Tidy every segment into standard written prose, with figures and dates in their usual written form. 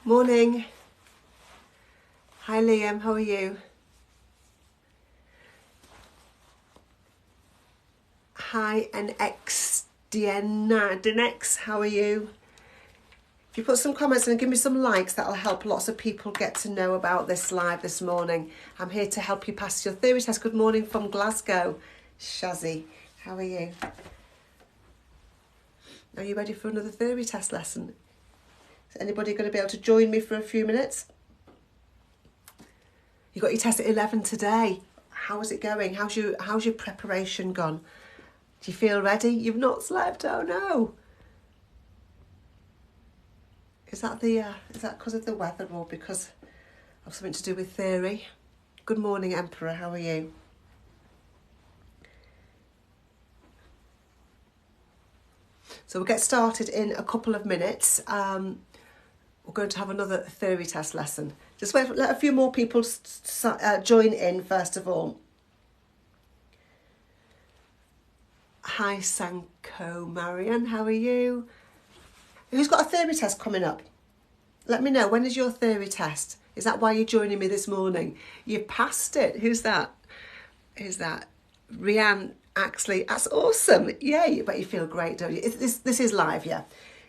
Morning. Hi Liam, how are you? Hi NX Denex, how are you? If you put some comments and give me some likes, that'll help lots of people get to know about this live this morning. I'm here to help you pass your theory test. Good morning from Glasgow. Shazzy, how are you? Are you ready for another theory test lesson? Is anybody going to be able to join me for a few minutes? You got your test at 11 today. How is it going? How's your preparation gone? Do you feel ready? You've not slept. Oh no. Is that because of the weather or because of something to do with theory? Good morning, Emperor. How are you? So we'll get started in a couple of minutes. We're going to have another theory test lesson. Just let a few more people join in first of all. Hi Sanko Marian, how are you? Who's got a theory test coming up? Let me know, when is your theory test? Is that why you're joining me this morning? You've passed it. Who's that? Who's that? Rianne Axley. That's awesome. Yay, but you feel great, don't you? This is live, yeah.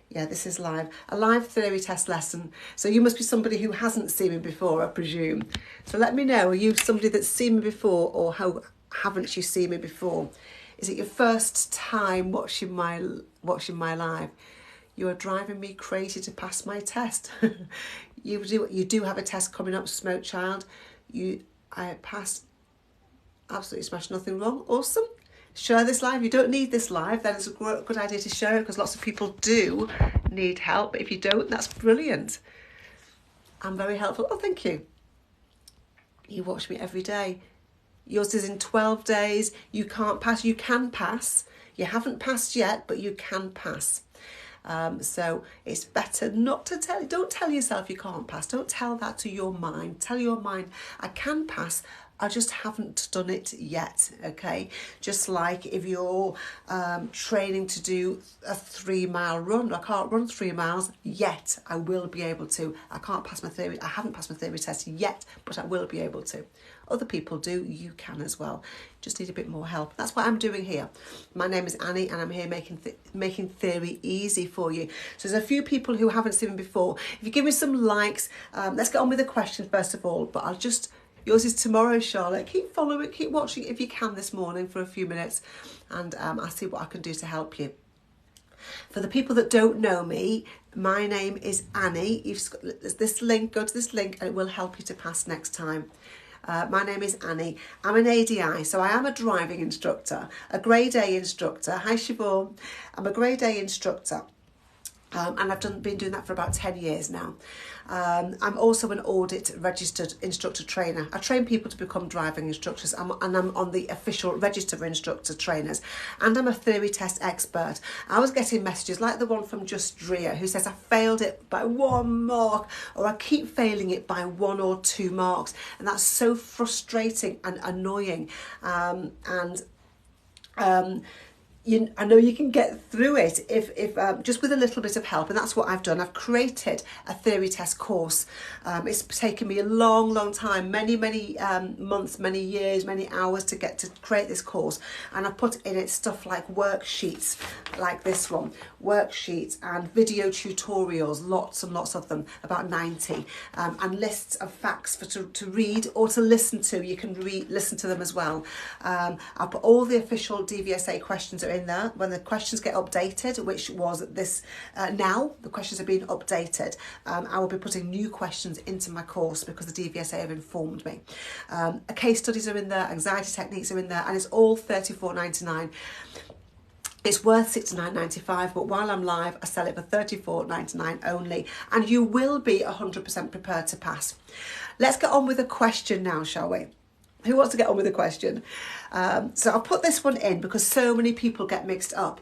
Yeah, this is live. A live theory test lesson. So you must be somebody who hasn't seen me before, I presume. So let me know, are you somebody that's seen me before or how haven't you seen me before? Is it your first time watching my live? You are driving me crazy to pass my test. You do have a test coming up, Smoke Child. I passed, absolutely smashed, nothing wrong. Awesome. Share this live. You don't need this live, then it's a good idea to share it because lots of people do need help. But if you don't, that's brilliant. I'm very helpful. Oh, thank you. You watch me every day. Yours is in 12 days. You can't pass. You can pass. You haven't passed yet, but you can pass. So it's better not to tell. Don't tell yourself you can't pass. Don't tell that to your mind. Tell your mind, I can pass. I just haven't done it yet, okay? Just like if you're training to do a 3-mile run. I can't run 3 miles yet. I will be able to. I can't pass my theory. I haven't passed my theory test yet, but I will be able to. Other people do. You can as well. Just need a bit more help. That's what I'm doing here. My name is Annie and I'm here making theory easy for you. So there's a few people who haven't seen me before. If you give me some likes, let's get on with the question first of all, but I'll just... Yours is tomorrow, Charlotte. Keep following, keep watching if you can this morning for a few minutes, and I'll see what I can do to help you. For the people that don't know me, my name is Annie. There's this link, go to this link and it will help you to pass next time. My name is Annie. I'm an ADI, so I am a driving instructor, a grade A instructor. Hi Siobhan. I'm a grade A instructor. And I've been doing that for about 10 years now. I'm also an audit registered instructor trainer. I train people to become driving instructors and I'm on the official register for instructor trainers. And I'm a theory test expert. I was getting messages like the one from Just Drea who says I failed it by 1 mark or I keep failing it by 1 or 2 marks. And that's so frustrating and annoying. I know you can get through it if just with a little bit of help, and that's what I've done. I've created a theory test course. It's taken me a long time, many months, many years, many hours to create this course, and I've put in it stuff like worksheets, like this one, worksheets and video tutorials, lots and lots of them, about 90, and lists of facts to read or to listen to. You can listen to them as well. I'll put all the official DVSA questions are in there. When the questions get updated, which was this now, the questions are being updated. I will be putting new questions into my course because the DVSA have informed me. Case studies are in there, anxiety techniques are in there, and it's all $34.99. It's worth $69.95, but while I'm live, I sell it for $34.99 only, and you will be 100% prepared to pass. Let's get on with the question now, shall we? Who wants to get on with the question? So I'll put this one in because so many people get mixed up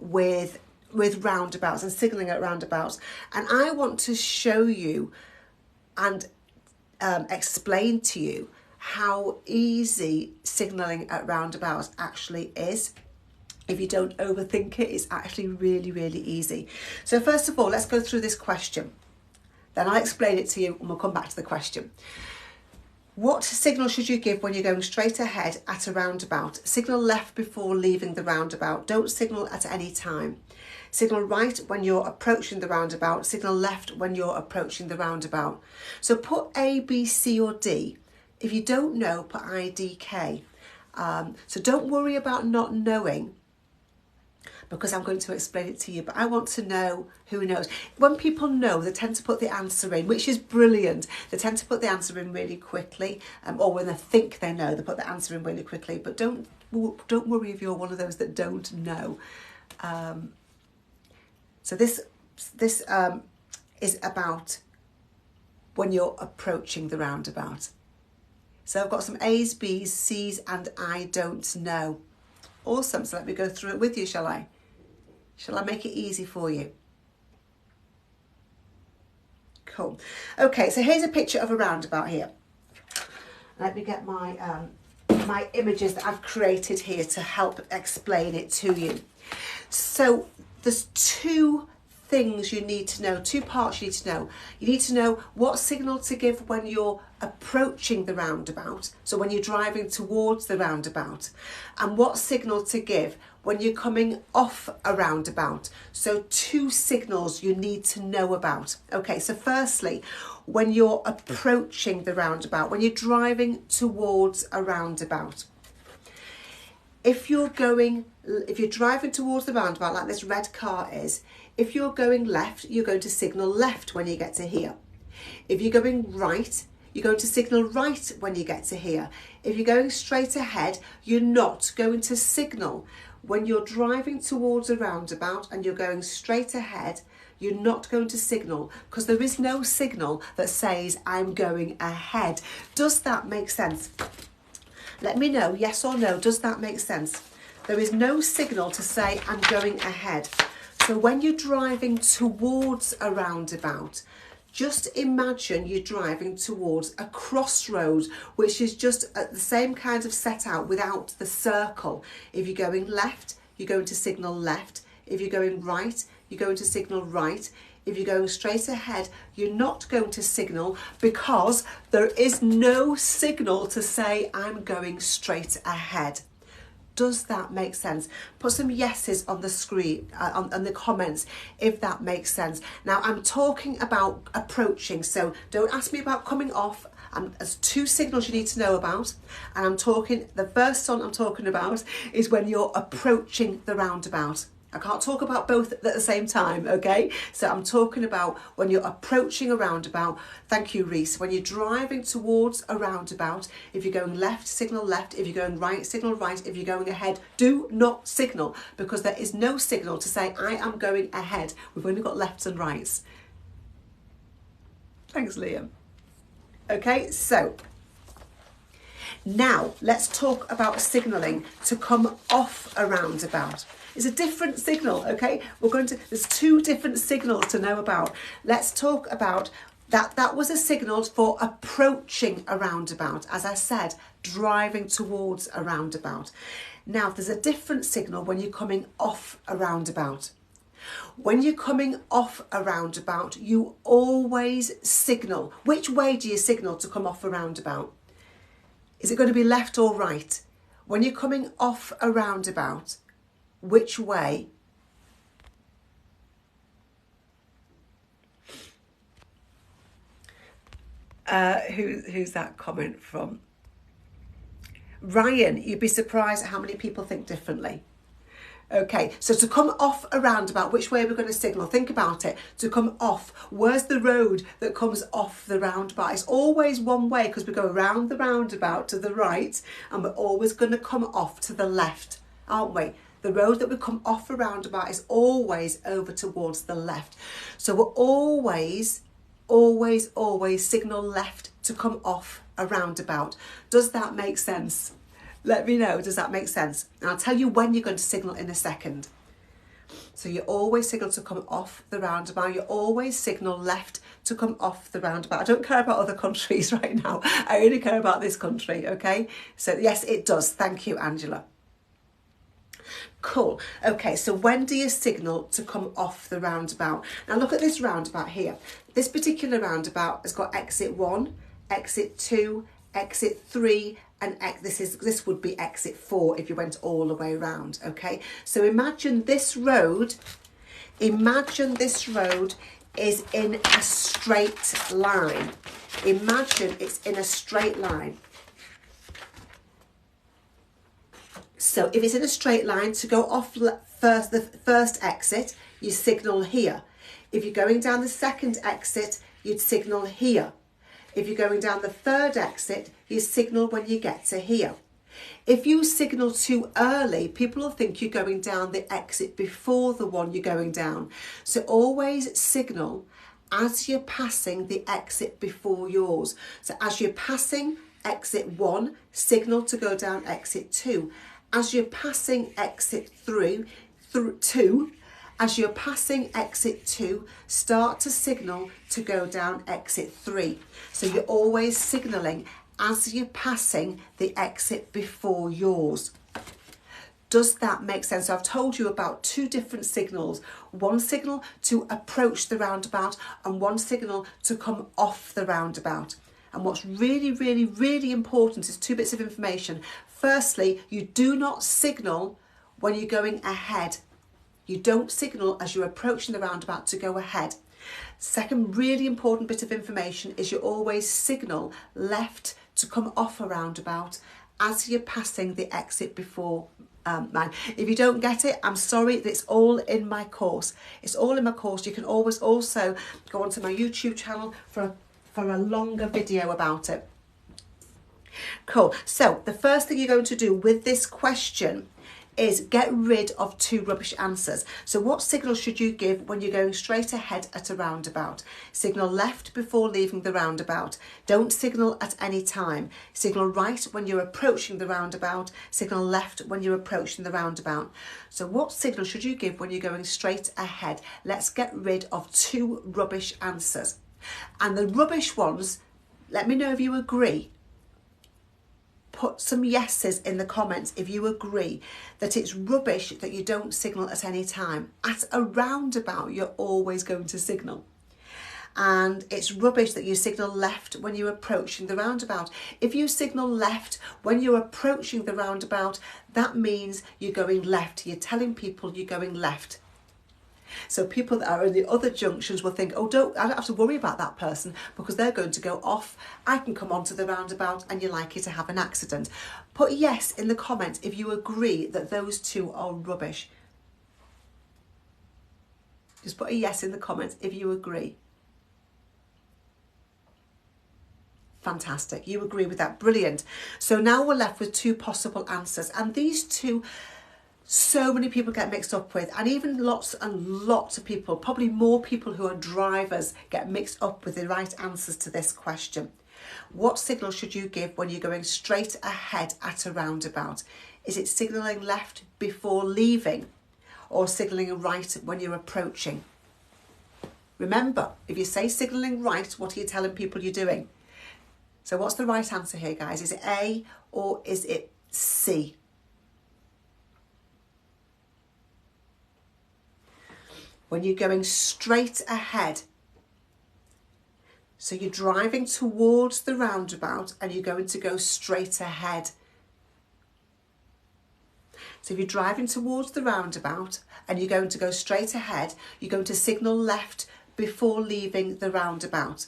with roundabouts and signalling at roundabouts. And I want to show you and explain to you how easy signalling at roundabouts actually is. If you don't overthink it, it's actually really, really easy. So first of all, let's go through this question. Then I'll explain it to you and we'll come back to the question. What signal should you give when you're going straight ahead at a roundabout? Signal left before leaving the roundabout. Don't signal at any time. Signal right when you're approaching the roundabout. Signal left when you're approaching the roundabout. So put A, B, C or D. If you don't know, put I, D, K. So don't worry about not knowing, because I'm going to explain it to you, but I want to know who knows. When people know, they tend to put the answer in, which is brilliant. They tend to put the answer in really quickly, or when they think they know, they put the answer in really quickly. But don't worry if you're one of those that don't know. So this is about when you're approaching the roundabout. So I've got some A's, B's, C's, and I don't know. Awesome. So let me go through it with you, shall I? Shall I make it easy for you? Cool. Okay, so here's a picture of a roundabout here. Let me get my my images that I've created here to help explain it to you. So there's two things you need to know, two parts you need to know. You need to know what signal to give when you're approaching the roundabout, so when you're driving towards the roundabout, and what signal to give when you're coming off a roundabout. So two signals you need to know about. Okay, so firstly, when you're approaching the roundabout, when you're driving towards a roundabout. If you're driving towards the roundabout like this red car is, if you're going left, you're going to signal left when you get to here. If you're going right, you're going to signal right when you get to here. If you're going straight ahead, you're not going to signal. When you're driving towards a roundabout and you're going straight ahead, you're not going to signal, because there is no signal that says I'm going ahead. Does that make sense? Let me know, yes or no, does that make sense? There is no signal to say I'm going ahead. So when you're driving towards a roundabout, just imagine you're driving towards a crossroad, which is just at the same kind of set out without the circle. If you're going left, you're going to signal left. If you're going right, you're going to signal right. If you're going straight ahead, you're not going to signal, because there is no signal to say I'm going straight ahead. Does that make sense? Put some yeses on the screen, on the comments, if that makes sense. Now, I'm talking about approaching, so don't ask me about coming off. There's two signals you need to know about, and the first one I'm talking about is when you're approaching the roundabout. I can't talk about both at the same time, okay? So I'm talking about when you're approaching a roundabout. Thank you, Reese. When you're driving towards a roundabout, if you're going left, signal left. If you're going right, signal right. If you're going ahead, do not signal, because there is no signal to say I am going ahead. We've only got lefts and rights. Thanks, Liam. Okay, so now let's talk about signalling to come off a roundabout. It's a different signal, okay? There's two different signals to know about. Let's talk about that. That was a signal for approaching a roundabout. As I said, driving towards a roundabout. Now, there's a different signal when you're coming off a roundabout. When you're coming off a roundabout, you always signal. Which way do you signal to come off a roundabout? Is it going to be left or right? When you're coming off a roundabout, which way? Who's that comment from? Ryan, you'd be surprised at how many people think differently. Okay, so to come off a roundabout, which way are we going to signal? Think about it. To come off, where's the road that comes off the roundabout? It's always one way, because we go around the roundabout to the right, and we're always going to come off to the left, aren't we? The road that we come off a roundabout is always over towards the left. So we're always signal left to come off a roundabout. Does that make sense? Let me know, does that make sense? And I'll tell you when you're going to signal in a second. So you always signal to come off the roundabout. You always signal left to come off the roundabout. I don't care about other countries right now. I only care about this country, okay? So yes, it does. Thank you, Angela. Cool. Okay, so when do you signal to come off the roundabout? Now look at this roundabout here. This particular roundabout has got exit 1, exit 2, exit 3, and this would be exit 4 if you went all the way around. Okay, so imagine this road is in a straight line. Imagine it's in a straight line. So if it's in a straight line, to go off the first exit, you signal here. If you're going down the second exit, you'd signal here. If you're going down the third exit, you signal when you get to here. If you signal too early, people will think you're going down the exit before the one you're going down. So always signal as you're passing the exit before yours. So as you're passing exit 1, signal to go down exit 2. As you're passing exit 2, as you're passing exit 2, start to signal to go down exit 3. So you're always signalling as you're passing the exit before yours. Does that make sense? So I've told you about 2 different signals. One signal to approach the roundabout and one signal to come off the roundabout. And what's really, really, really important is 2 bits of information. Firstly, you do not signal when you're going ahead. You don't signal as you're approaching the roundabout to go ahead. Second really important bit of information is you always signal left to come off a roundabout as you're passing the exit before mine. If you don't get it, I'm sorry, it's all in my course. It's all in my course. You can always also go onto my YouTube channel for a longer video about it. Cool. So the first thing you're going to do with this question is get rid of 2 rubbish answers. So what signal should you give when you're going straight ahead at a roundabout? Signal left before leaving the roundabout. Don't signal at any time. Signal right when you're approaching the roundabout. Signal left when you're approaching the roundabout. So what signal should you give when you're going straight ahead? Let's get rid of 2 rubbish answers. And the rubbish ones, let me know if you agree. Put some yeses in the comments if you agree that it's rubbish that you don't signal at any time. At a roundabout, you're always going to signal. And it's rubbish that you signal left when you're approaching the roundabout. If you signal left when you're approaching the roundabout, that means you're going left. You're telling people you're going left. So people that are in the other junctions will think, oh, I don't have to worry about that person because they're going to go off. I can come onto the roundabout and you're likely to have an accident. Put yes in the comments if you agree that those 2 are rubbish. Just put a yes in the comments if you agree. Fantastic. You agree with that. Brilliant. So now we're left with 2 possible answers. And these 2, so many people get mixed up with, and even lots and lots of people, probably more people who are drivers, get mixed up with the right answers to this question. What signal should you give when you're going straight ahead at a roundabout? Is it signalling left before leaving or signalling right when you're approaching? Remember, if you say signalling right, what are you telling people you're doing? So what's the right answer here, guys? Is it A or is it C? When you're going straight ahead. So you're driving towards the roundabout and you're going to go straight ahead. So if you're driving towards the roundabout and you're going to go straight ahead, you're going to signal left before leaving the roundabout.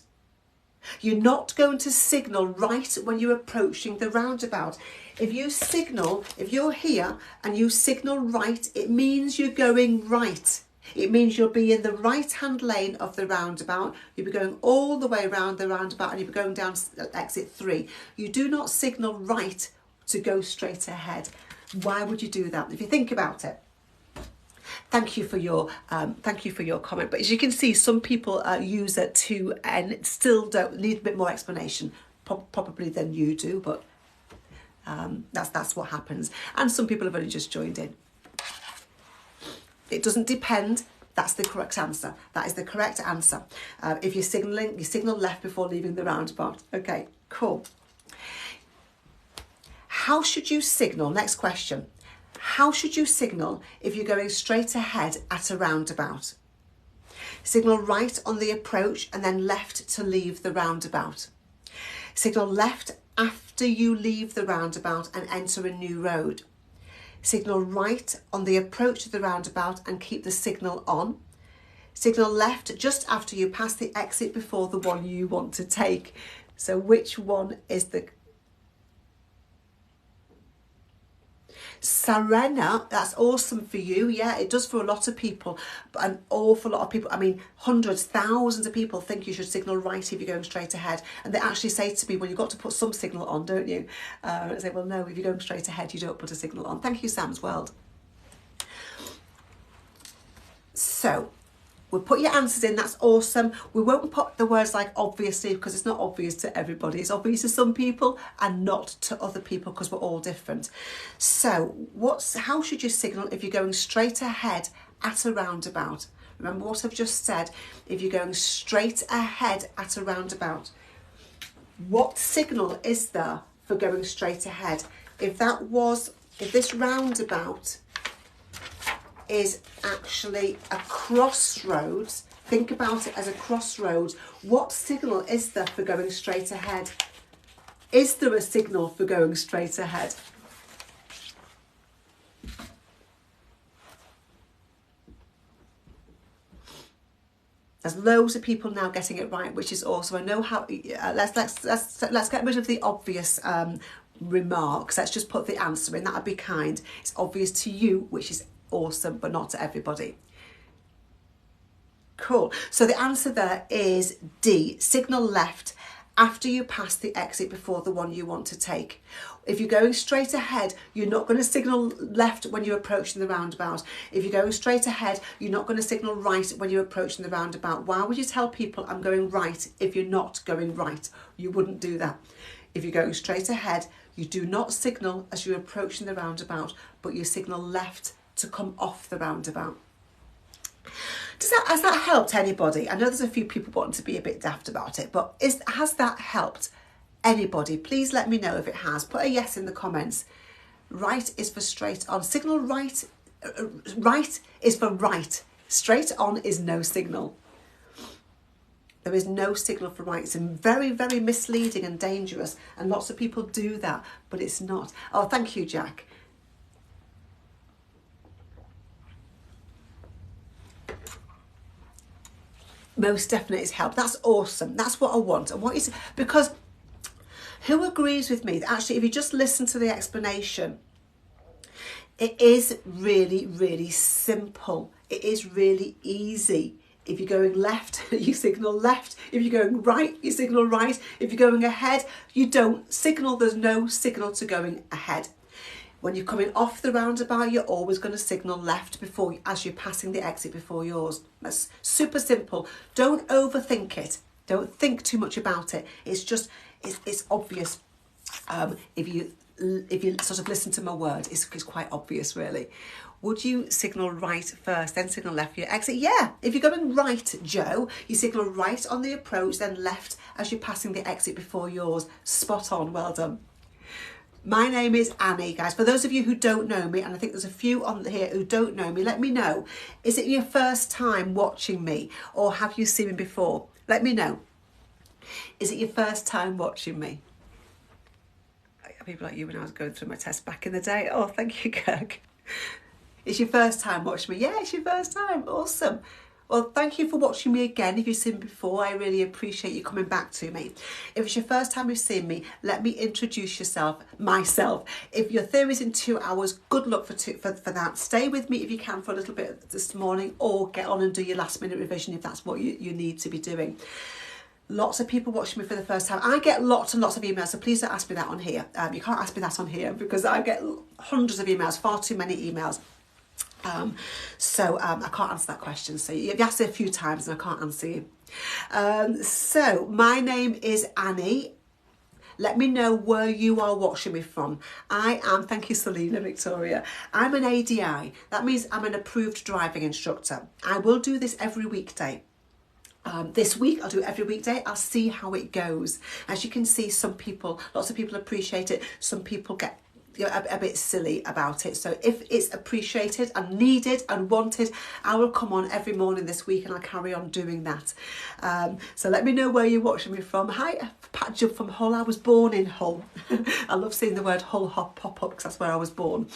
You're not going to signal right when you're approaching the roundabout. If you're here and you signal right, it means you're going right. It means you'll be in the right-hand lane of the roundabout. You'll be going all the way around the roundabout and you'll be going down exit 3. You do not signal right to go straight ahead. Why would you do that? If you think about it. Thank you for your comment. But as you can see, some people use it too and still don't need a bit more explanation, probably than you do. But that's what happens. And some people have only just joined in. It doesn't depend. That's the correct answer. That is the correct answer. If you're signaling, you signal left before leaving the roundabout. Okay, cool. How should you signal? Next question. How should you signal if you're going straight ahead at a roundabout? Signal right on the approach and then left to leave the roundabout. Signal left after you leave the roundabout and enter a new road. Signal right on the approach to the roundabout and keep the signal on. Signal left just after you pass the exit before the one you want to take. So which one is the... Serena, that's awesome for you. Yeah, it does for a lot of people, but an awful lot of people, I mean, hundreds, thousands of people think you should signal right if you're going straight ahead. And they actually say to me, well, you've got to put some signal on, don't you? I say, well, no, if you're going straight ahead, you don't put a signal on. Thank you, Sam's World. So, we'll put your answers in, that's awesome. We won't put the words like obviously because it's not obvious to everybody. It's obvious to some people and not to other people because we're all different. So how should you signal if you're going straight ahead at a roundabout? Remember what I've just said, if you're going straight ahead at a roundabout. What signal is there for going straight ahead? If this roundabout is actually a crossroads, think about it as a crossroads, what signal is there for going straight ahead? Is there a signal for going straight ahead? There's loads of people now getting it right, which is awesome. I know how. Let's get rid of the obvious remarks. Let's just put the answer in. That'd be kind. It's obvious to you, which is awesome, but not to everybody. Cool. So the answer there is D. Signal left after you pass the exit before the one you want to take. If you're going straight ahead, you're not going to signal left when you're approaching the roundabout. If you're going straight ahead, you're not going to signal right when you're approaching the roundabout. Why would you tell people I'm going right if you're not going right? You wouldn't do that. If you're going straight ahead, you do not signal as you're approaching the roundabout, but you signal left to come off the roundabout. Has that helped anybody? I know there's a few people wanting to be a bit daft about it, but has that helped anybody? Please let me know if it has. Put a yes in the comments. Right is for straight on. Signal right. Right is for right. Straight on is no signal. There is no signal for right. It's very, very misleading and dangerous, and lots of people do that, but it's not. Oh, thank you, Jack. Most definitely it's helped. That's awesome. That's what I want. Because who agrees with me that actually if you just listen to the explanation, it is really, really simple. It is really easy. If you're going left, you signal left. If you're going right, you signal right. If you're going ahead, you don't signal. There's no signal to going ahead. When you're coming off the roundabout, you're always going to signal left as you're passing the exit before yours. That's super simple. Don't overthink it. Don't think too much about it. It's just, it's obvious. If you sort of listen to my word, it's quite obvious, really. Would you signal right first, then signal left for your exit? Yeah. If you're going right, Joe, you signal right on the approach, then left as you're passing the exit before yours. Spot on. Well done. My name is Annie, guys. For those of you who don't know me, and I think there's a few on here who don't know me, let me know. Is it your first time watching me, or have you seen me before? Let me know. Is it your first time watching me? People like you when I was going through my test back in the day. Oh, thank you, Kirk. It's your first time watching me. Yeah, it's your first time. Awesome. Well, thank you for watching me again. If you've seen me before, I really appreciate you coming back to me. If it's your first time you've seen me, let me introduce myself. If your theory's in 2 hours, good luck for that. Stay with me if you can for a little bit this morning, or get on and do your last minute revision if that's what you need to be doing. Lots of people watching me for the first time. I get lots and lots of emails, so please don't ask me that on here. You can't ask me that on here because I get hundreds of emails, far too many emails. I can't answer that question. So you've asked it a few times and I can't answer you. So my name is Annie. Let me know where you are watching me from. I am, thank you Selena, Victoria. I'm an ADI. That means I'm an approved driving instructor. I will do this every weekday. This week I'll do it every weekday. I'll see how it goes. As you can see, lots of people appreciate it. Some people get a bit silly about it. So if it's appreciated and needed and wanted, I will come on every morning this week and I'll carry on doing that. So let me know where you're watching me from. Hi, Pat Jubb from Hull. I was born in Hull. I love seeing the word Hull pop up because that's where I was born.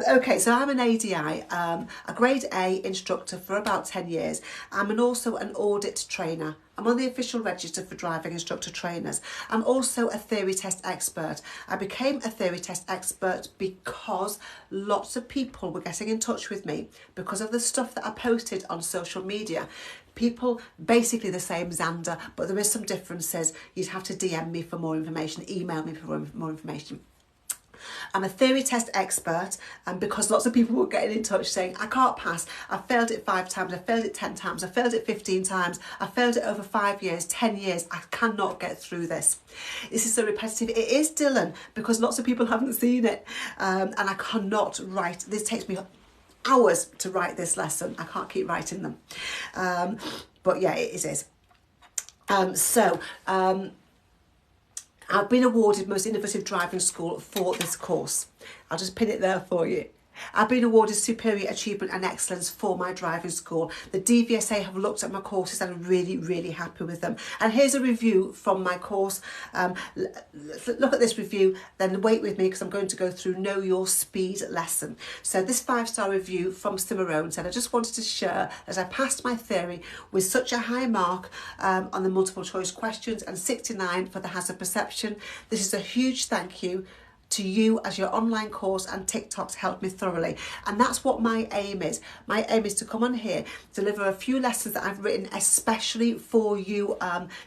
Okay, so I'm an ADI, a grade A instructor for about 10 years. I'm also an audit trainer. I'm on the official register for driving instructor trainers. I'm also a theory test expert. I became a theory test expert because lots of people were getting in touch with me because of the stuff that I posted on social media. People basically the same Xander, but there is some differences. You'd have to DM me for more information, email me for more information. I'm a theory test expert, and because lots of people were getting in touch saying, I can't pass, I failed it 5 times, I failed it 10 times, I failed it 15 times, I failed it over 5 years, 10 years, I cannot get through this. This is so repetitive. It is, Dylan, because lots of people haven't seen it, and I cannot write. This takes me hours to write this lesson. I can't keep writing them. But yeah, it is. I've been awarded Most Innovative Driving School for this course. I'll just pin it there for you. I've been awarded Superior Achievement and Excellence for my driving school. The DVSA have looked at my courses and are really, really happy with them. And here's a review from my course. Look at this review, then wait with me because I'm going to go through Know Your Speed lesson. So this 5-star review from Cimarron said, I just wanted to share that I passed my theory with such a high mark on the multiple choice questions and 69 for the hazard perception. This is a huge thank you to you, as your online course and TikToks helped me thoroughly. And that's what my aim is. My aim is to come on here, deliver a few lessons that I've written especially for you,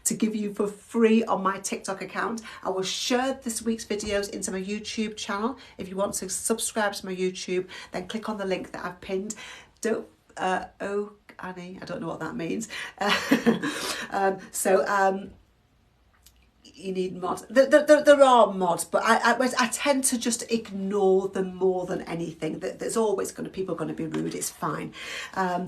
to give you for free on my TikTok account. I will share this week's videos into my YouTube channel. If you want to subscribe to my YouTube, then click on the link that I've pinned. Annie, I don't know what that means. You need mods. There are mods, but I tend to just ignore them more than anything. There's always people going to be rude. It's fine. They're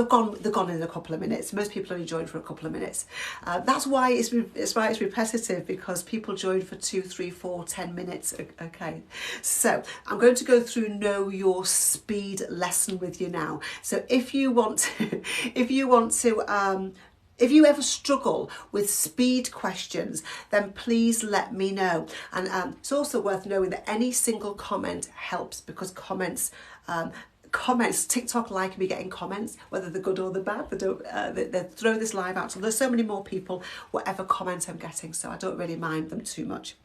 gone in a couple of minutes. Most people only join for a couple of minutes. That's why it's repetitive, because people join for 2, 3, 4, 10 minutes. Okay, so I'm going to go through Know Your Speed lesson with you now. So if you ever struggle with speed questions, then please let me know. And it's also worth knowing that any single comment helps, because comments, TikTok like me getting comments, whether they're good or they're bad. They throw this live out. So there's so many more people, whatever comment I'm getting, so I don't really mind them too much.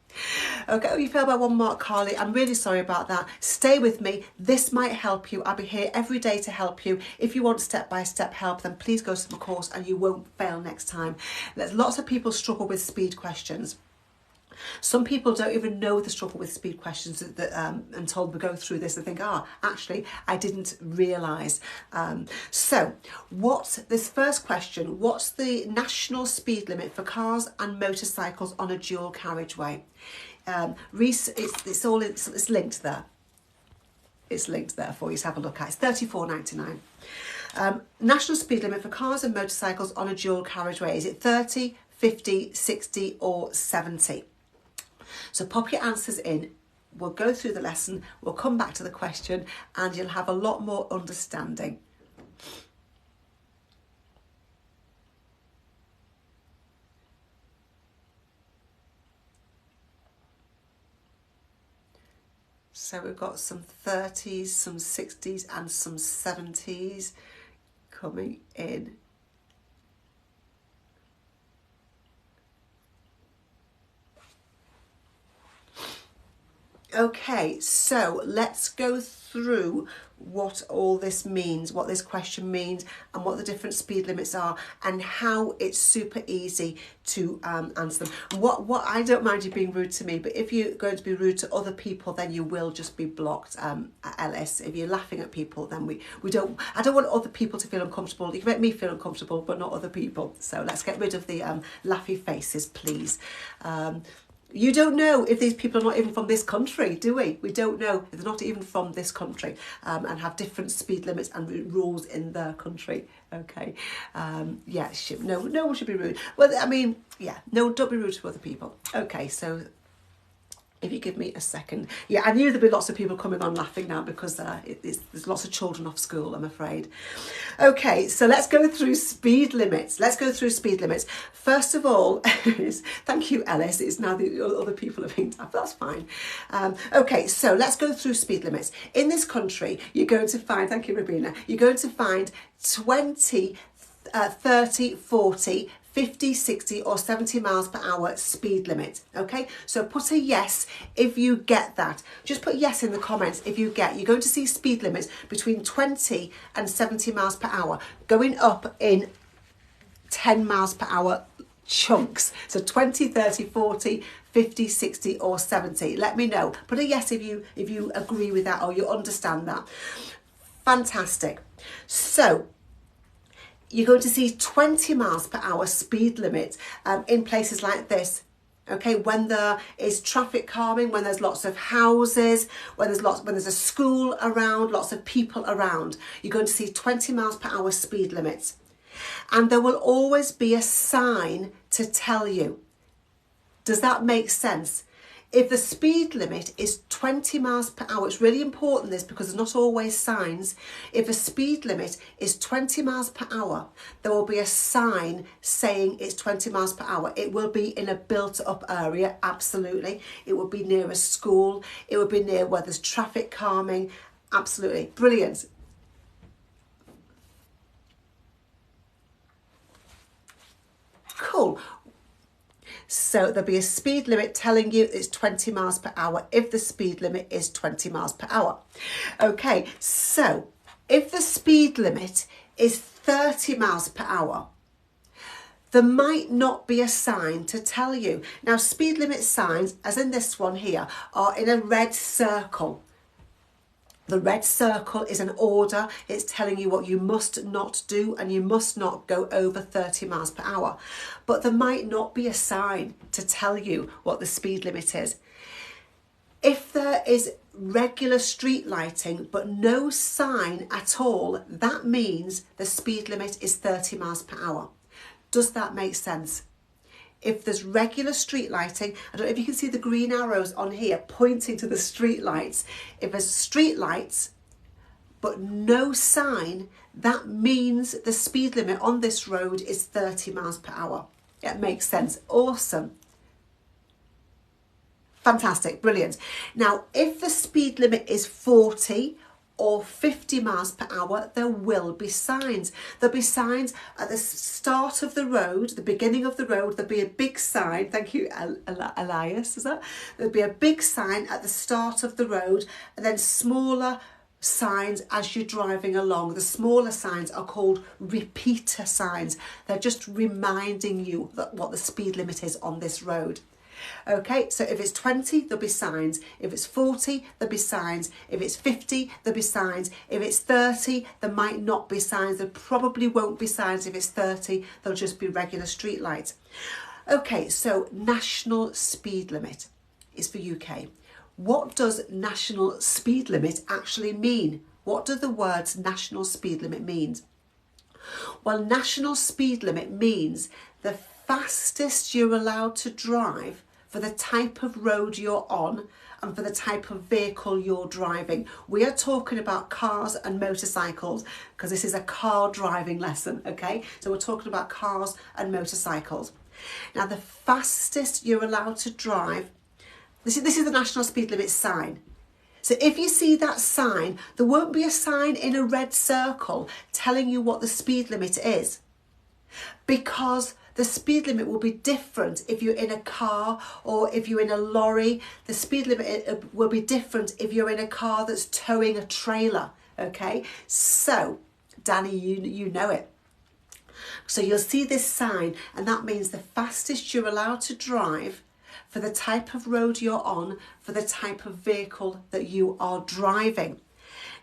Okay, you feel about 1 mark, Carly. I'm really sorry about that. Stay with me. This might help you. I'll be here every day to help you. If you want step-by-step help, then please go to my course and you won't fail next time. There's lots of people struggle with speed questions. Some people don't even know the struggle with speed questions until we go through this and think, actually, I didn't realise. This first question, what's the national speed limit for cars and motorcycles on a dual carriageway? It's linked there. It's linked there for you to have a look at. It's $34.99. National speed limit for cars and motorcycles on a dual carriageway. Is it 30, 50, 60 or 70? So pop your answers in. We'll go through the lesson. We'll come back to the question and you'll have a lot more understanding. So we've got some 30s, some 60s and some 70s coming in. Okay, so let's go through what all this means, what this question means, and what the different speed limits are, and how it's super easy to answer them. What I don't mind you being rude to me, but if you're going to be rude to other people, then you will just be blocked, Ellis. If you're laughing at people, then I don't want other people to feel uncomfortable. You can make me feel uncomfortable, but not other people. So let's get rid of the laughy faces, please. You don't know if these people are not even from this country, do we? We don't know if they're not even from this country, and have different speed limits and rules in their country. Okay, no one should be rude. Well, I mean, yeah, no, don't be rude to other people. Okay, so If you give me a second. Yeah, I knew there'd be lots of people coming on laughing now because there's lots of children off school, I'm afraid. Okay, so let's go through speed limits. First of all, thank you, Ellis. It's now the other people are being tapped. That's fine. Okay, so let's go through speed limits. In this country, you're going to find, thank you, Rabina, you're going to find 20, 30, 40, 50, 60 or 70 miles per hour speed limit. Okay, so put a yes if you get that. Just put yes in the comments if you get. You're going to see speed limits between 20 and 70 miles per hour going up in 10 miles per hour chunks. So 20, 30, 40, 50, 60 or 70. Let me know. Put a yes if you agree with that or you understand that. Fantastic. So you're going to see 20 miles per hour speed limit in places like this. Okay, when there is traffic calming, when there's lots of houses, when there's a school around, lots of people around, you're going to see 20 miles per hour speed limits. And there will always be a sign to tell you. Does that make sense? If the speed limit is 20 miles per hour, it's really important this because there's not always signs. If a speed limit is 20 miles per hour, there will be a sign saying it's 20 miles per hour. It will be in a built up area, absolutely. It will be near a school. It will be near where there's traffic calming, absolutely. Brilliant. Cool. So there'll be a speed limit telling you it's 20 miles per hour if the speed limit is 20 miles per hour. Okay, so if the speed limit is 30 miles per hour, there might not be a sign to tell you. Now, speed limit signs, as in this one here, are in a red circle. The red circle is an order. It's telling you what you must not do and you must not go over 30 miles per hour. But there might not be a sign to tell you what the speed limit is. If there is regular street lighting but no sign at all, that means the speed limit is 30 miles per hour. Does that make sense? If there's regular street lighting, I don't know if you can see the green arrows on here pointing to the street lights. If there's street lights but no sign, that means the speed limit on this road is 30 miles per hour. It makes sense. Awesome. Fantastic. Brilliant. Now, if the speed limit is 40 or 50 miles per hour, there will be signs. There'll be signs at the start of the road, the beginning of the road. There'll be a big sign. Thank you, Elias. Is that? There'll be a big sign at the start of the road, and then smaller signs as you're driving along. The smaller signs are called repeater signs. They're just reminding you that what the speed limit is on this road. Okay, so if it's 20, there'll be signs. If it's 40, there'll be signs. If it's 50, there'll be signs. If it's 30, there might not be signs. There probably won't be signs if it's 30. There'll just be regular street lights. Okay, so national speed limit is for UK. What does national speed limit actually mean? What do the words national speed limit mean? Well, national speed limit means the fastest you're allowed to drive for the type of road you're on and for the type of vehicle you're driving. We are talking about cars and motorcycles because this is a car driving lesson, okay? So we're talking about cars and motorcycles. Now, the fastest you're allowed to drive, this is the national speed limit sign. So if you see that sign, there won't be a sign in a red circle telling you what the speed limit is, because the speed limit will be different if you're in a car or if you're in a lorry. The speed limit will be different if you're in a car that's towing a trailer, okay? So, Danny, you know it. So you'll see this sign, and that means the fastest you're allowed to drive for the type of road you're on, for the type of vehicle that you are driving.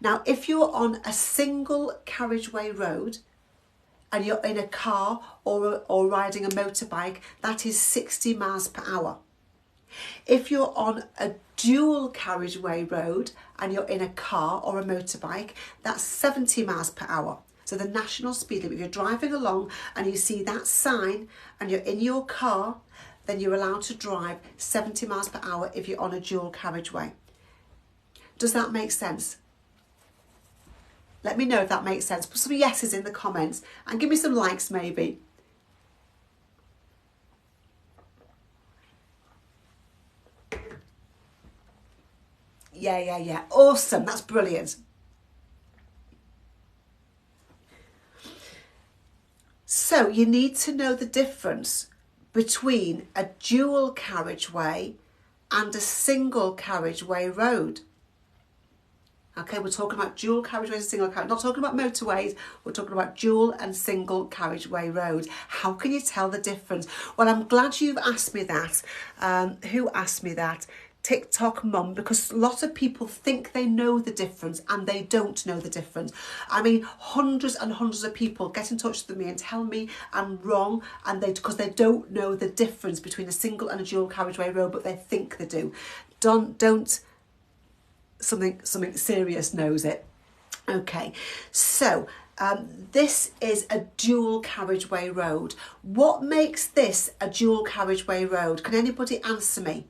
Now, if you're on a single carriageway road, and you're in a car or riding a motorbike, that is 60 miles per hour. If you're on a dual carriageway road and you're in a car or a motorbike, that's 70 miles per hour. So the national speed limit, if you're driving along and you see that sign and you're in your car, then you're allowed to drive 70 miles per hour if you're on a dual carriageway. Does that make sense? Let me know if that makes sense. Put some yeses in the comments and give me some likes maybe. Yeah. Awesome. That's brilliant. So you need to know the difference between a dual carriageway and a single carriageway road. Okay, we're talking about dual carriageways and single carriageways. Not talking about motorways, we're talking about dual and single carriageway roads. How can you tell the difference? Well, I'm glad you've asked me that. Who asked me that? TikTok mum, because a lot of people think they know the difference and they don't know the difference. I mean, hundreds and hundreds of people get in touch with me and tell me I'm wrong, and because they don't know the difference between a single and a dual carriageway road, but they think they do. Don't something serious knows it. Okay, so this is a dual carriageway road. What makes this a dual carriageway road? Can anybody answer me?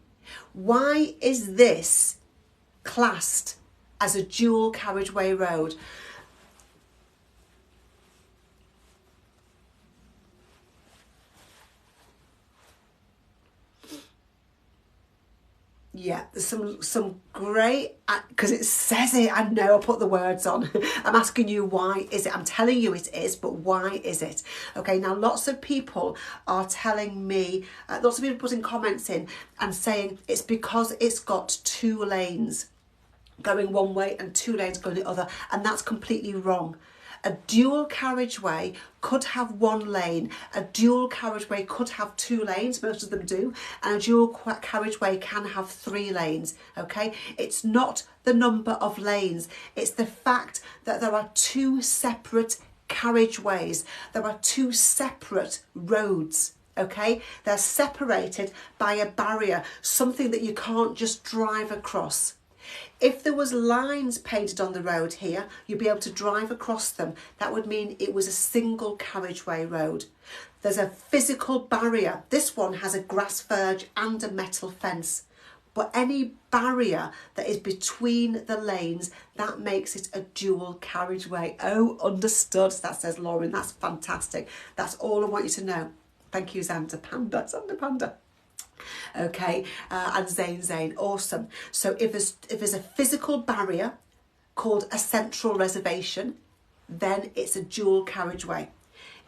Why is this classed as a dual carriageway road? Yeah, there's some great, because it says it, I know, I put the words on. I'm asking you, why is it? I'm telling you it is, but why is it? Okay, now lots of people are telling me, lots of people putting comments in and saying it's because it's got 2 lanes going one way and 2 lanes going the other, and that's completely wrong. A dual carriageway could have 1 lane. A dual carriageway could have 2 lanes, most of them do, and a dual carriageway can have 3 lanes, okay? It's not the number of lanes, it's the fact that there are 2 separate carriageways. There are 2 separate roads, okay? They're separated by a barrier, something that you can't just drive across. If there was lines painted on the road here, you'd be able to drive across them. That would mean it was a single carriageway road. There's a physical barrier. This one has a grass verge and a metal fence. But any barrier that is between the lanes, that makes it a dual carriageway. Oh, understood, that says Lauren. That's fantastic. That's all I want you to know. Thank you, Xander Panda. Okay, and Zane, awesome. So if there's a physical barrier called a central reservation, then it's a dual carriageway.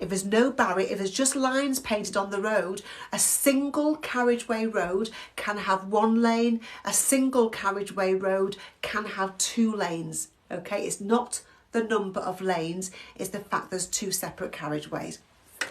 If there's no barrier, if there's just lines painted on the road, a single carriageway road can have 1 lane, a single carriageway road can have 2 lanes. Okay, it's not the number of lanes, it's the fact there's 2 separate carriageways.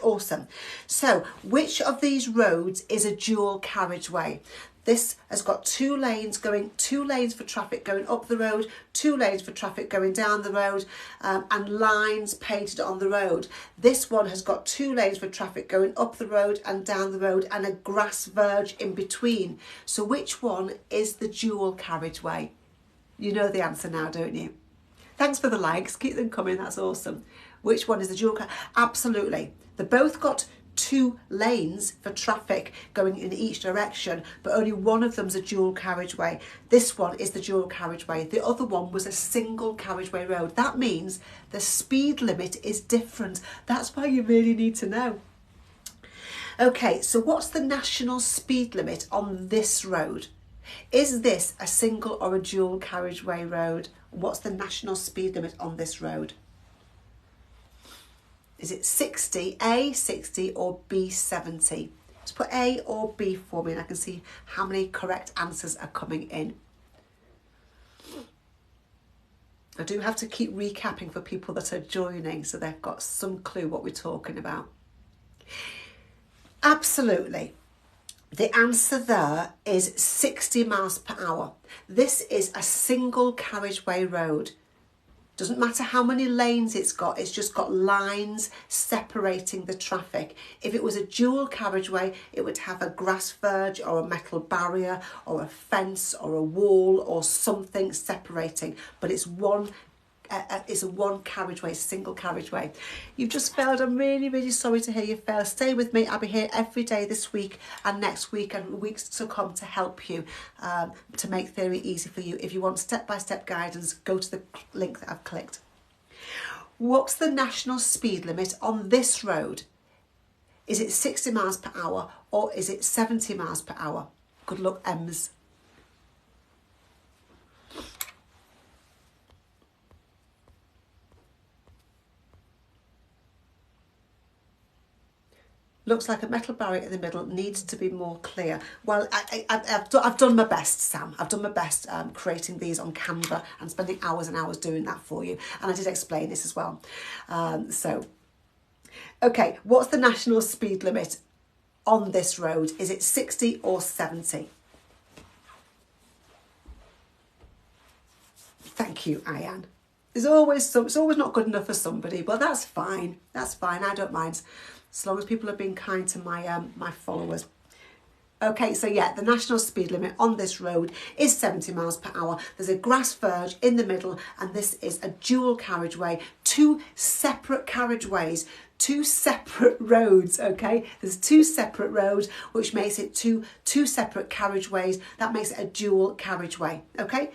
Awesome. So which of these roads is a dual carriageway? This has got 2 lanes going, 2 lanes for traffic going up the road, 2 lanes for traffic going down the road, and lines painted on the road. This one has got 2 lanes for traffic going up the road and down the road, and a grass verge in between. So which one is the dual carriageway? You know the answer now, don't you? Thanks for the likes, keep them coming, that's awesome. Which one is the dual carriageway? Absolutely. They both got 2 lanes for traffic going in each direction, but only one of them's a dual carriageway. This one is the dual carriageway. The other one was a single carriageway road. That means the speed limit is different. That's why you really need to know. Okay, so what's the national speed limit on this road? Is this a single or a dual carriageway road? What's the national speed limit on this road? Is it 60, A 60 or B 70? Just put A or B for me and I can see how many correct answers are coming in. I do have to keep recapping for people that are joining so they've got some clue what we're talking about. Absolutely. The answer there is 60 miles per hour. This is a single carriageway road. Doesn't matter how many lanes it's just got lines separating the traffic. If it was a dual carriageway, it would have a grass verge or a metal barrier or a fence or a wall or something separating, but it's one it's a one carriageway, it's a single carriageway. You've just failed. I'm really, really sorry to hear you fail. Stay with me. I'll be here every day this week and next week and weeks to come to help you, to make theory easy for you. If you want step-by-step guidance, go to the link that I've clicked. What's the national speed limit on this road? Is it 60 miles per hour or is it 70 miles per hour? Good luck, Ems. Looks like a metal barrier in the middle needs to be more clear. Well, I've done my best, Sam. I've done my best creating these on Canva and spending hours and hours doing that for you. And I did explain this as well. Okay, what's the national speed limit on this road? Is it 60 or 70? Thank you, Ayan. It's always not good enough for somebody, but that's fine. That's fine. I don't mind. As long as people are being kind to my followers. Okay, so yeah, the national speed limit on this road is 70 miles per hour. There's a grass verge in the middle, and this is a dual carriageway, two separate carriageways, two separate roads, okay? There's two separate roads, which makes it two separate carriageways. That makes it a dual carriageway, okay?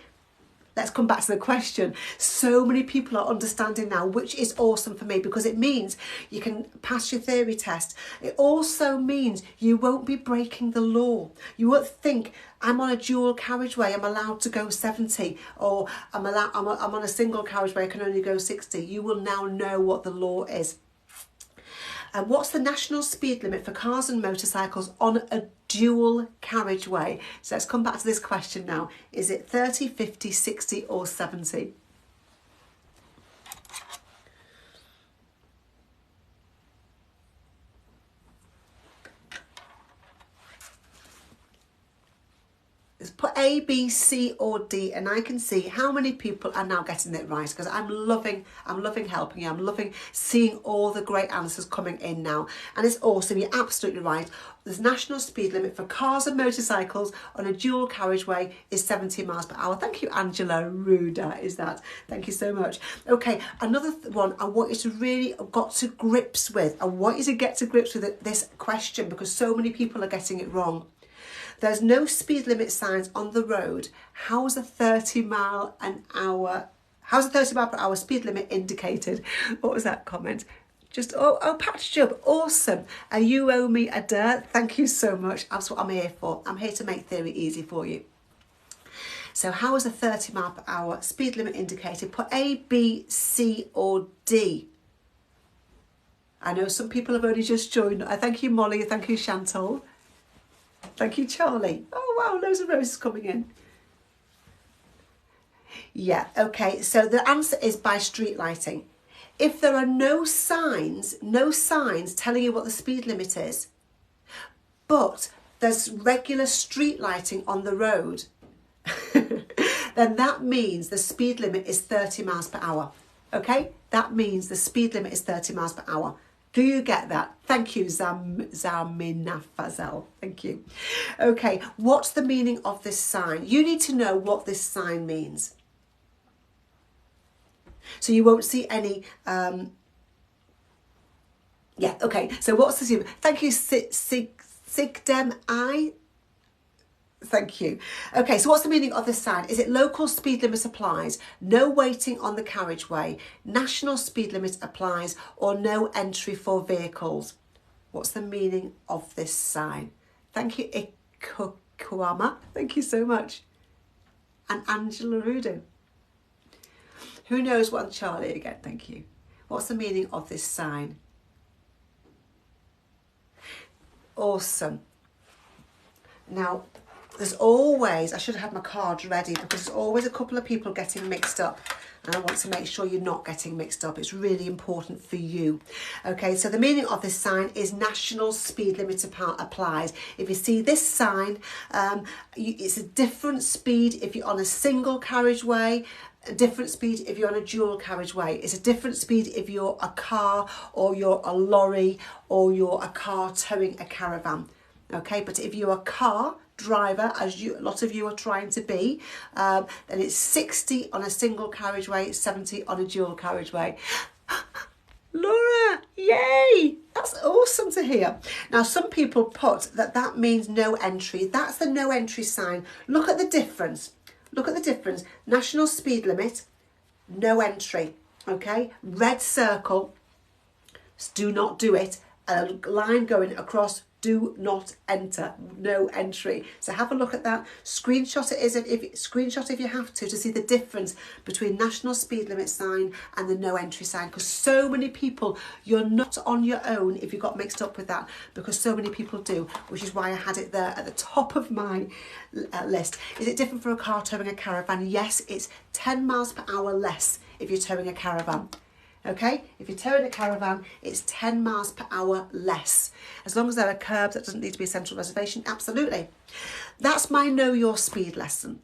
Let's come back to the question. So many people are understanding now, which is awesome for me because it means you can pass your theory test. It also means you won't be breaking the law. You won't think, I'm on a dual carriageway, I'm allowed to go 70, or I'm on a single carriageway, I can only go 60. You will now know what the law is. And what's the national speed limit for cars and motorcycles on a dual carriageway? So let's come back to this question now. Is it 30, 50, 60 or 70? Let's put A, B, C or D, and I can see how many people are now getting it right because I'm loving helping you. I'm loving seeing all the great answers coming in now. And it's awesome. You're absolutely right. The national speed limit for cars and motorcycles on a dual carriageway is 70 miles per hour. Thank you, Angela Ruda, is that. Thank you so much. Okay, another one I want you to really got to grips with. I want you to get to grips with this question because so many people are getting it wrong. There's no speed limit signs on the road. How's a 30 mile per hour speed limit indicated? What was that comment? Just, Patch Job, awesome. You owe me a dirt. Thank you so much. That's what I'm here for. I'm here to make theory easy for you. So how is a 30 mile per hour speed limit indicated? Put A, B, C or D. I know some people have only just joined. I thank you, Molly. Thank you, Chantal. Thank you, Charlie. Oh, wow, loads of roses coming in. Yeah, okay, so the answer is by street lighting. If there are no signs telling you what the speed limit is, but there's regular street lighting on the road, then that means the speed limit is 30 miles per hour, okay? That means the speed limit is 30 miles per hour. Do you get that? Thank you, Zamina Fazel. Thank you. Okay, what's the meaning of this sign? You need to know what this sign means. So you won't see any... Yeah, okay. So what's the... Thank you, Sigdem I. Thank you. Okay, so what's the meaning of this sign? Is it local speed limit applies, no waiting on the carriageway, national speed limit applies, or no entry for vehicles? What's the meaning of this sign? Thank you, Ikuama. Thank you so much. And Angela Rudo. Who knows what? Charlie again, thank you. What's the meaning of this sign? Awesome. Now, there's always, I should have had my cards ready because there's always a couple of people getting mixed up and I want to make sure you're not getting mixed up. It's really important for you. Okay, so the meaning of this sign is national speed limit applies. If you see this sign, it's a different speed if you're on a single carriageway, a different speed if you're on a dual carriageway. It's a different speed if you're a car or you're a lorry or you're a car towing a caravan. Okay, but if you're a car driver, as a lot of you are trying to be, then it's 60 on a single carriageway, 70 on a dual carriageway. Laura, yay! That's awesome to hear. Now, some people put that means no entry. That's the no entry sign. Look at the difference. Look at the difference. National speed limit, no entry. Okay, red circle, do not do it. And a line going across, do not enter, no entry. So have a look at that. Screenshot it if you have to see the difference between national speed limit sign and the no entry sign. Because so many people, you're not on your own if you got mixed up with that, because so many people do, which is why I had it there at the top of my list. Is it different for a car towing a caravan? Yes, it's 10 miles per hour less if you're towing a caravan. Okay, if you're towing a caravan, it's 10 miles per hour less. As long as there are curbs, that doesn't need to be a central reservation, absolutely. That's my Know Your Speed lesson.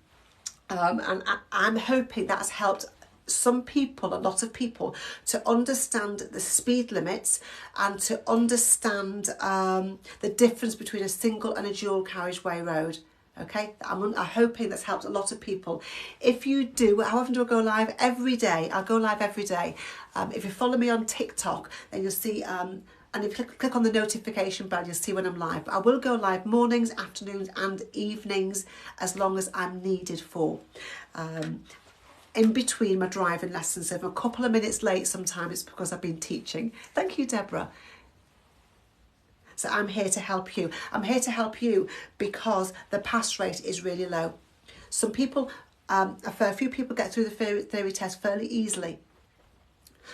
And I'm hoping that's helped some people, a lot of people, to understand the speed limits and to understand the difference between a single and a dual carriageway road. Okay, I'm hoping that's helped a lot of people. If you do, how often do I go live? Every day. I'll go live every day. If you follow me on TikTok, then you'll see, and if you click on the notification bell, you'll see when I'm live. But I will go live mornings, afternoons and evenings, as long as I'm needed for. In between my driving lessons. So if I'm a couple of minutes late, sometimes it's because I've been teaching. Thank you, Deborah. So I'm here to help you. I'm here to help you because the pass rate is really low. Some people, a few people get through the theory test fairly easily,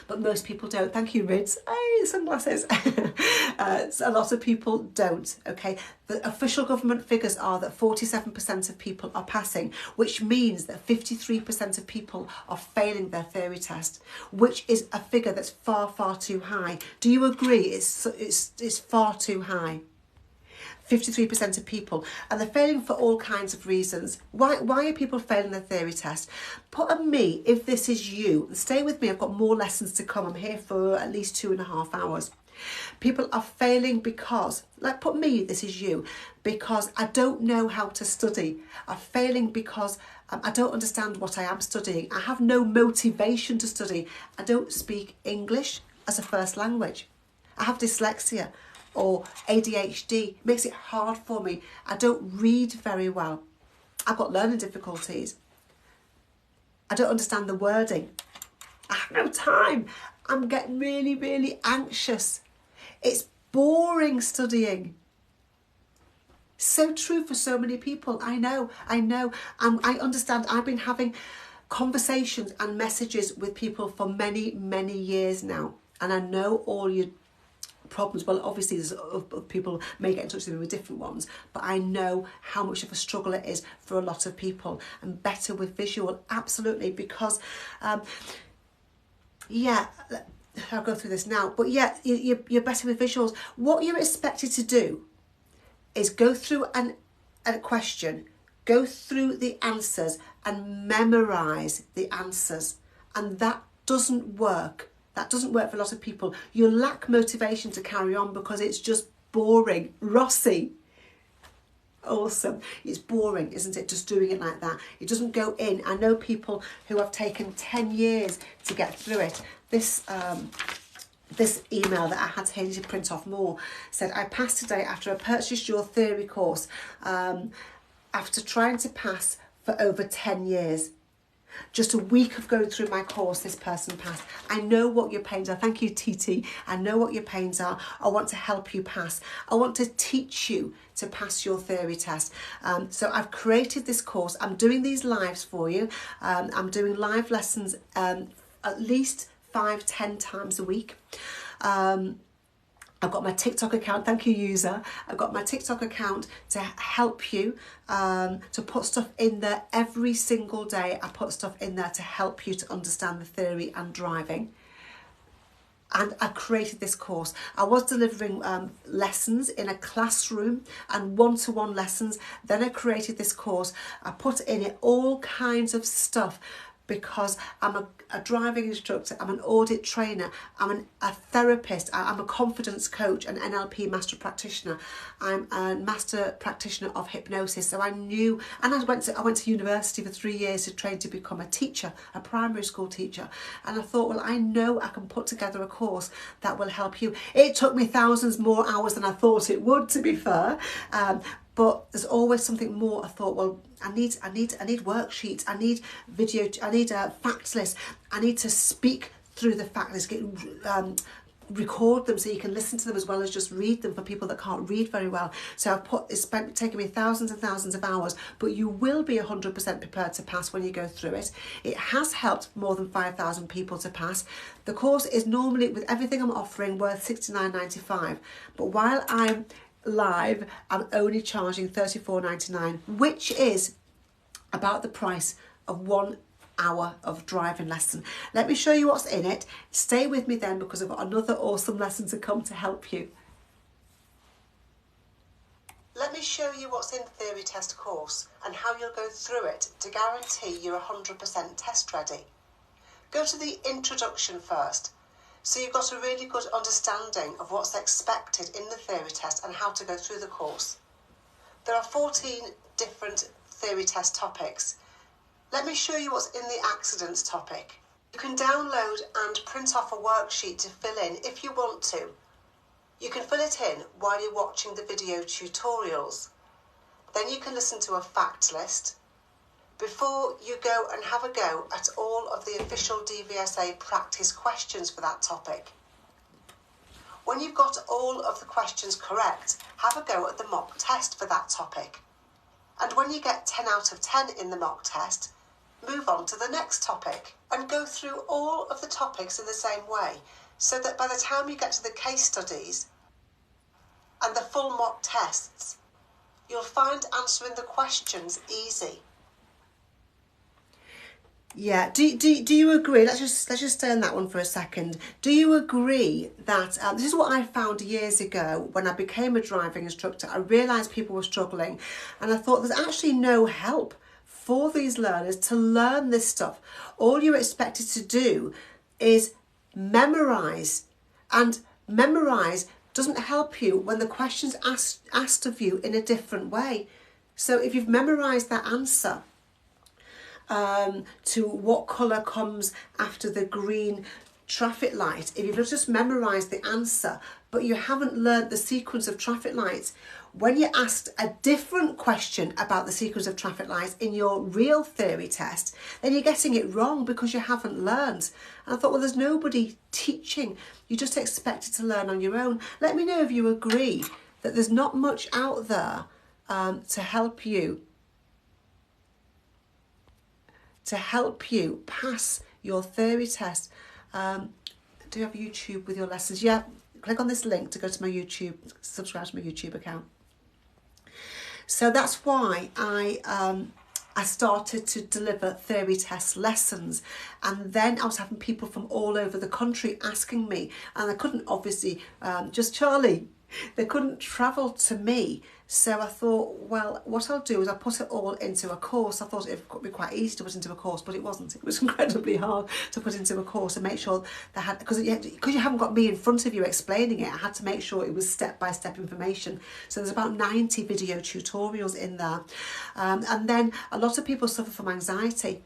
but most people don't. Thank you, Rids. Hey, sunglasses. So a lot of people don't, okay? The official government figures are that 47% of people are passing, which means that 53% of people are failing their theory test, which is a figure that's far, far too high. Do you agree? It's far too high. 53% of people, and they're failing for all kinds of reasons. Why are people failing their theory test? Put on me if this is you. Stay with me, I've got more lessons to come. I'm here for at least 2.5 hours. People are failing because, put me, this is you, because I don't know how to study. I'm failing because I don't understand what I am studying. I have no motivation to study. I don't speak English as a first language. I have dyslexia or ADHD. It makes it hard for me. I don't read very well. I've got learning difficulties. I don't understand the wording. I have no time. I'm getting really, really anxious. It's boring studying. So true for so many people. I know. I understand. I've been having conversations and messages with people for many, many years now. And I know all your problems. Well, obviously there's people may get in touch with me with different ones, but I know how much of a struggle it is for a lot of people. And better with visual, absolutely, because yeah, I'll go through this now, but yeah, you're better with visuals. What you're expected to do is go through a question, go through the answers and memorise the answers, and that doesn't work. That doesn't work for a lot of people. You lack motivation to carry on because it's just boring. Rossi. Awesome. It's boring, isn't it? Just doing it like that. It doesn't go in. I know people who have taken 10 years to get through it. This email that I had to print off more said, I passed today after I purchased your theory course after trying to pass for over 10 years. Just a week of going through my course, this person passed. I know what your pains are. Thank you, TT. I know what your pains are. I want to help you pass. I want to teach you to pass your theory test. So I've created this course. I'm doing these lives for you. I'm doing live lessons at least 5-10 times a week. I've got my TikTok account, thank you user. I've got my TikTok account to help you, to put stuff in there every single day. I put stuff in there to help you to understand the theory and driving. And I created this course. I was delivering lessons in a classroom and one-to-one lessons. Then I created this course. I put in it all kinds of stuff because I'm a driving instructor, I'm an audit trainer, I'm a therapist, I'm a confidence coach, an NLP master practitioner, I'm a master practitioner of hypnosis. So I knew, and I went to university for 3 years to train to become a teacher, a primary school teacher. And I thought, well, I know I can put together a course that will help you. It took me thousands more hours than I thought it would, to be fair. But there's always something more. I thought, well, I need worksheets, I need video, I need a facts list, I need to speak through the fact list, record them so you can listen to them as well as just read them for people that can't read very well. So it's taken me thousands and thousands of hours, but you will be 100% prepared to pass when you go through it. It has helped more than 5,000 people to pass. The course is normally, with everything I'm offering, worth $69.95, but while I'm live, I'm only charging $34.99, which is about the price of 1 hour of driving lesson. Let me show you what's in it. Stay with me then, because I've got another awesome lesson to come to help you. Let me show you what's in the theory test course and how you'll go through it to guarantee you're 100% test ready. Go to the introduction first, so you've got a really good understanding of what's expected in the theory test and how to go through the course. There are 14 different theory test topics. Let me show you what's in the accidents topic. You can download and print off a worksheet to fill in if you want to. You can fill it in while you're watching the video tutorials. Then you can listen to a fact list before you go and have a go at all of the official DVSA practice questions for that topic. When you've got all of the questions correct, have a go at the mock test for that topic. And when you get 10 out of 10 in the mock test, move on to the next topic and go through all of the topics in the same way, so that by the time you get to the case studies and the full mock tests, you'll find answering the questions easy. Yeah, do you agree? Let's just stay on that one for a second. Do you agree that this is what I found years ago when I became a driving instructor? I realised people were struggling, and I thought there's actually no help for these learners to learn this stuff. All you're expected to do is memorise, and memorise doesn't help you when the question's asked of you in a different way. So if you've memorised that answer, to what colour comes after the green traffic light, if you've just memorised the answer but you haven't learnt the sequence of traffic lights, when you're asked a different question about the sequence of traffic lights in your real theory test, then you're getting it wrong because you haven't learnt. And I thought, well, there's nobody teaching, you just expected to learn on your own. Let me know if you agree that there's not much out there to help you pass your theory test. Do you have YouTube with your lessons? Yeah, click on this link to go to my YouTube, subscribe to my YouTube account. So that's why I started to deliver theory test lessons, and then I was having people from all over the country asking me, and I couldn't obviously just Charlie. They couldn't travel to me. So I thought, well, what I'll do is I'll put it all into a course. I thought it would be quite easy to put into a course, but it wasn't. It was incredibly hard to put into a course and make sure they had, because you haven't got me in front of you explaining it, I had to make sure it was step-by-step information. So there's about 90 video tutorials in there. And then a lot of people suffer from anxiety.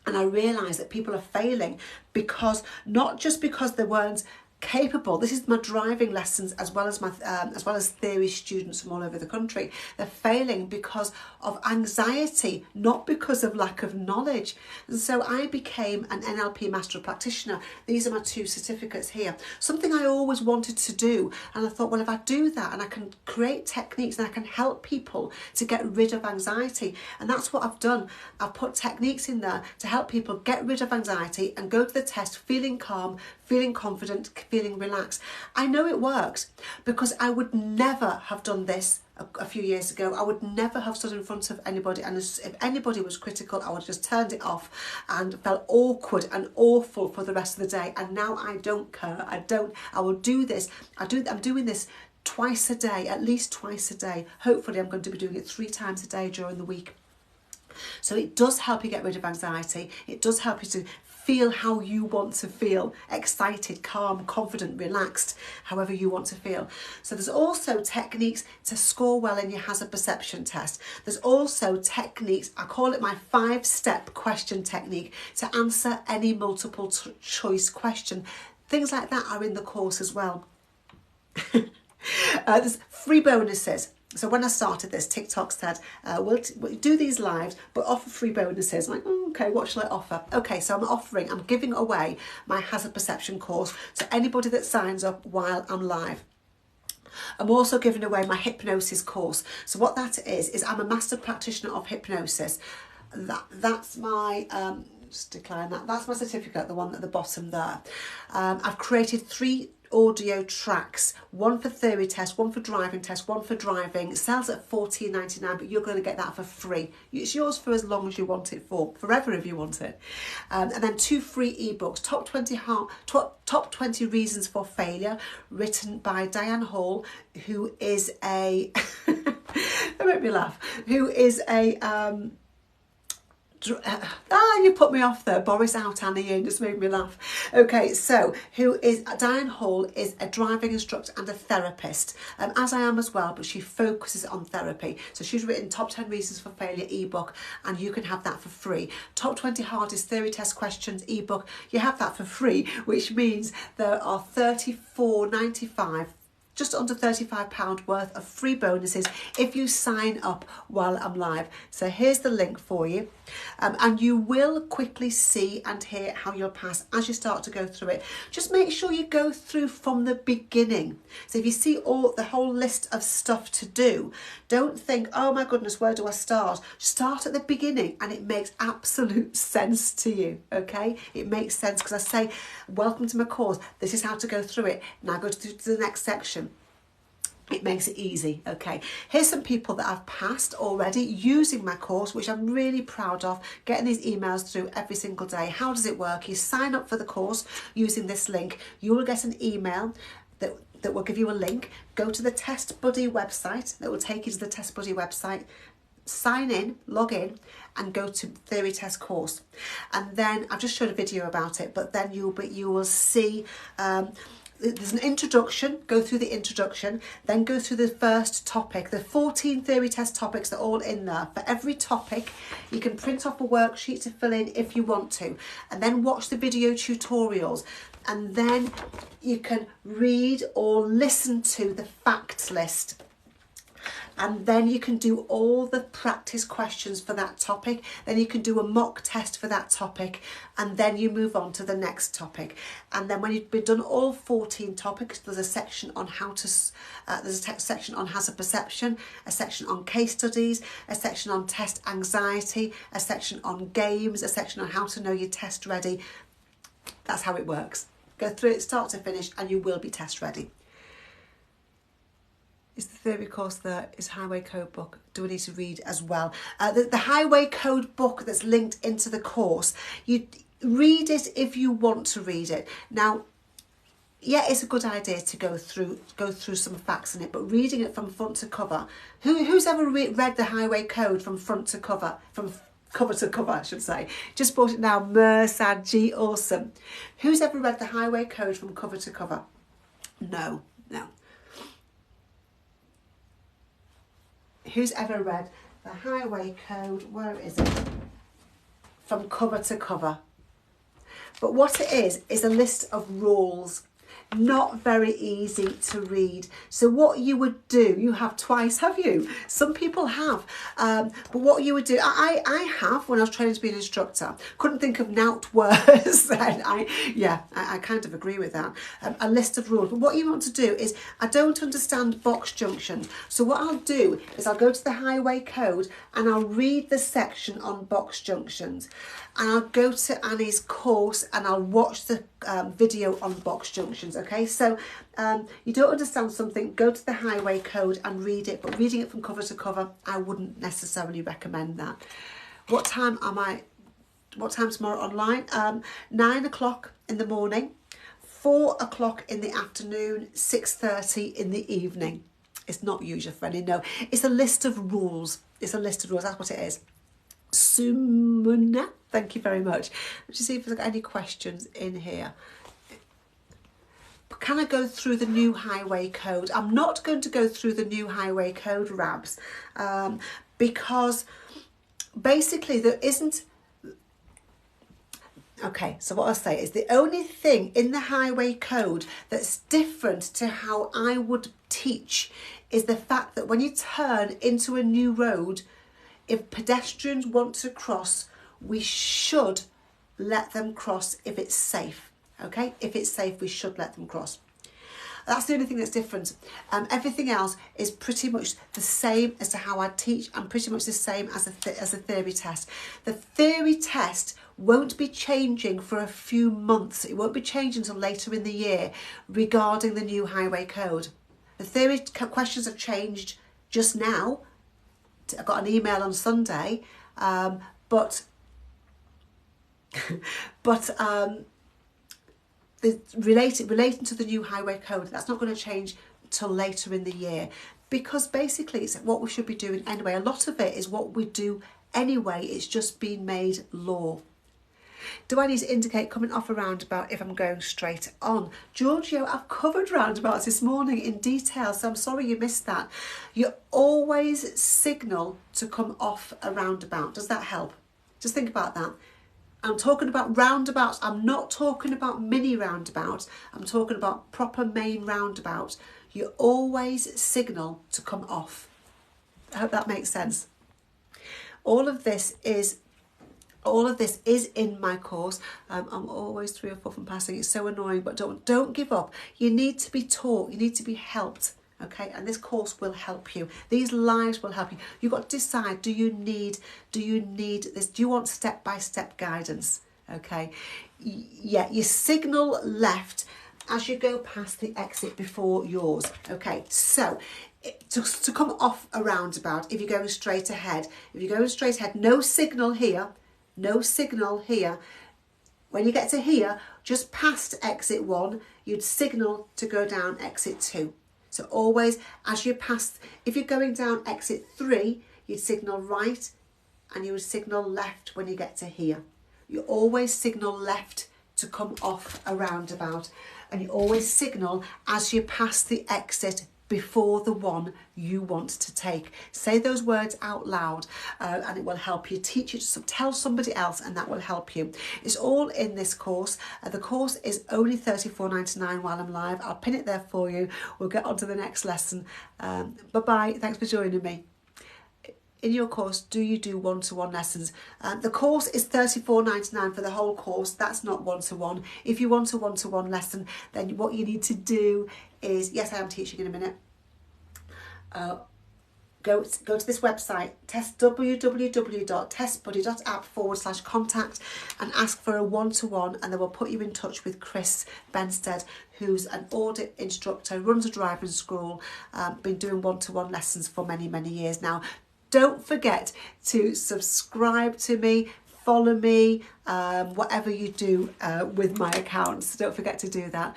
And I realised that people are failing because, not just because they weren't capable. This is my driving lessons as well as theory students from all over the country. They're failing because of anxiety, not because of lack of knowledge. And so I became an NLP master practitioner. These are my 2 certificates here. Something I always wanted to do, and I thought, well, if I do that and I can create techniques and I can help people to get rid of anxiety, and that's what I've done. I've put techniques in there to help people get rid of anxiety and go to the test feeling calm, feeling confident, feeling relaxed. I know it works because I would never have done this a few years ago. I would never have stood in front of anybody, and if anybody was critical, I would have just turned it off and felt awkward and awful for the rest of the day. And now I don't care. I will do this. I'm doing this twice a day, at least twice a day. Hopefully I'm going to be doing it 3 times a day during the week. So it does help you get rid of anxiety. It does help you to feel how you want to feel, excited, calm, confident, relaxed, however you want to feel. So there's also techniques to score well in your hazard perception test. There's also techniques, I call it my 5-step question technique, to answer any multiple choice question. Things like that are in the course as well. There's free bonuses. So when I started this, TikTok said, we'll do these lives, but offer free bonuses. I'm like, okay, what shall I offer? Okay, so I'm giving away my hazard perception course to anybody that signs up while I'm live. I'm also giving away my hypnosis course. So what that is I'm a master practitioner of hypnosis. That's my... just decline that. That's my certificate, the one at the bottom there. I've created 3 audio tracks, one for theory test, one for driving test, one for driving. It sells at $14.99, but you're going to get that for free. It's yours for as long as you want it for, forever if you want it. And then 2 free ebooks, top 20 reasons for failure, written by Diane Hall, who is a that made me laugh, who is a you put me off there. Boris out, Annie in, just made me laugh. Okay, so Diane Hall is a driving instructor and a therapist, as I am as well, but she focuses on therapy. So she's written Top 10 Reasons for Failure ebook, and you can have that for free. Top 20 Hardest Theory Test Questions ebook, you have that for free, which means there are $34.95, just under £35 worth of free bonuses if you sign up while I'm live. So here's the link for you. And you will quickly see and hear how you'll pass as you start to go through it. Just make sure you go through from the beginning. So if you see the whole list of stuff to do, don't think, oh my goodness, where do I start? Start at the beginning and it makes absolute sense to you, okay? It makes sense because I say, welcome to my course. This is how to go through it. Now go to the next section. It makes it easy, okay? Here's some people that I've passed already using my course, which I'm really proud of, getting these emails through every single day. How does it work? You sign up for the course using this link. You will get an email that will give you a link. Go to the Test Buddy website. That will take you to the Test Buddy website. Sign in, log in, and go to Theory Test Course. And then, I've just showed a video about it, but then you will see... there's an introduction, go through the introduction, then go through the first topic. The 14 theory test topics are all in there. For every topic, you can print off a worksheet to fill in if you want to, and then watch the video tutorials. And then you can read or listen to the facts list. And then you can do all the practice questions for that topic. Then you can do a mock test for that topic. And then you move on to the next topic. And then when you've done all 14 topics, there's a section on section on hazard perception, a section on case studies, a section on test anxiety, a section on games, a section on how to know you're test ready. That's how it works. Go through it start to finish and you will be test ready. Is the theory course there? Is highway code book? Do we need to read as well? The highway code book that's linked into the course, you read it if you want to read it. Now, yeah, it's a good idea to go through some facts in it, but reading it from front to cover. Who's ever read the highway code from front to cover? From cover to cover, I should say. Just bought it now. Sad G, awesome. Who's ever read the highway code from cover to cover? No. Who's ever read the highway code, where is it? From cover to cover. But what it is a list of rules. Not very easy to read. So what you would do, you have twice, have you? Some people have. But what you would do, I have when I was training to be an instructor. Couldn't think of nout worse. I kind of agree with that. A list of rules. But what you want to do is, I don't understand box junctions. So what I'll do is I'll go to the highway code and I'll read the section on box junctions. And I'll go to Annie's course and I'll watch the video on box junctions, okay? So you don't understand something, go to the highway code and read it, but reading it from cover to cover, I wouldn't necessarily recommend that. What time tomorrow online? 9 o'clock in the morning, 4 o'clock in the afternoon, 6:30 in the evening. It's not user friendly, no. It's a list of rules. It's a list of rules, that's what it is. Sumuna, thank you very much. Let's just see if there's any questions in here. Can I go through the new highway code? I'm not going to go through the new highway code, Rabs, because basically there isn't. Okay, so what I'll say is the only thing in the highway code that's different to how I would teach is the fact that when you turn into a new road, if pedestrians want to cross, we should let them cross if it's safe. Okay, if it's safe, we should let them cross. That's the only thing that's different. Everything else is pretty much the same as to how I teach and pretty much the same as a theory test. The theory test won't be changing for a few months. It won't be changing until later in the year regarding the new highway code. The theory questions have changed just now. I got an email on Sunday, but relating to the new highway code, that's not going to change till later in the year, because basically it's what we should be doing anyway. A lot of it is what we do anyway, it's just been made law. Do I need to indicate coming off a roundabout if I'm going straight on? Giorgio, I've covered roundabouts this morning in detail, so I'm sorry you missed that. You always signal to come off a roundabout. Does that help? Just think about that. I'm talking about roundabouts. I'm not talking about mini roundabouts. I'm talking about proper main roundabouts. You always signal to come off. I hope that makes sense. All of this is in my course. I'm always 3 or 4 from passing. It's so annoying, but don't give up. You need to be taught. You need to be helped. Okay, and this course will help you. These lives will help you. You've got to decide, do you need this? Do you want step-by-step guidance? Okay, yeah, you signal left as you go past the exit before yours. Okay, so to come off a roundabout, if you're going straight ahead, no signal here. No signal here. When you get to here, just past exit 1, you'd signal to go down exit 2. So always, as you pass, if you're going down exit 3, you'd signal right and you would signal left when you get to here. You always signal left to come off a roundabout, and you always signal as you pass the exit before the one you want to take. Say those words out loud and it will help you. Teach it to tell somebody else, and that will help you. It's all in this course. The course is only $34.99 while I'm live. I'll pin it there for you. We'll get on to the next lesson. Bye-bye. Thanks for joining me. In your course, do you do one-to-one lessons? The course is $34.99 for the whole course. That's not one-to-one. If you want a one-to-one lesson, then what you need to do is, yes, I am teaching in a minute. Go to this website, www.testbuddy.app/contact, and ask for a one-to-one, and they will put you in touch with Chris Benstead, who's an audit instructor, runs a driving school, been doing one-to-one lessons for many, many years now. Don't forget to subscribe to me, follow me, whatever you do with my accounts. Don't forget to do that.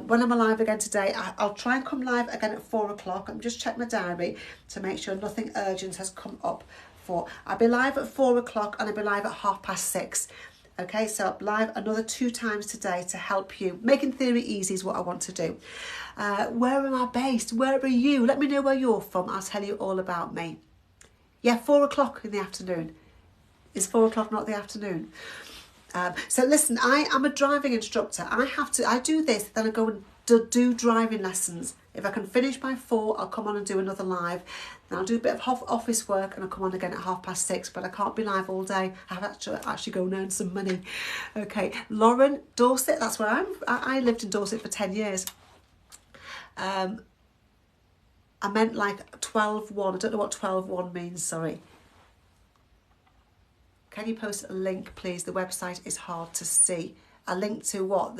When I'm alive again today, I'll try and come live again at 4 o'clock. I'm just check my diary to make sure nothing urgent has come up for. I'll be live at 4 o'clock and I'll be live at 6:30. Okay, so I'll be live another 2 times today to help you. Making theory easy is what I want to do. Where am I based? Where are you? Let me know where you're from. I'll tell you all about me. Yeah, 4 o'clock in the afternoon. Is 4 o'clock not the afternoon? So listen, I am a driving instructor. I do this, then I go and do driving lessons. If I can finish by 4, I'll come on and do another live. Then I'll do a bit of office work and I'll come on again at 6:30, but I can't be live all day. I have to actually go and earn some money. Okay, Lauren, Dorset, that's where I lived in Dorset for 10 years. I meant like 12-1. I don't know what 12-1 means, sorry. Can you post a link, please? The website is hard to see. A link to what?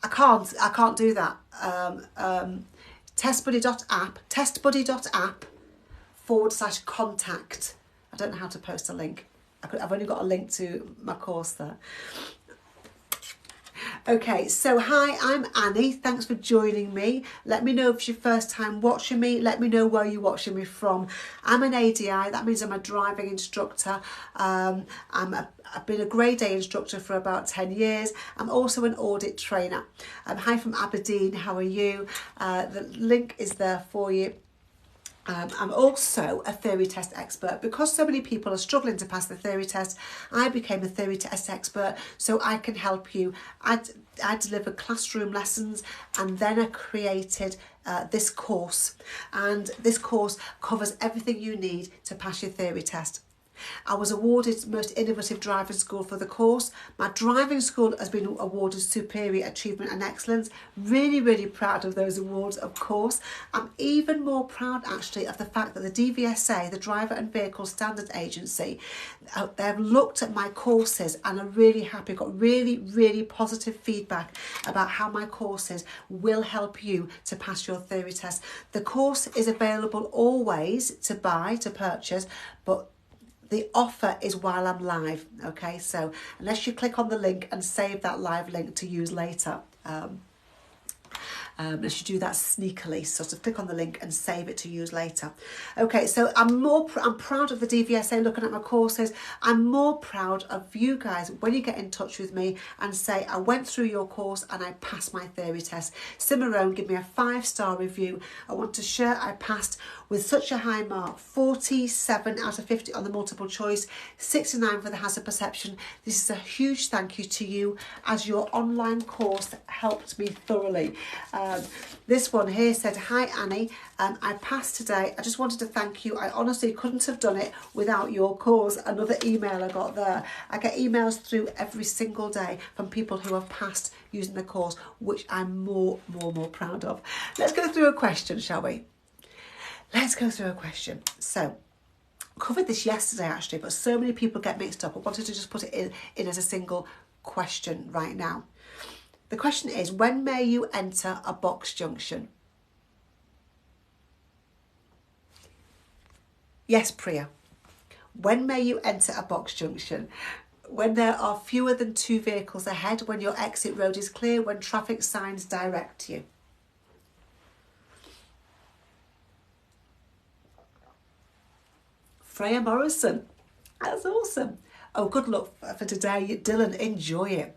I can't do that. testbuddy.app/contact. I don't know how to post a link. I've only got a link to my course there. Okay, so hi, I'm Annie. Thanks for joining me. Let me know if it's your first time watching me. Let me know where you're watching me from. I'm an ADI, that means I'm a driving instructor. I've been a grade A instructor for about 10 years. I'm also an audit trainer. Hi from Aberdeen, how are you? The link is there for you. I'm also a theory test expert. Because so many people are struggling to pass the theory test, I became a theory test expert so I can help you. I delivered classroom lessons, and then I created this course, and this course covers everything you need to pass your theory test. I was awarded Most Innovative Driving School for the course. My driving school has been awarded Superior Achievement and Excellence. Really, really proud of those awards, of course. I'm even more proud, actually, of the fact that the DVSA, the Driver and Vehicle Standards Agency, they've looked at my courses and are really happy. Got really, really positive feedback about how my courses will help you to pass your theory test. The course is available always to buy, to purchase, but the offer is while I'm live, okay? So unless you click on the link and save that live link to use later, unless you do that sneakily, sort of click on the link and save it to use later. Okay, so I'm proud of the DVSA looking at my courses. I'm more proud of you guys when you get in touch with me and say, I went through your course and I passed my theory test. Cimarron, give me a 5-star review. I want to share I passed with such a high mark, 47 out of 50 on the multiple choice, 69 for the hazard perception. This is a huge thank you to you, as your online course helped me thoroughly. This one here said, hi Annie, I passed today. I just wanted to thank you. I honestly couldn't have done it without your course. Another email I got there. I get emails through every single day from people who have passed using the course, which I'm more proud of. Let's go through a question, shall we? Let's go through a question. So, covered this yesterday actually, but so many people get mixed up. I wanted to just put it in as a single question right now. The question is, when may you enter a box junction? Yes, Priya. When may you enter a box junction? When there are fewer than 2 vehicles ahead, when your exit road is clear, when traffic signs direct you. Freya Morrison, that's awesome. Oh, good luck for today, Dylan. Enjoy it.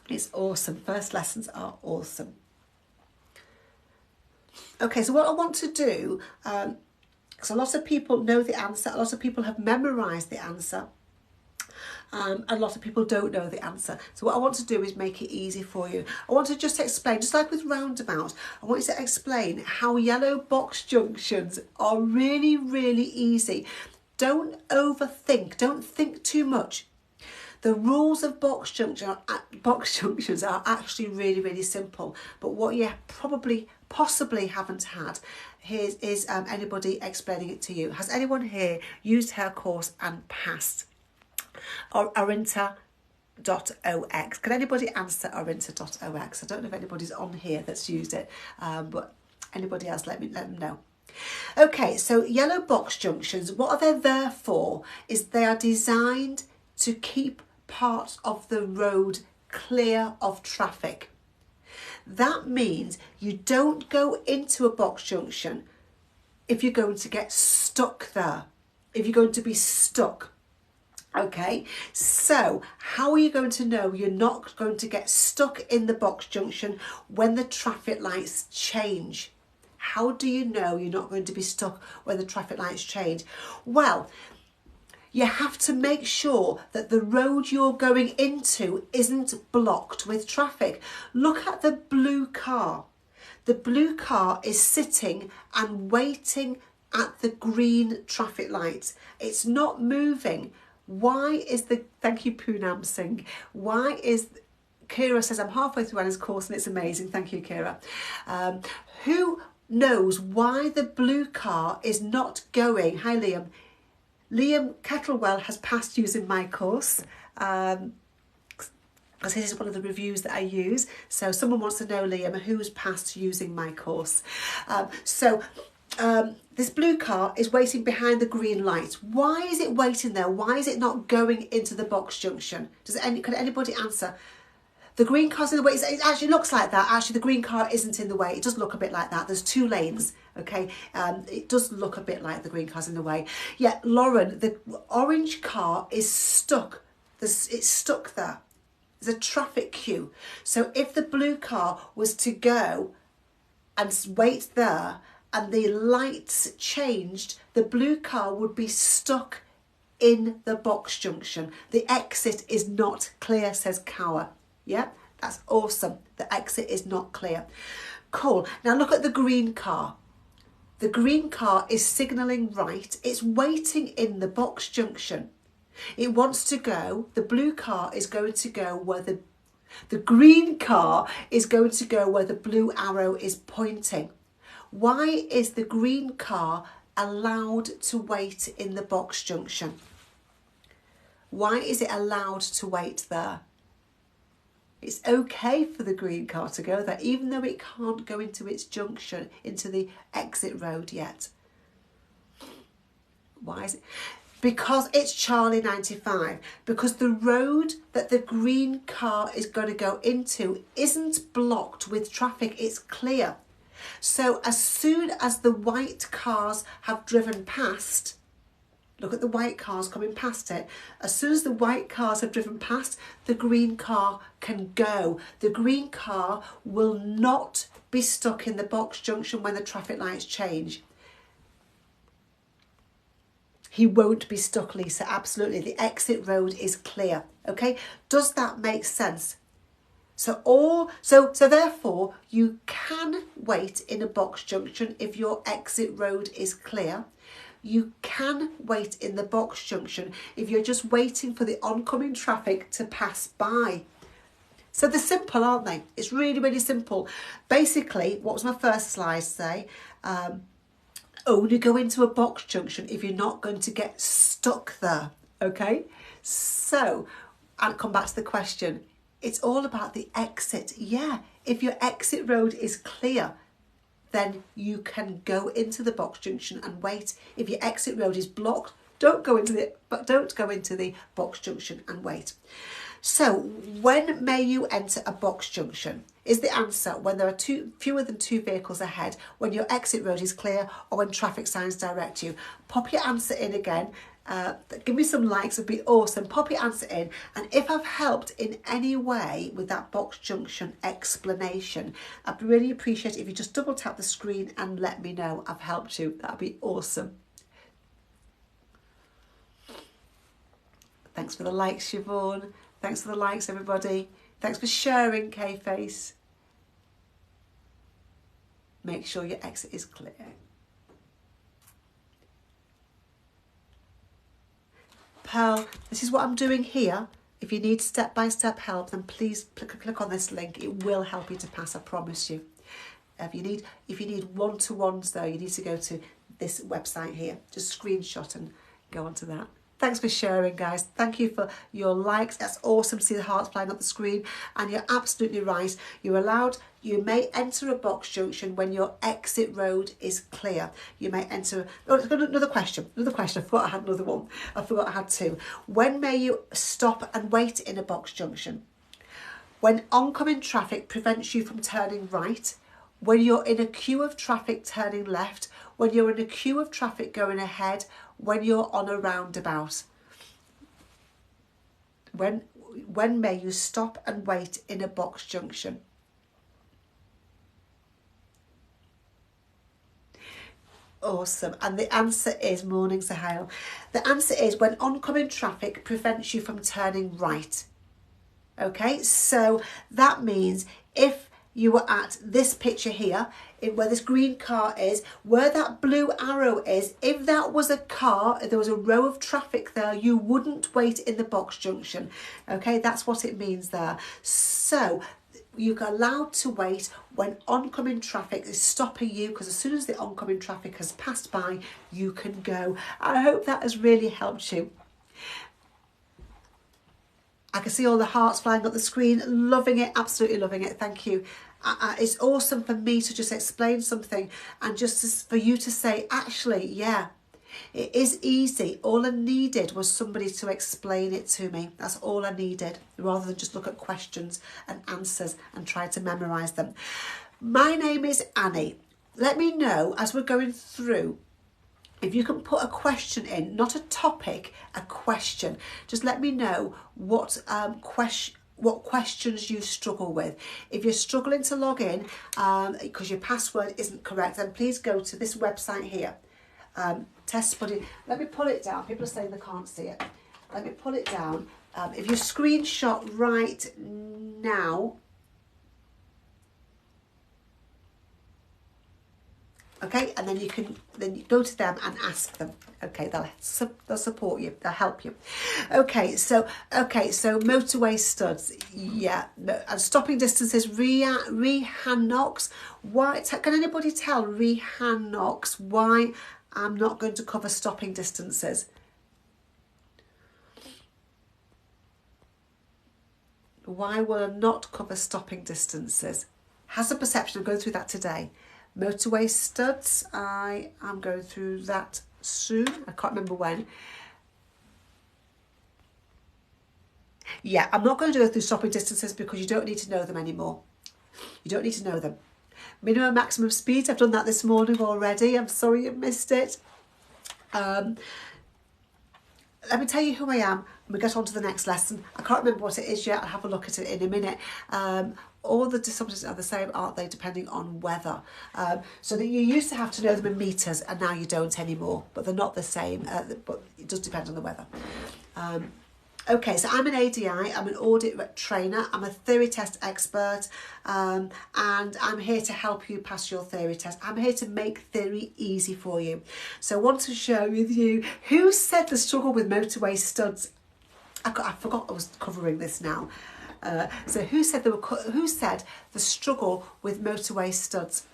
It's awesome. First lessons are awesome. Okay, so what I want to do, because a lot of people know the answer, a lot of people have memorised the answer, a lot of people don't know the answer. So what I want to do is make it easy for you. I want to just explain, just like with Roundabout, I want you to explain how yellow box junctions are really, really easy. Don't overthink, don't think too much. The rules of box junctions are actually really, really simple. But what you possibly haven't had is anybody explaining it to you. Has anyone here used her course and passed? Or Arinta.ox. Can anybody answer Arinta.ox? I don't know if anybody's on here that's used it, but anybody else, let them know. Okay, so yellow box junctions, what are they there for? Is they are designed to keep parts of the road clear of traffic. That means you don't go into a box junction if you're going to get stuck there, if you're going to be stuck. Okay, so how are you going to know you're not going to get stuck in the box junction when the traffic lights change? How do you know you're not going to be stuck when the traffic lights change? Well, you have to make sure that the road you're going into isn't blocked with traffic. Look at the blue car. The blue car is sitting and waiting at the green traffic lights. It's not moving. Why is thank you Poonam Singh, Kira says, I'm halfway through Anna's course and it's amazing. Thank you, Kira. Who knows why the blue car is not going? Hi, Liam. Liam Kettlewell has passed using my course. Because this is one of the reviews that I use. So someone wants to know, Liam, who's passed using my course. This blue car is waiting behind the green light. Why is it waiting there? Why is it not going into the box junction? Can anybody answer? The green car's in the way. It actually looks like that. Actually, the green car isn't in the way. It does look a bit like that. There's 2 lanes, okay? It does look a bit like the green car's in the way. Yeah, Lauren, the orange car is stuck. It's stuck there. There's a traffic queue. So if the blue car was to go and wait there and the lights changed, the blue car would be stuck in the box junction. The exit is not clear, says Cower. Yeah, that's awesome. The exit is not clear. Cool. Now look at the green car. The green car is signalling right. It's waiting in the box junction. It wants to go. The blue car is going to go where the green car is going to go where the blue arrow is pointing. Why is the green car allowed to wait in the box junction? Why is it allowed to wait there? It's okay for the green car to go there, even though it can't go into its junction, into the exit road yet. Why is it? Because it's Charlie 95. Because the road that the green car is going to go into isn't blocked with traffic, it's clear. So as soon as the white cars have driven past, look at the white cars coming past it. As soon as the white cars have driven past, the green car can go. The green car will not be stuck in the box junction when the traffic lights change. He won't be stuck, Lisa. Absolutely. The exit road is clear. Okay. Does that make sense? So therefore you can wait in a box junction if your exit road is clear. You can wait in the box junction if you're just waiting for the oncoming traffic to pass by. So they're simple, aren't they? It's really, really simple. Basically, what was my first slide say? Only go into a box junction if you're not going to get stuck there, okay? So, I'll come back to the question. It's all about the exit. Yeah, if your exit road is clear, then you can go into the box junction and wait. If your exit road is blocked, don't go into the box junction and wait. So, when may you enter a box junction? Is the answer when there are fewer than 2 vehicles ahead, when your exit road is clear, or when traffic signs direct you? Pop your answer in again. Give me some likes, it'd be awesome. Pop your answer in, and if I've helped in any way with that box junction explanation, I'd really appreciate it if you just double tap the screen and let me know I've helped you. That'd be awesome. Thanks for the likes, Siobhan. Thanks for the likes, everybody. Thanks for sharing, K-Face. Make sure your exit is clear. Pearl, this is what I'm doing here. If you need step-by-step help, then please click on this link. It will help you to pass, I promise you. If you need one-to-ones though, you need to go to this website here. Just screenshot and go onto that. Thanks for sharing, guys. Thank you for your likes. That's awesome to see the hearts flying up the screen. And you're absolutely right. You may enter a box junction when your exit road is clear. You may enter... Oh, another question. I forgot I had another one. I forgot I had 2. When may you stop and wait in a box junction? When oncoming traffic prevents you from turning right. When you're in a queue of traffic turning left. When you're in a queue of traffic going ahead. When you're on a roundabout. When may you stop and wait in a box junction? Awesome. And the answer is, morning, Sahil. The answer is when oncoming traffic prevents you from turning right. Okay, so that means if you were at this picture here, where this green car is, where that blue arrow is, if that was a car, if there was a row of traffic there, you wouldn't wait in the box junction. Okay, that's what it means there. So you're allowed to wait when oncoming traffic is stopping you, because as soon as the oncoming traffic has passed by, you can go. I hope that has really helped you. I can see all the hearts flying up the screen. Loving it, absolutely loving it. Thank you. It's awesome for me to just explain something and just for you to say, actually, yeah, It is easy. All I needed was somebody to explain it to me. That's all I needed, rather than just look at questions and answers and try to memorise them. My name is Annie. Let me know as we're going through if you can put a question in, not a topic, a question. Just let me know what questions you struggle with. If you're struggling to log in because your password isn't correct, then please go to this website here. Test buddy. Let me pull it down. People are saying they can't see it. Let me pull it down. If you screenshot right now, okay, and then you go to them and ask them. Okay, they'll support you. They'll help you. Okay, so motorway studs. Yeah, and stopping distances. Rehanox. Why? Can anybody tell Rehanox why I'm not going to cover stopping distances? Why will I not cover stopping distances? Has a perception. I'm going through that today. Motorway studs, I am going through that soon. I can't remember when. Yeah, I'm not going to go through stopping distances because you don't need to know them anymore. You don't need to know them. Minimum maximum speed, I've done that this morning already. I'm sorry you missed it. Let me tell you who I am and we get on to the next lesson. I can't remember what it is yet. I'll have a look at it in a minute. All the disciplines are the same, aren't they, depending on weather. So that you used to have to know them in metres and now you don't anymore, but they're not the same, but it does depend on the weather. Okay, so I'm an ADI, I'm an audit trainer, I'm a theory test expert, and I'm here to help you pass your theory test. I'm here to make theory easy for you. So I want to share with you who said the struggle with motorway studs. I forgot I was covering this now. So who said the struggle with motorway studs?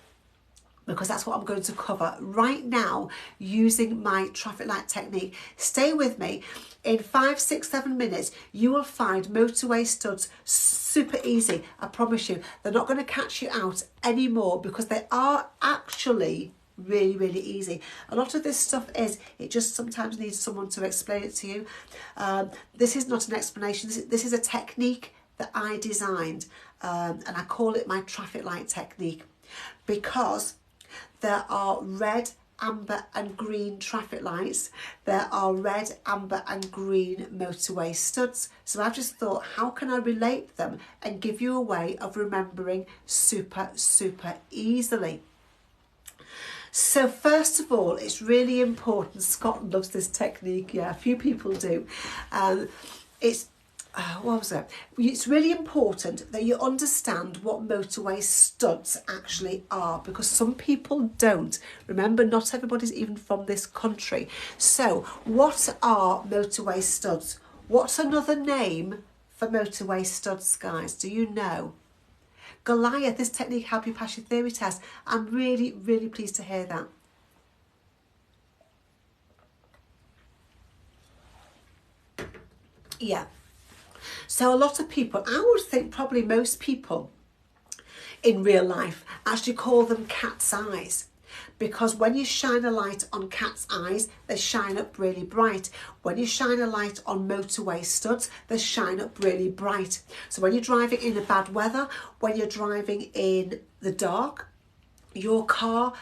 Because that's what I'm going to cover right now using my traffic light technique. Stay with me. In 5, 6, 7 minutes, you will find motorway studs super easy. I promise you. They're not going to catch you out anymore because they are actually really, really easy. A lot of this stuff it just sometimes needs someone to explain it to you. This is not an explanation. This is a technique that I designed, and I call it my traffic light technique because there are red, amber and green traffic lights. There are red, amber and green motorway studs. So I've just thought, how can I relate them and give you a way of remembering super, super easily? So first of all, it's really important. Scott loves this technique. Yeah, a few people do. It's really important that you understand what motorway studs actually are, because some people don't. Remember, not everybody's even from this country. So what are motorway studs? What's another name for motorway studs, guys? Do you know? Goliath, this technique help you pass your theory test. I'm really, really pleased to hear that. Yeah. So a lot of people, I would think probably most people in real life actually call them cat's eyes, because when you shine a light on cat's eyes, they shine up really bright. When you shine a light on motorway studs, they shine up really bright. So when you're driving in a bad weather, when you're driving in the dark, your car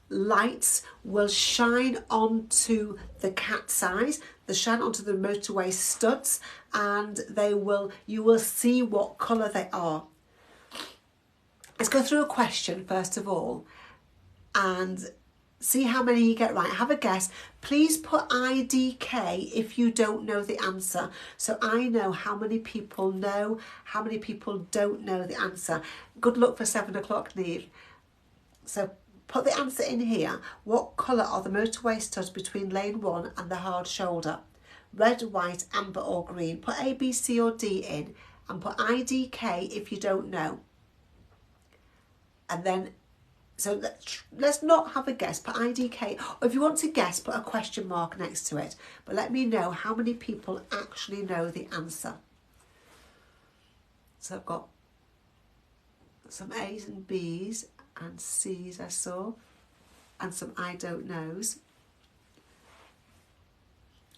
lights will shine onto the cat's eyes. They shine onto the motorway studs, and you will see what colour they are. Let's go through a question first of all and see how many you get right. Have a guess. Please put IDK if you don't know the answer, so I know how many people know, how many people don't know the answer. Good luck for 7 o'clock, Neve. So put the answer in here. What colour are the motorway studs between lane 1 and the hard shoulder? Red, white, amber or green? Put A, B, C or D in and put IDK if you don't know. And then, so let's not have a guess, put IDK. Or if you want to guess, put a question mark next to it. But let me know how many people actually know the answer. So I've got some A's and B's and C's I saw, and some I don't knows.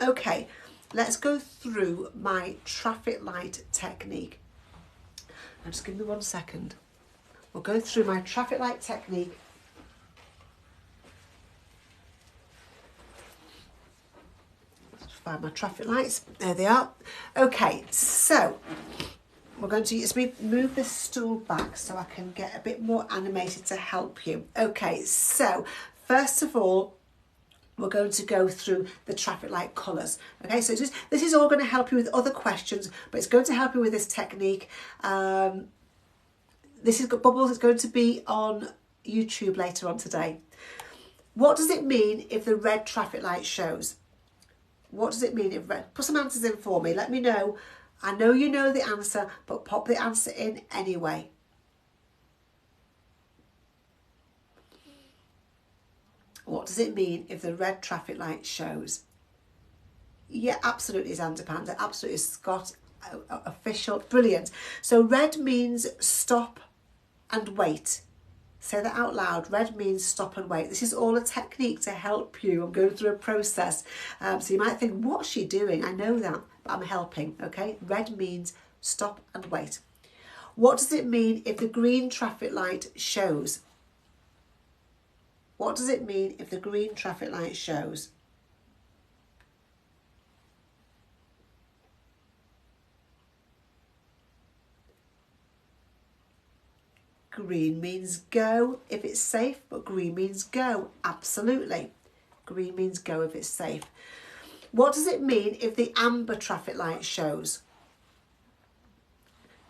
Okay, let's go through my traffic light technique. Now just give me 1 second. We'll go through my traffic light technique. Let's find my traffic lights. There they are. Okay, so we're going to just move this stool back so I can get a bit more animated to help you. Okay, so first of all, we're going to go through the traffic light colours. Okay, so this is all going to help you with other questions, but it's going to help you with this technique. This is Bubbles. It's going to be on YouTube later on today. What does it mean if the red traffic light shows? What does it mean if red? Put some answers in for me. Let me know. I know you know the answer, but pop the answer in anyway. What does it mean if the red traffic light shows? Yeah, absolutely, Xander Panda. Absolutely, Scott. Official. Brilliant. So red means stop and wait. Say that out loud. Red means stop and wait. This is all a technique to help you. I'm going through a process. So you might think, what's she doing? I know that, but I'm helping. Okay. Red means stop and wait. What does it mean if the green traffic light shows? What does it mean if the green traffic light shows? Green means go if it's safe, but green means go. Absolutely. Green means go if it's safe. What does it mean if the amber traffic light shows?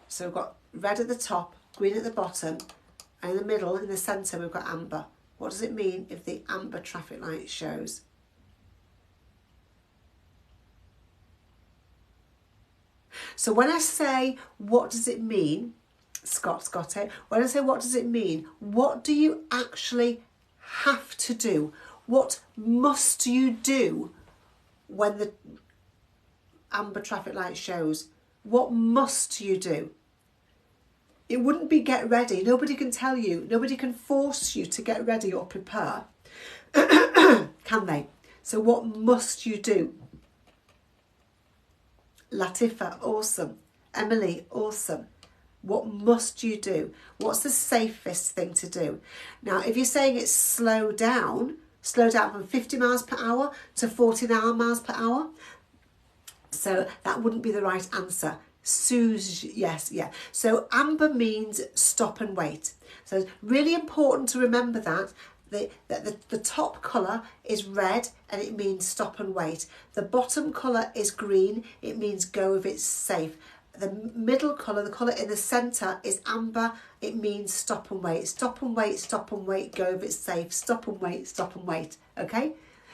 So we've got red at the top, green at the bottom, and in the middle, in the centre, we've got amber. What does it mean if the amber traffic light shows? So when I say, what does it mean? Scott's got it. When I say, what does it mean? What do you actually have to do? What must you do when the amber traffic light shows? What must you do? It wouldn't be get ready. Nobody can tell you. Nobody can force you to get ready or prepare. Can they? So what must you do? Latifa, awesome. Emily, awesome. What must you do? What's the safest thing to do? Now, if you're saying it's slow down from 50 miles per hour to 49 miles per hour. So that wouldn't be the right answer. Sue's, yes, yeah. So amber means stop and wait. So it's really important to remember that the top colour is red and it means stop and wait. The bottom colour is green, it means go if it's safe. The middle colour, the colour in the centre is amber, it means stop and wait. Stop and wait, stop and wait, go if it's safe. Stop and wait, okay?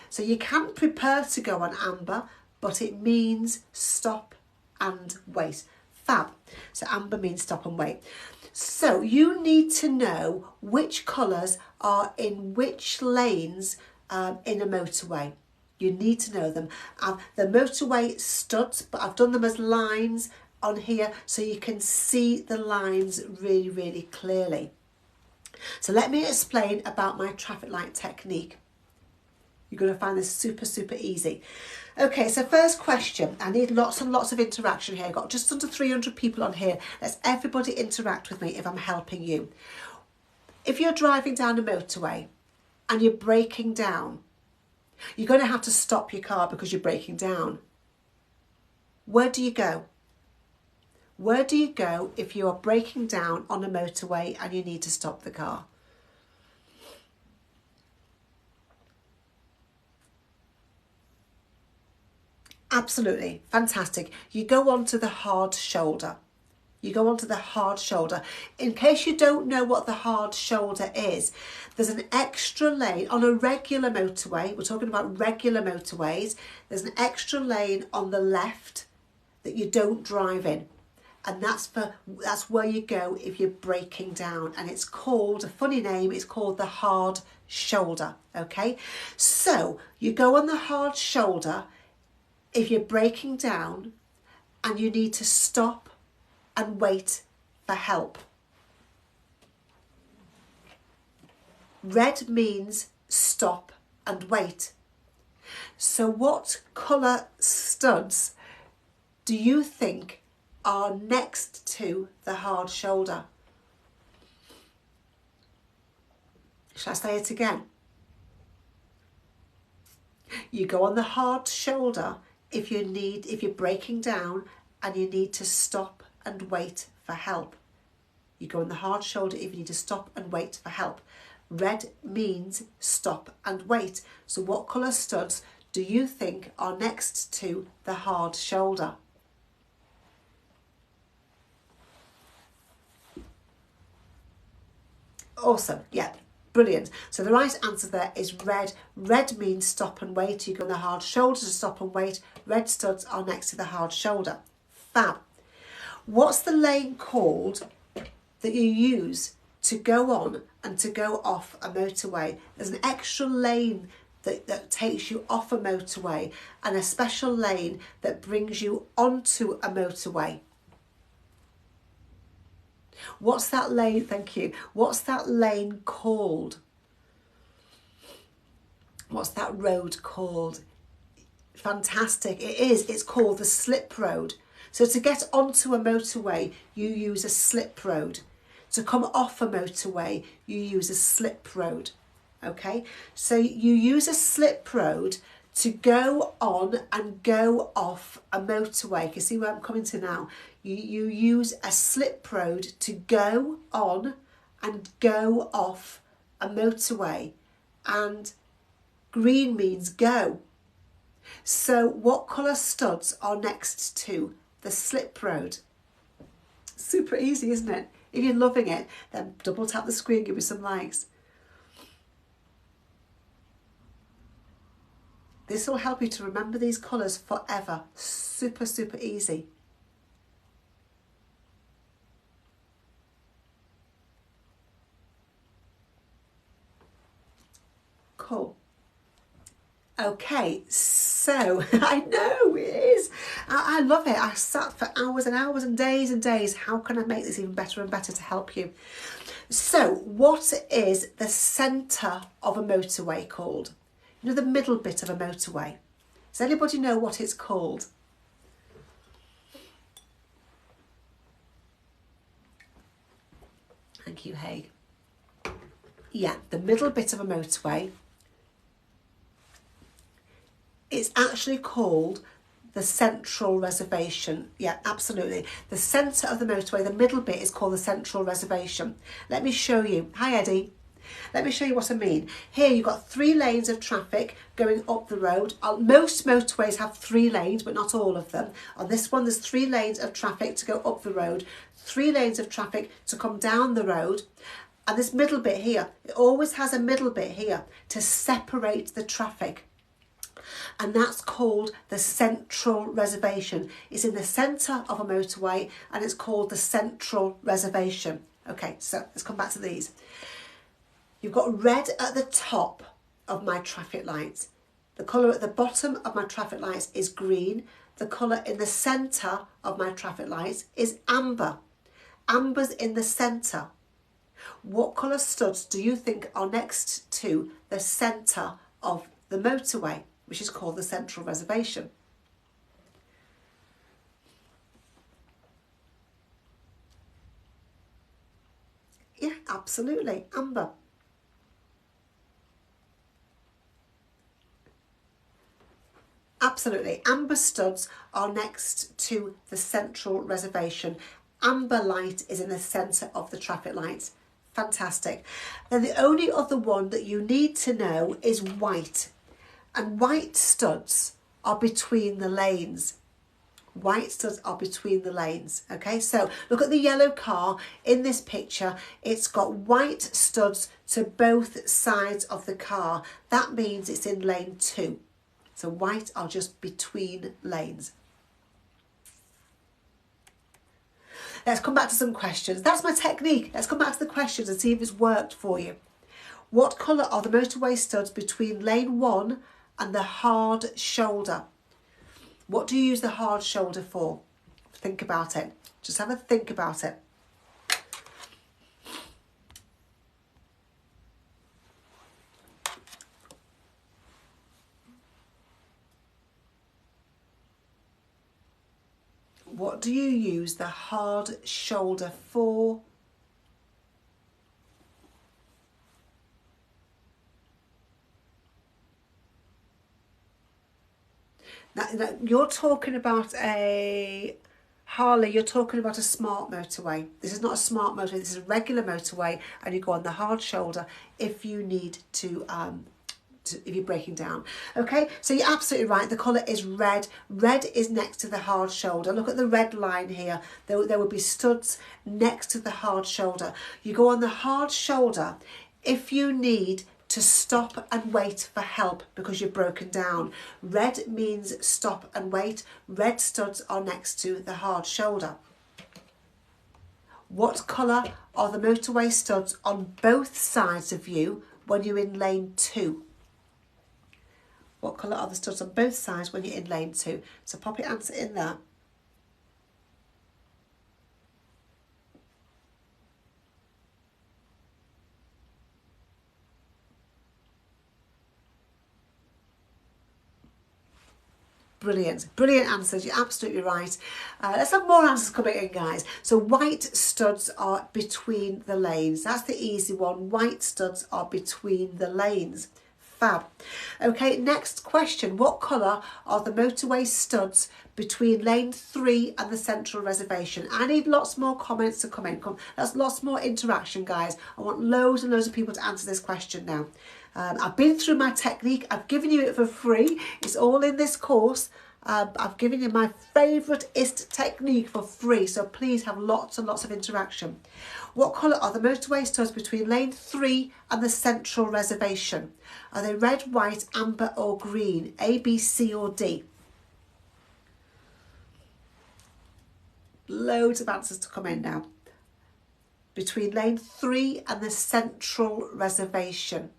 So you can prepare to go on amber, but it means stop and wait. Fab. So amber means stop and wait. So you need to know which colours are in which lanes in a motorway. You need to know them. The motorway studs, but I've done them as lines on here so you can see the lines really, really clearly. So let me explain about my traffic light technique. You're going to find this super, super easy. Okay, so first question. I need lots and lots of interaction here. I've got just under 300 people on here. Let's everybody interact with me if I'm helping you. If you're driving down a motorway and you're braking down, you're going to have to stop your car because you're braking down. Where do you go? Where do you go if you are braking down on a motorway and you need to stop the car? Absolutely, fantastic. You go onto the hard shoulder. You go onto the hard shoulder. In case you don't know what the hard shoulder is, there's an extra lane on a regular motorway. We're talking about regular motorways. There's an extra lane on the left that you don't drive in. And that's where you go if you're braking down. And it's called, a funny name, it's called the hard shoulder, okay? So you go on the hard shoulder if you're braking down and you need to stop and wait for help. Red means stop and wait. So what colour studs do you think are next to the hard shoulder? Shall I say it again? You go on the hard shoulder if you're breaking down and you need to stop and wait for help. You go on the hard shoulder if you need to stop and wait for help. Red means stop and wait. So what colour studs do you think are next to the hard shoulder? Awesome, yeah, brilliant. So the right answer there is red. Red means stop and wait. You go on the hard shoulder to stop and wait. Red studs are next to the hard shoulder. Fab. What's the lane called that you use to go on and to go off a motorway? There's an extra lane that takes you off a motorway and a special lane that brings you onto a motorway. What's that lane? Thank you. What's that lane called? What's that road called? Fantastic. It is. It's called the slip road. So to get onto a motorway, you use a slip road. To come off a motorway, you use a slip road. Okay, so you use a slip road to go on and go off a motorway. You can see where I'm coming to now. You use a slip road to go on and go off a motorway, and green means go. So what colour studs are next to the slip road? Super easy, isn't it? If you're loving it, then double tap the screen, give me some likes. This will help you to remember these colours forever. Super, super easy. Cool. Okay, so I know it is. I love it. I sat for hours and hours and days. How can I make this even better and better to help you? So what is the centre of a motorway called? You know, the middle bit of a motorway. Does anybody know what it's called? Thank you, Haig. Yeah, the middle bit of a motorway. It's actually called the central reservation. Yeah, absolutely. The centre of the motorway, the middle bit, is called the central reservation. Let me show you. Hi, Eddie. Let me show you what I mean. Here you've got 3 lanes of traffic going up the road. Most motorways have 3 lanes, but not all of them. On this one, there's 3 lanes of traffic to go up the road, 3 lanes of traffic to come down the road. And this middle bit here, it always has a middle bit here to separate the traffic. And that's called the central reservation. It's in the centre of a motorway and it's called the central reservation. Okay, so let's come back to these. You've got red at the top of my traffic lights. The colour at the bottom of my traffic lights is green. The colour in the centre of my traffic lights is amber. Amber's in the centre. What colour studs do you think are next to the centre of the motorway, which is called the central reservation? Yeah, absolutely, amber. Absolutely. Amber studs are next to the central reservation. Amber light is in the centre of the traffic lights. Fantastic. Then the only other one that you need to know is white. And white studs are between the lanes. White studs are between the lanes. Okay, so look at the yellow car in this picture. It's got white studs to both sides of the car. That means it's in lane 2. So white are just between lanes. Let's come back to some questions. That's my technique. Let's come back to the questions and see if it's worked for you. What colour are the motorway studs between lane 1 and the hard shoulder? What do you use the hard shoulder for? Think about it. Just have a think about it. What do you use the hard shoulder for? Now, you're talking about a Harley, you're talking about a smart motorway. This is not a smart motorway, this is a regular motorway, and you go on the hard shoulder if you need to if you're breaking down. Okay, so you're absolutely right. The colour is red. Red is next to the hard shoulder. Look at the red line here. There will be studs next to the hard shoulder. You go on the hard shoulder if you need to stop and wait for help because you're broken down. Red means stop and wait. Red studs are next to the hard shoulder. What colour are the motorway studs on both sides of you when you're in lane 2? What colour are the studs on both sides when you're in lane 2? So pop your answer in there. Brilliant, brilliant answers. You're absolutely right. Let's have more answers coming in, guys. So white studs are between the lanes. That's the easy one. White studs are between the lanes. Fab. Okay, next question. What colour are the motorway studs between lane 3 and the central reservation? I need lots more comments to come in. That's lots more interaction, guys. I want loads and loads of people to answer this question now. I've been through my technique. I've given you it for free. It's all in this course. I've given you my favouriteest technique for free. So please have lots and lots of interaction. What colour are the motorway studs between lane 3 and the central reservation? Are they red, white, amber or green? A, B, C or D? Loads of answers to come in now. Between lane 3 and the central reservation.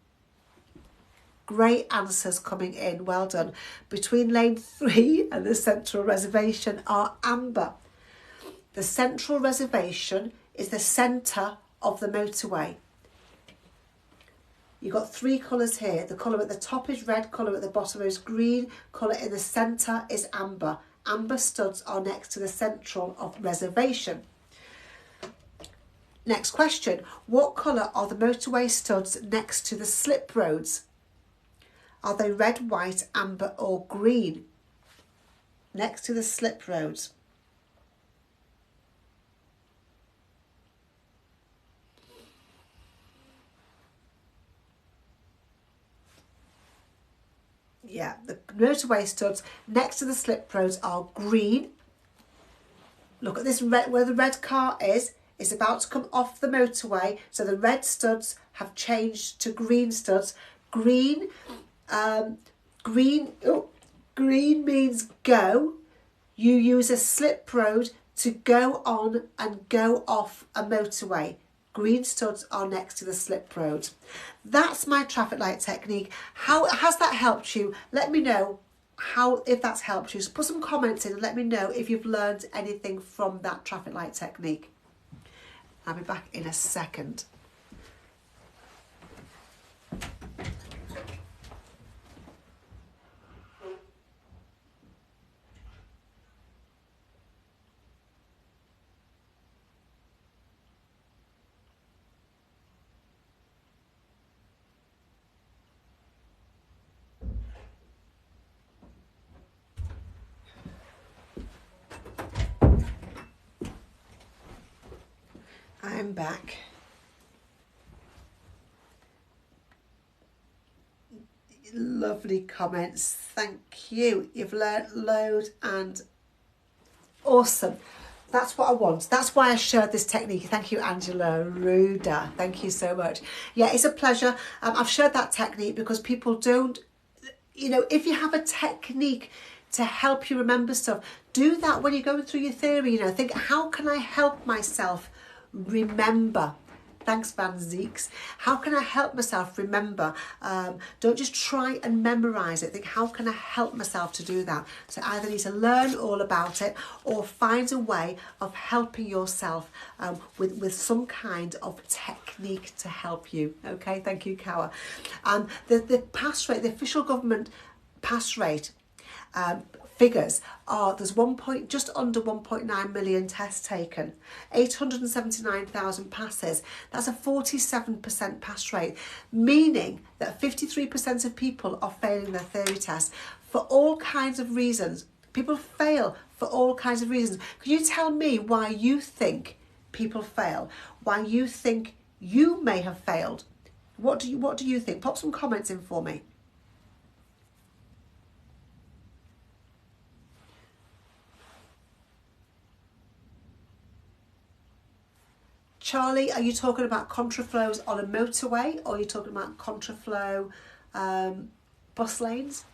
Great answers coming in, well done. Between lane 3 and the central reservation are amber. The central reservation is the centre of the motorway. You've got 3 colours here. The colour at the top is red, colour at the bottom is green, colour in the centre is amber. Amber studs are next to the central of reservation. Next question. What colour are the motorway studs next to the slip roads? Are they red, white, amber or green? Next to the slip roads. Yeah, the motorway studs next to the slip roads are green. Look at this red, where the red car is. It's about to come off the motorway. So the red studs have changed to green studs. Green means go. You use a slip road to go on and go off a motorway. Green studs are next to the slip road. That's my traffic light technique. How has that helped you? Let me know if that's helped you. So put some comments in and let me know if you've learned anything from that traffic light technique. I'll be back in a second. I'm back. Lovely comments. Thank you. You've learned loads and awesome. That's what I want. That's why I shared this technique. Thank you, Angela Ruda. Thank you so much. Yeah, it's a pleasure. I've shared that technique because people don't, if you have a technique to help you remember stuff, do that when you're going through your theory. Think, how can I help myself remember? Thanks, Van Zeeks. How can I help myself remember? Don't just try and memorise it. Think, how can I help myself to do that? So either need to learn all about it or find a way of helping yourself with some kind of technique to help you. Okay, thank you, Kawa. The pass rate, the official government pass rate, figures are there's just under 1.9 million tests taken, 879,000 passes. That's a 47% pass rate, meaning that 53% of people are failing their theory test for all kinds of reasons. People fail for all kinds of reasons. Can you tell me why you think people fail? Why you think you may have failed? What do you think? Pop some comments in for me. Charlie, are you talking about Contra Flows on a motorway, or are you talking about Contra Flow bus lanes?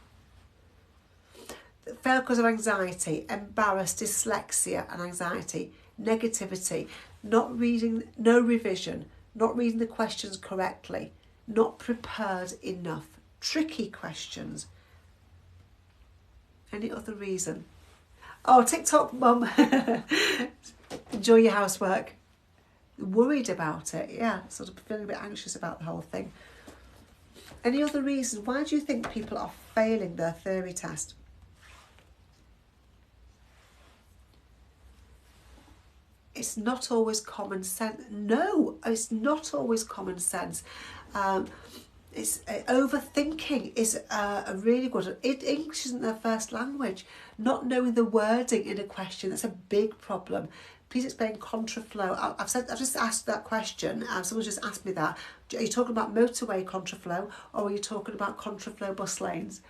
Fail because of anxiety, embarrassed, dyslexia and anxiety, negativity, not reading, no revision, not reading the questions correctly, not prepared enough, tricky questions. Any other reason? Oh, TikTok, mum. Enjoy your housework. Worried about it, yeah, sort of feeling a bit anxious about the whole thing. Any other reasons? Why do you think people are failing their theory test? It's not always common sense. No, it's not always common sense. It's overthinking is a really good. English isn't their first language. Not knowing the wording in a question, that's a big problem. Please explain Contra Flow. I've just asked that question. Someone just asked me that. Are you talking about motorway Contra Flow, or are you talking about Contra Flow bus lanes?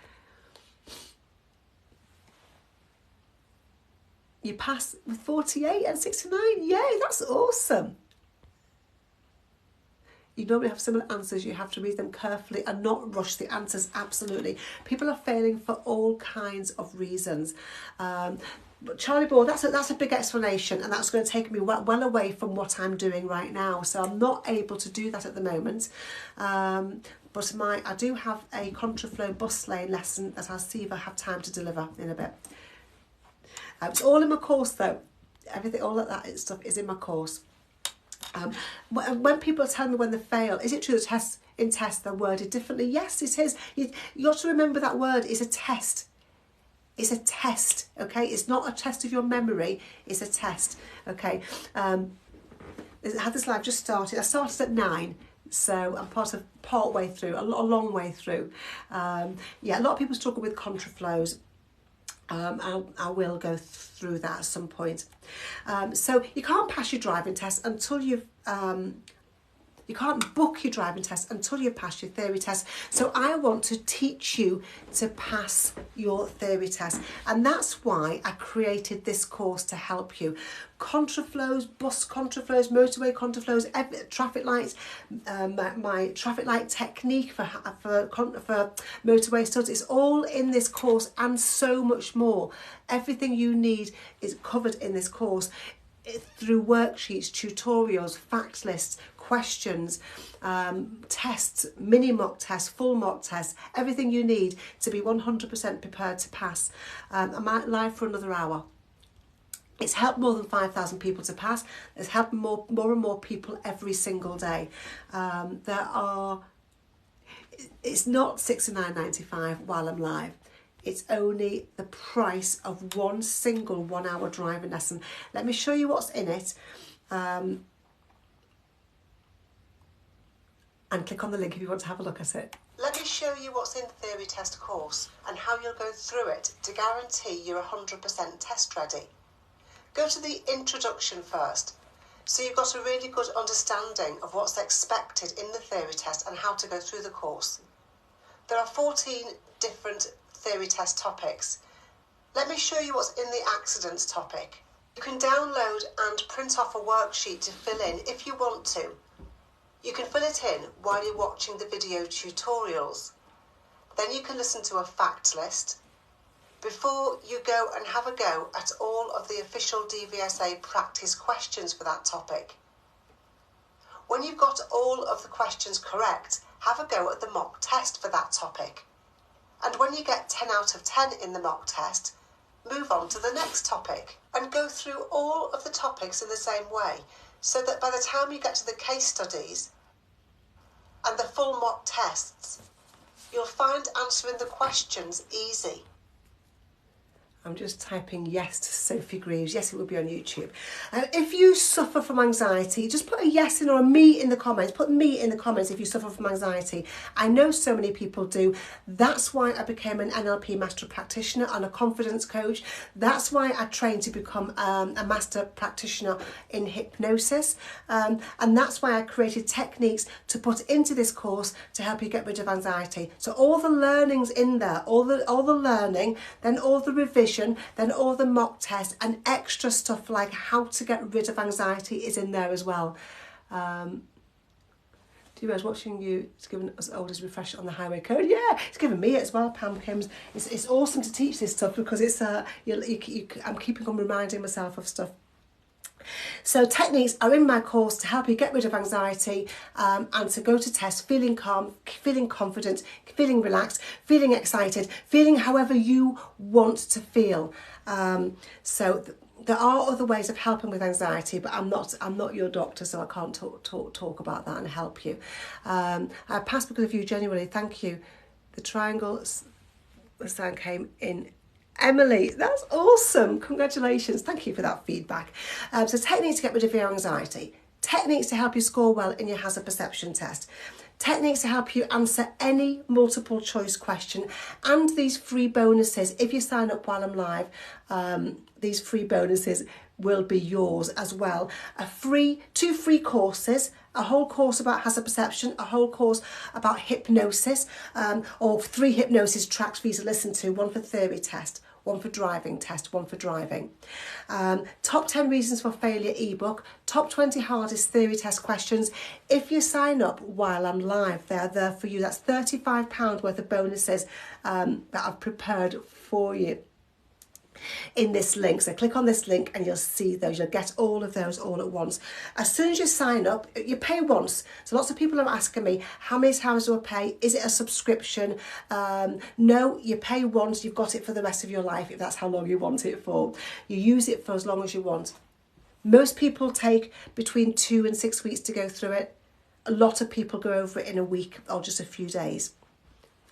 You pass with 48 and 69. Yay, that's awesome. You normally have similar answers. You have to read them carefully and not rush the answers. Absolutely. People are failing for all kinds of reasons. But Charlie Ball, that's a big explanation, and that's going to take me well away from what I'm doing right now. So I'm not able to do that at the moment. But I do have a Contra Flow bus lane lesson that I'll see if I have time to deliver in a bit. It's all in my course though. Everything, all of that stuff is in my course. When people tell me when they fail, is it true that in tests they're worded differently? Yes, it is. You got to remember that word is a test. It's a test, okay? It's not a test of your memory, it's a test, okay? I had this live just started. I started at 9, so I'm part way through, a long way through. Yeah, a lot of people struggle with Contra Flows. I will go through that at some point. So you can't pass your driving test until you've you can't book your driving test until you've passed your theory test. So I want to teach you to pass your theory test, and that's why I created this course to help you. Contra Flows, bus Contra Flows, motorway Contra Flows, traffic lights, my traffic light technique for motorway studs, it's all in this course and so much more. Everything you need is covered in this course through worksheets, tutorials, fact lists, questions, tests, mini mock tests, full mock tests, everything you need to be 100% prepared to pass. I'm live for another hour. It's helped more than 5,000 people to pass. It's helped more and more people every single day. It's not $69.95 while I'm live. It's only the price of one single 1 hour driving lesson. Let me show you what's in it. And click on the link if you want to have a look at it. Let me show you what's in the theory test course and how you'll go through it to guarantee you're 100% test ready. Go to the introduction first, so you've got a really good understanding of what's expected in the theory test and how to go through the course. There are 14 different theory test topics. Let me show you what's in the accidents topic. You can download and print off a worksheet to fill in if you want to. You can fill it in while you're watching the video tutorials. Then you can listen to a fact list before you go and have a go at all of the official DVSA practice questions for that topic. When you've got all of the questions correct, have a go at the mock test for that topic. And when you get 10 out of 10 in the mock test, move on to the next topic and go through all of the topics in the same way, so that by the time you get to the case studies and the full mock tests, you'll find answering the questions easy. I'm just typing yes to Sophie Greaves. Yes, it will be on YouTube. If you suffer from anxiety, just put a yes in or a me in the comments. Put me in the comments if you suffer from anxiety. I know so many people do. That's why I became an NLP master practitioner and a confidence coach. That's why I trained to become a master practitioner in hypnosis. And that's why I created techniques to put into this course to help you get rid of anxiety. So all the learnings in there, all the learning, then all the revision, then all the mock tests and extra stuff like how to get rid of anxiety is in there as well. Do you guys watching you? It's given us oldest refresher on the highway code. Yeah, it's given me it as well, Pam Kims. It's awesome to teach this stuff because it's I'm keeping on reminding myself of stuff. So techniques are in my course to help you get rid of anxiety and to go to test feeling calm, feeling confident, feeling relaxed, feeling excited, feeling however you want to feel. There are other ways of helping with anxiety, but I'm not your doctor, so I can't talk about that and help you. I passed because of you, genuinely. Thank you. The triangle sign came in. Emily, that's awesome. Congratulations. Thank you for that feedback. So techniques to get rid of your anxiety. Techniques to help you score well in your hazard perception test. Techniques to help you answer any multiple choice question. And these free bonuses, if you sign up while I'm live, these free bonuses will be yours as well. Two free courses, a whole course about hazard perception, a whole course about hypnosis, or 3 hypnosis tracks for you to listen to, one for theory test, one for driving test, one for driving. Top 10 reasons for failure ebook, top 20 hardest theory test questions. If you sign up while I'm live, they're there for you. That's £35 worth of bonuses that I've prepared for you in this link. So click on this link and you'll see those. You'll get all of those all at once. As soon as you sign up, you pay once. So lots of people are asking me, how many times do I pay? Is it a subscription? No, you pay once. You've got it for the rest of your life if that's how long you want it for. You use it for as long as you want. Most people take between 2 and 6 weeks to go through it. A lot of people go over it in a week or just a few days.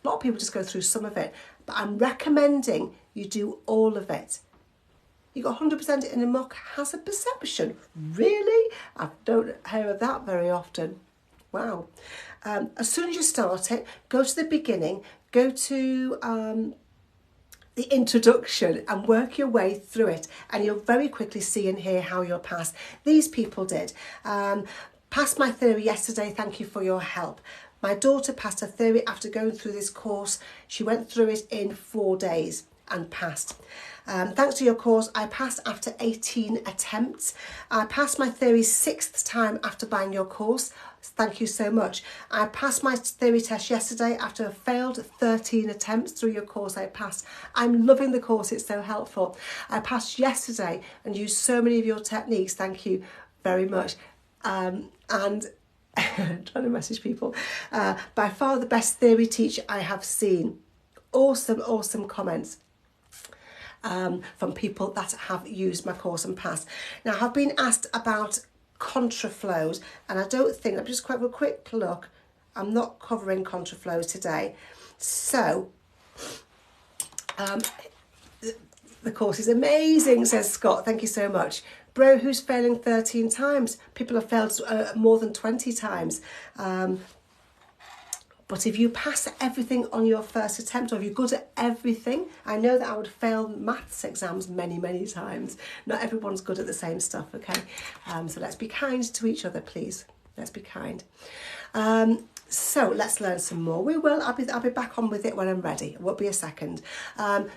A lot of people just go through some of it, but I'm recommending you do all of it. You got 100% in a mock hazard perception. Really? I don't hear of that very often. Wow. As soon as you start it, go to the beginning, go to the introduction and work your way through it, and you'll very quickly see and hear how you'll pass. These people did. Passed my theory yesterday, thank you for your help. My daughter passed her theory after going through this course. She went through it in 4 days and passed. Thanks to your course, I passed after 18 attempts. I passed my theory 6th time after buying your course. Thank you so much. I passed my theory test yesterday after a failed 13 attempts through your course. I passed. I'm loving the course. It's so helpful. I passed yesterday and used so many of your techniques. Thank you very much. And trying to message people. By far the best theory teacher I have seen. Awesome comments from people that have used my course and passed. Now, I've been asked about Contra Flows, and I don't think, I'm just quite a quick look, I'm not covering Contra Flows today. So, the course is amazing, says Scott. Thank you so much. Bro, who's failing 13 times? People have failed more than 20 times. But if you pass everything on your first attempt, or if you're good at everything, I know that I would fail maths exams many times. Not everyone's good at the same stuff, okay? So let's be kind to each other, please. Let's be kind. So let's learn some more. We will. I'll be back on with it when I'm ready. It won't be a second. What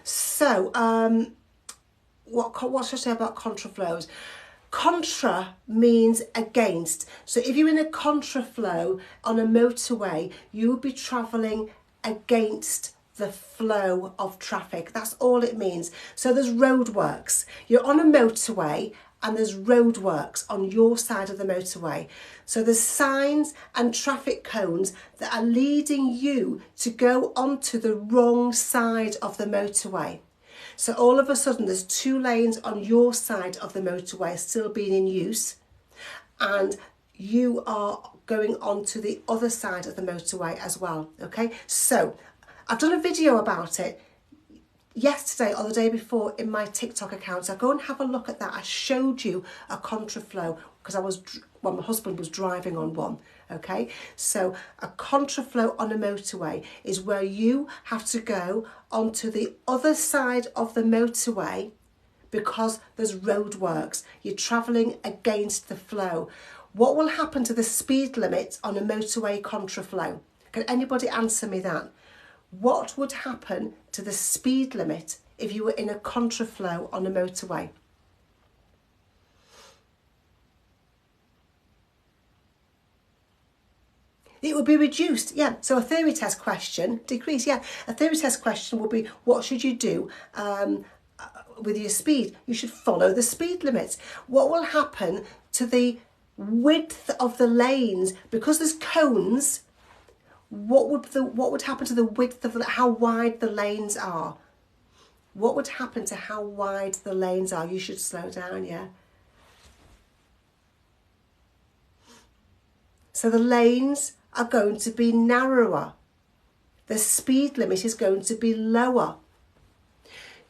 should I say about Contra Flows? Contra means against. So if you're in a contra flow on a motorway, you will be travelling against the flow of traffic. That's all it means. So there's roadworks. You're on a motorway and there's roadworks on your side of the motorway. So there's signs and traffic cones that are leading you to go onto the wrong side of the motorway. So all of a sudden there's 2 lanes on your side of the motorway still being in use, and you are going on to the other side of the motorway as well, okay? So I've done a video about it. yesterday or the day before in my TikTok account. So go and have a look at that. I showed you a Contra Flow because my husband was driving on one. Okay, so a Contra Flow on a motorway is where you have to go onto the other side of the motorway because there's roadworks. You're travelling against the flow. What will happen to the speed limit on a motorway Contra Flow? Can anybody answer me that? What would happen to the speed limit if you were in a Contra Flow on a motorway? It would be reduced, yeah. So a theory test question, decrease, yeah. A theory test question would be, what should you do with your speed? You should follow the speed limits. What will happen to the width of the lanes? Because there's cones, what would happen to the width of how wide the lanes are? What would happen to how wide the lanes are? You should slow down, yeah. So the lanes are going to be narrower. The speed limit is going to be lower.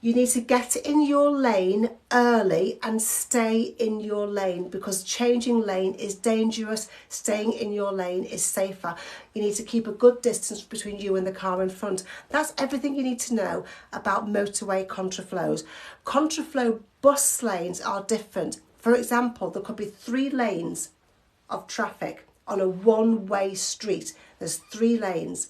You need to get in your lane early and stay in your lane, because changing lane is dangerous. Staying in your lane is safer. You need to keep a good distance between you and the car in front. That's everything you need to know about motorway Contra Flows. Contra Flow bus lanes are different. For example, there could be 3 lanes of traffic on a one-way street. There's 3 lanes.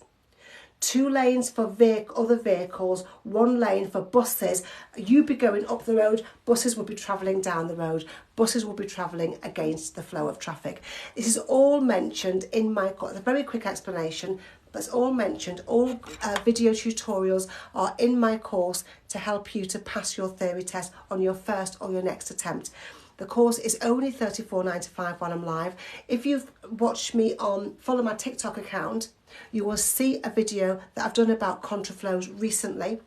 2 lanes for other vehicles, 1 lane for buses. You'd be going up the road, buses will be travelling down the road, buses will be travelling against the flow of traffic. This is all mentioned in my course. A very quick explanation, but it's all mentioned. All video tutorials are in my course to help you to pass your theory test on your first or your next attempt. The course is only $34.95 while I'm live. If you've watched me follow my TikTok account, you will see a video that I've done about Contra Flows recently.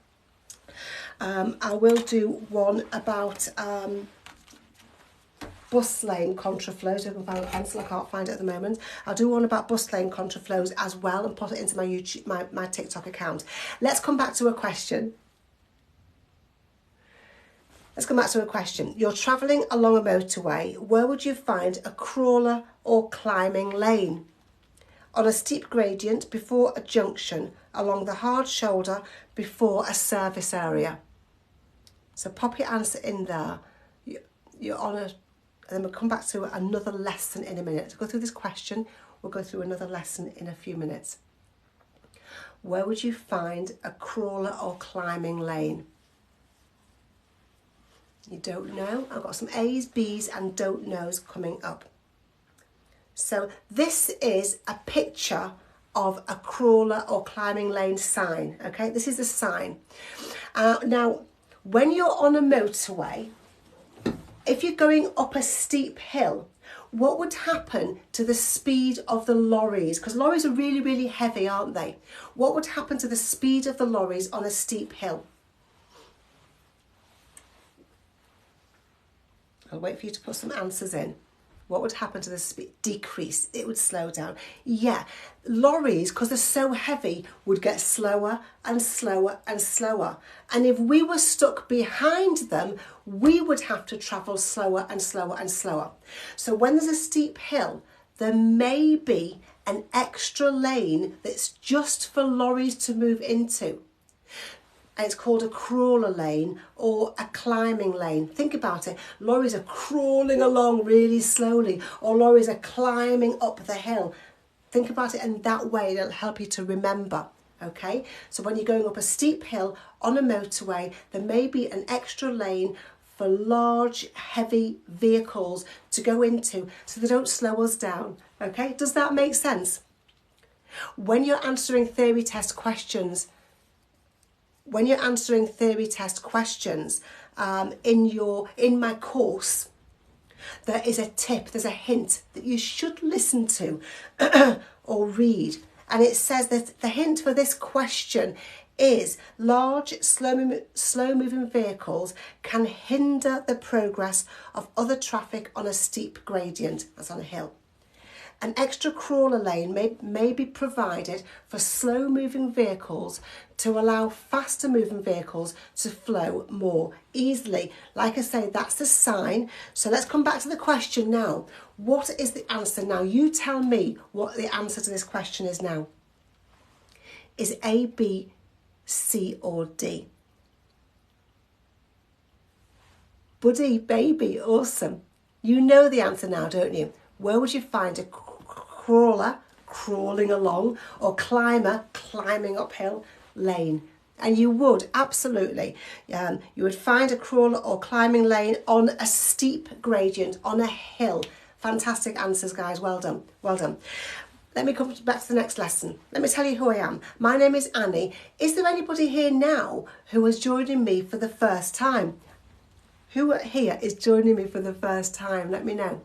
I will do one about bus lane Contra Flows. I can find a pencil, I can't find it at the moment. I'll do one about bus lane Contra Flows as well and put it into my TikTok account. Let's come back to a question. Let's come back to a question. You're travelling along a motorway. Where would you find a crawler or climbing lane? On a steep gradient before a junction, along the hard shoulder before a service area. So pop your answer in there. You're on and then we'll come back to another lesson in a minute. To go through this question, we'll go through another lesson in a few minutes. Where would you find a crawler or climbing lane? You don't know? I've got some A's, B's and don't knows coming up. So this is a picture of a crawler or climbing lane sign. Okay, this is a sign. Now, when you're on a motorway, if you're going up a steep hill, what would happen to the speed of the lorries? Because lorries are really, really heavy, aren't they? What would happen to the speed of the lorries on a steep hill? I'll wait for you to put some answers in. What would happen to the speed? Decrease. It would slow down. Yeah, lorries, because they're so heavy, would get slower and slower and slower. And if we were stuck behind them, we would have to travel slower and slower and slower. So when there's a steep hill, there may be an extra lane that's just for lorries to move into. And it's called a crawler lane or a climbing lane. Think about it. Lorries are crawling along really slowly, or lorries are climbing up the hill. Think about it in that way. It'll help you to remember. Okay, so when you're going up a steep hill on a motorway, there may be an extra lane for large, heavy vehicles to go into so they don't slow us down. Okay, does that make sense? When you're answering theory test questions, in my course, there is a tip, there's a hint that you should listen to or read. And it says that the hint for this question is large, slow-moving vehicles can hinder the progress of other traffic on a steep gradient, that's on a hill. An extra crawler lane may be provided for slow moving vehicles to allow faster moving vehicles to flow more easily. Like I say, that's the sign. So let's come back to the question now. What is the answer now? You tell me what the answer to this question is now. Is it A, B, C or D? Buddy, baby, awesome. You know the answer now, don't you? Where would you find a crawler crawling along or climber climbing uphill lane? And you would, absolutely. You would find a crawler or climbing lane on a steep gradient, on a hill. Fantastic answers, guys. Well done. Well done. Let me come back to the next lesson. Let me tell you who I am. My name is Annie. Is there anybody here now who is joining me for the first time? Who here is joining me for the first time? Let me know.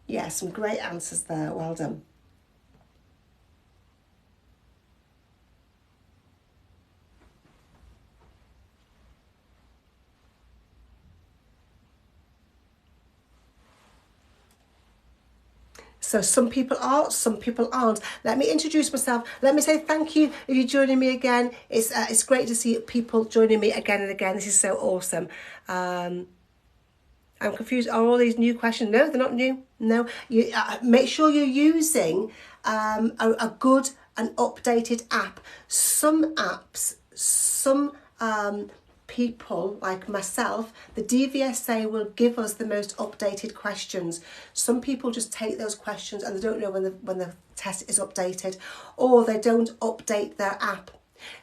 Yeah, some great answers there. Well done. So some people are, some people aren't. Let me introduce myself. Let me say thank you if you're joining me again. It's great to see people joining me again and again. This is so awesome. I'm confused. Are all these new questions? No, they're not new. No. You make sure you're using a good and updated app. Some apps, some people like myself, the DVSA will give us the most updated questions. Some people just take those questions and they don't know when the test is updated, or they don't update their app.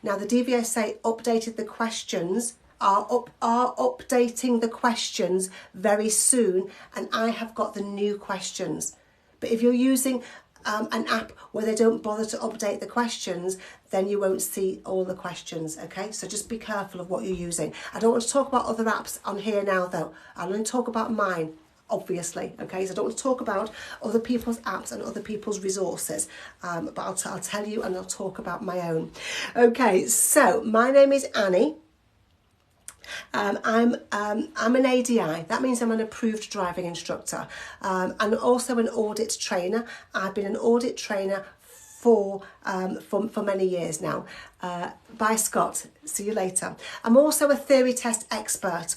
Now the DVSA updated the questions, are updating the questions very soon, and I have got the new questions. But if you're using an app where they don't bother to update the questions, then you won't see all the questions, okay? So just be careful of what you're using. I don't want to talk about other apps on here now, though. I'll only talk about mine, obviously, okay? So I don't want to talk about other people's apps and other people's resources, but I'll tell you and I'll talk about my own. Okay, so my name is Annie. I'm an ADI. That means I'm an approved driving instructor, and also an audit trainer. I've been an audit trainer for many years now. Bye, Scott. See you later. I'm also a theory test expert.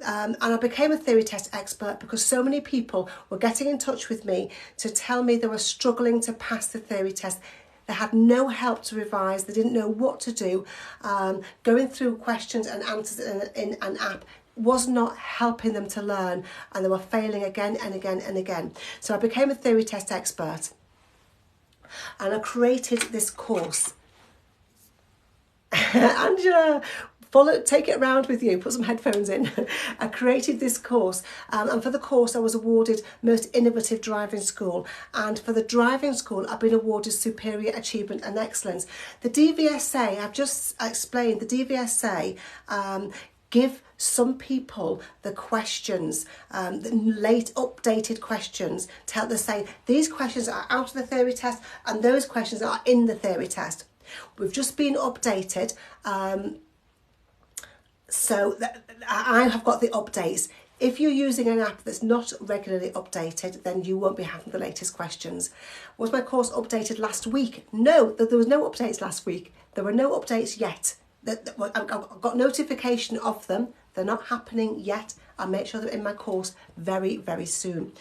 And I became a theory test expert because so many people were getting in touch with me to tell me they were struggling to pass the theory test. They had no help to revise. They didn't know what to do. Going through questions and answers in an app was not helping them to learn, and they were failing again and again and again. So I became a theory test expert, and I created this course. Angela, take it around with you, put some headphones in. I created this course, and for the course I was awarded Most Innovative Driving School, and for the driving school I've been awarded Superior Achievement and Excellence. The DVSA, I've just explained, the DVSA give some people the questions, the late updated questions, they're saying these questions are out of the theory test and those questions are in the theory test. We've just been updated. So I have got the updates. If you're using an app that's not regularly updated, then you won't be having the latest questions. Was my course updated last week? No, there was no updates last week. There were no updates yet. I've got notification of them. They're not happening yet. I'll make sure they're in my course very, very soon.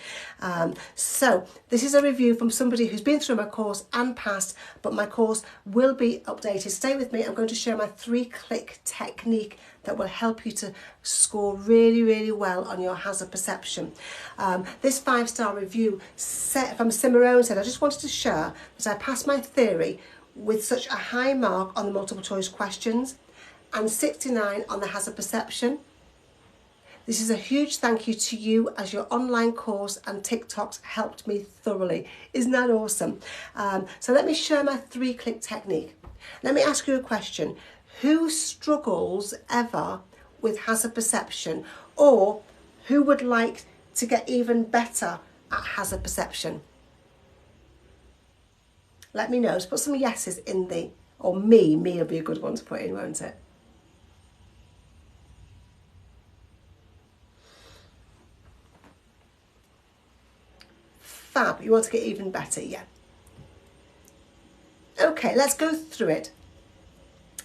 So this is a review from somebody who's been through my course and passed, but my course will be updated. Stay with me. I'm going to share my 3-click technique that will help you to score really, really well on your hazard perception. This 5-star review from Cimarron said, I just wanted to share that I passed my theory with such a high mark on the multiple choice questions and 69 on the hazard perception. This is a huge thank you to you, as your online course and TikToks helped me thoroughly. Isn't that awesome? So let me share my 3-click technique. Let me ask you a question. Who struggles ever with hazard perception, or who would like to get even better at hazard perception? Let me know. Just put some yeses in the, or me will be a good one to put in, won't it? Fab. You want to get even better, yeah. Okay, let's go through it.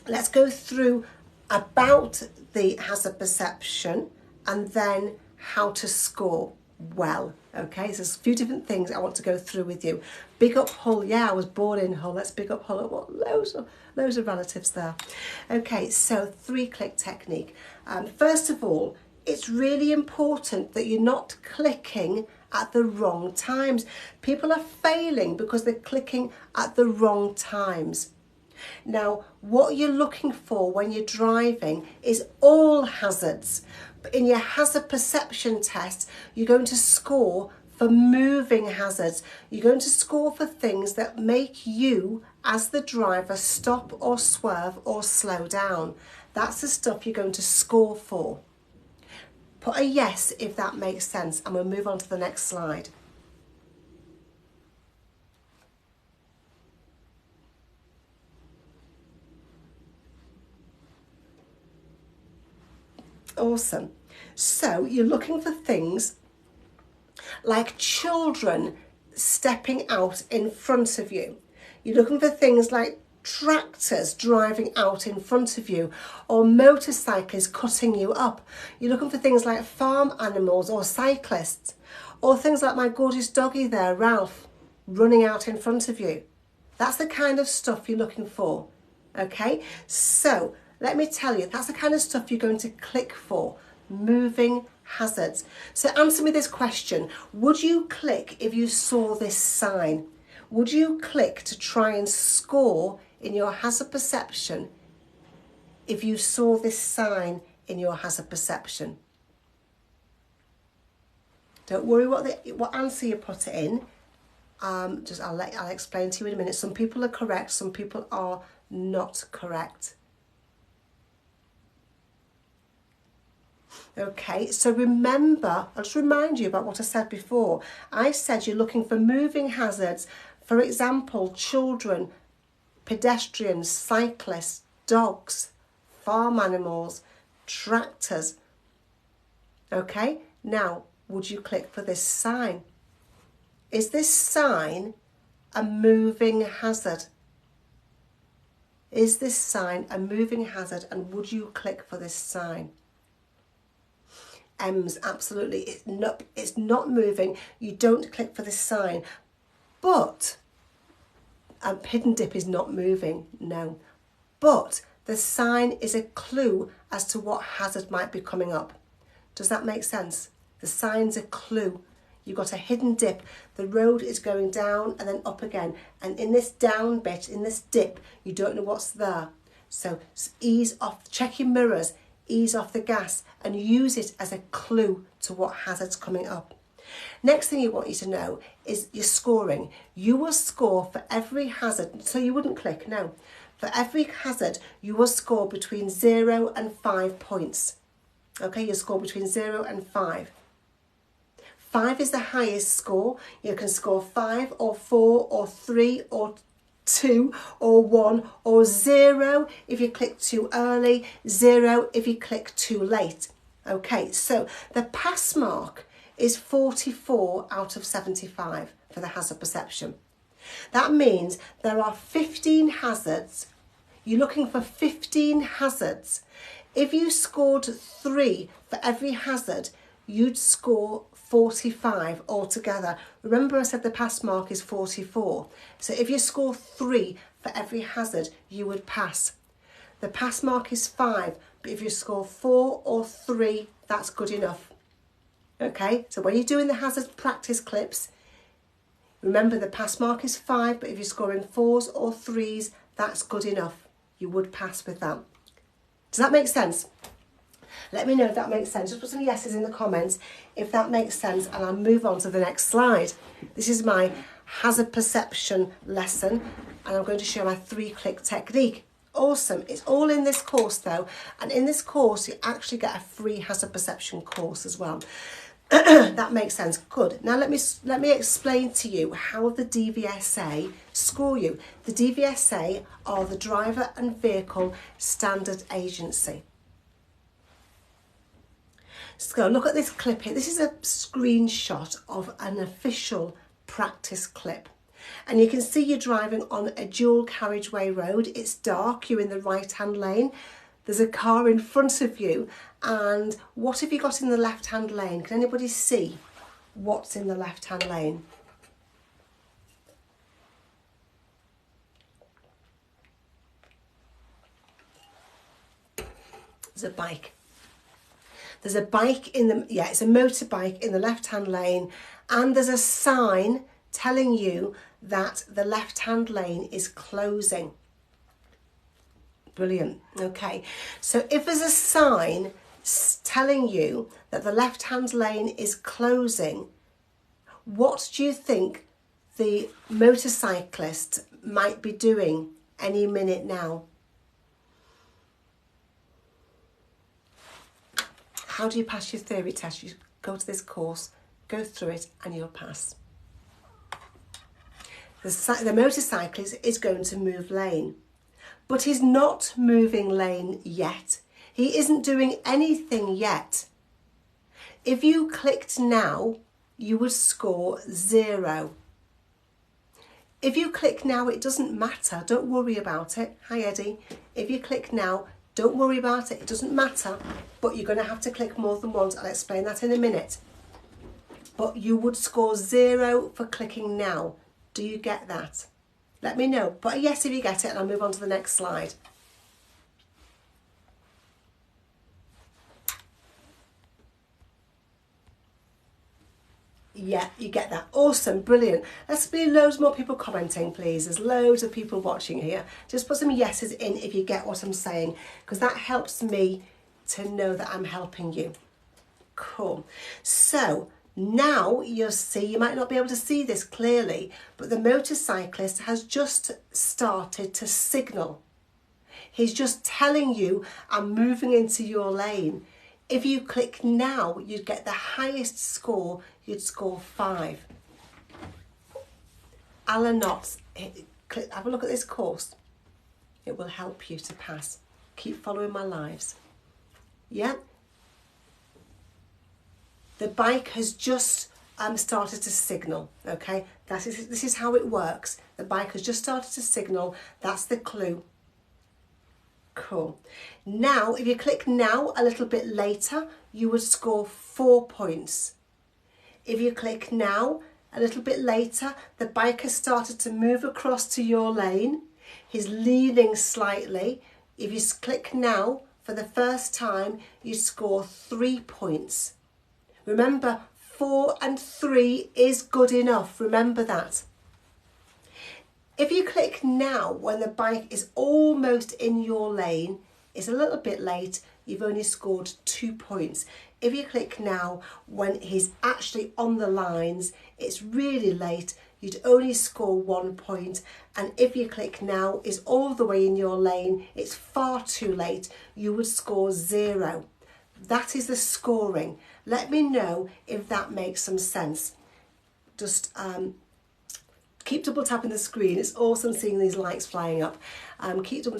Let's go through about the hazard perception and then how to score well. Okay, so there's a few different things I want to go through with you. Big up Hull. Yeah, I was born in Hull. Let's big up Hull. I've got loads of relatives there. Okay, so 3-click technique. First of all, it's really important that you're not clicking at the wrong times. People are failing because they're clicking at the wrong times. Now, what you're looking for when you're driving is all hazards. But in your hazard perception test, you're going to score for moving hazards. You're going to score for things that make you, as the driver, stop or swerve or slow down. That's the stuff you're going to score for. Put a yes if that makes sense, and we'll move on to the next slide. Awesome. So you're looking for things like children stepping out in front of you. You're looking for things like tractors driving out in front of you, or motorcyclists cutting you up. You're looking for things like farm animals or cyclists, or things like my gorgeous doggy there, Ralph, running out in front of you. That's the kind of stuff you're looking for. Okay, so let me tell you, that's the kind of stuff you're going to click for. Moving hazards. So answer me this question. Would you click if you saw this sign? Would you click to try and score in your hazard perception if you saw this sign in your hazard perception? Don't worry what answer you put it in. I'll explain to you in a minute. Some people are correct, some people are not correct. Okay, so remember, I'll just remind you about what I said before. I said you're looking for moving hazards, for example, children, pedestrians, cyclists, dogs, farm animals, tractors. Okay, now, would you click for this sign? Is this sign a moving hazard? Is this sign a moving hazard, and would you click for this sign? M's, absolutely. It's not moving. You don't click for this sign. But hidden dip is not moving, no. But the sign is a clue as to what hazard might be coming up. Does that make sense? The sign's a clue. You've got a hidden dip. The road is going down and then up again. And in this down bit, in this dip, you don't know what's there. So ease off, check your mirrors, ease off the gas and use it as a clue to what hazard's coming up. Next thing you want you to know is your scoring. You will score for every hazard, so you wouldn't click, no. For every hazard, you will score between 0 and 5 points. Okay, you'll score between 0 and 5. 5 is the highest score. You can score 5 or 4 or 3 or 2 or 1 or 0 if you click too early, 0 if you click too late. Okay, so the pass mark is 44 out of 75 for the hazard perception. That means there are 15 hazards. You're looking for 15 hazards. If you scored 3 for every hazard, you'd score 45 altogether. Remember I said the pass mark is 44. So if you score 3 for every hazard, you would pass. The pass mark is 5, but if you score 4 or 3, that's good enough. Okay, so when you're doing the hazard practice clips, remember the pass mark is 5, but if you're scoring 4s or 3s, that's good enough. You would pass with that. Does that make sense? Let me know if that makes sense. Just put some yeses in the comments if that makes sense, and I'll move on to the next slide. This is my hazard perception lesson, and I'm going to show my 3-click technique. Awesome. It's all in this course though, and in this course you actually get a free hazard perception course as well. That makes sense. Good. Now let me explain to you how the DVSA score you. The DVSA are the Driver and Vehicle Standard Agency. So look at this clip here. This is a screenshot of an official practice clip. And you can see you're driving on a dual carriageway road. It's dark, you're in the right-hand lane. There's a car in front of you. And what have you got in the left-hand lane? Can anybody see what's in the left-hand lane? There's a bike. There's a bike in the, yeah, it's a motorbike in the left-hand lane, and there's a sign telling you that the left-hand lane is closing. Brilliant. Okay, so if there's a sign telling you that the left-hand lane is closing, what do you think the motorcyclist might be doing any minute now? How do you pass your theory test? You go to this course, go through it, and you'll pass. The motorcyclist is going to move lane, but he's not moving lane yet. He isn't doing anything yet. If you clicked now, you would score 0. If you click now, it doesn't matter. Don't worry about it. Hi, Eddie. If you click now, don't worry about it. It doesn't matter, but you're going to have to click more than once. I'll explain that in a minute. But you would score 0 for clicking now. Do you get that? Let me know. Put a yes if you get it, and I'll move on to the next slide. Yeah, you get that. Awesome, brilliant. Let's be loads more people commenting, please. There's loads of people watching here. Just put some yeses in if you get what I'm saying, because that helps me to know that I'm helping you. Cool. So now you'll see, you might not be able to see this clearly, but the motorcyclist has just started to signal. He's just telling you, I'm moving into your lane. If you click now, you'd get the highest score. You'd score 5. Alan Knotts, have a look at this course. It will help you to pass. Keep following my lives. Yeah? The bike has just started to signal, okay? This is how it works. The bike has just started to signal. That's the clue. Cool. Now, if you click now a little bit later, you would score 4 points. If you click now a little bit later, the bike has started to move across to your lane. He's leaning slightly. If you click now for the first time, you score 3 points. Remember, 4 and 3 is good enough. Remember that. If you click now when the bike is almost in your lane, it's a little bit late, you've only scored 2 points. If you click now when he's actually on the lines, it's really late, you'd only score 1 point. And if you click now is all the way in your lane, it's far too late, you would score 0. That is the scoring. Let me know if that makes some sense. Just keep double tapping the screen. It's awesome seeing these likes flying up. Keep double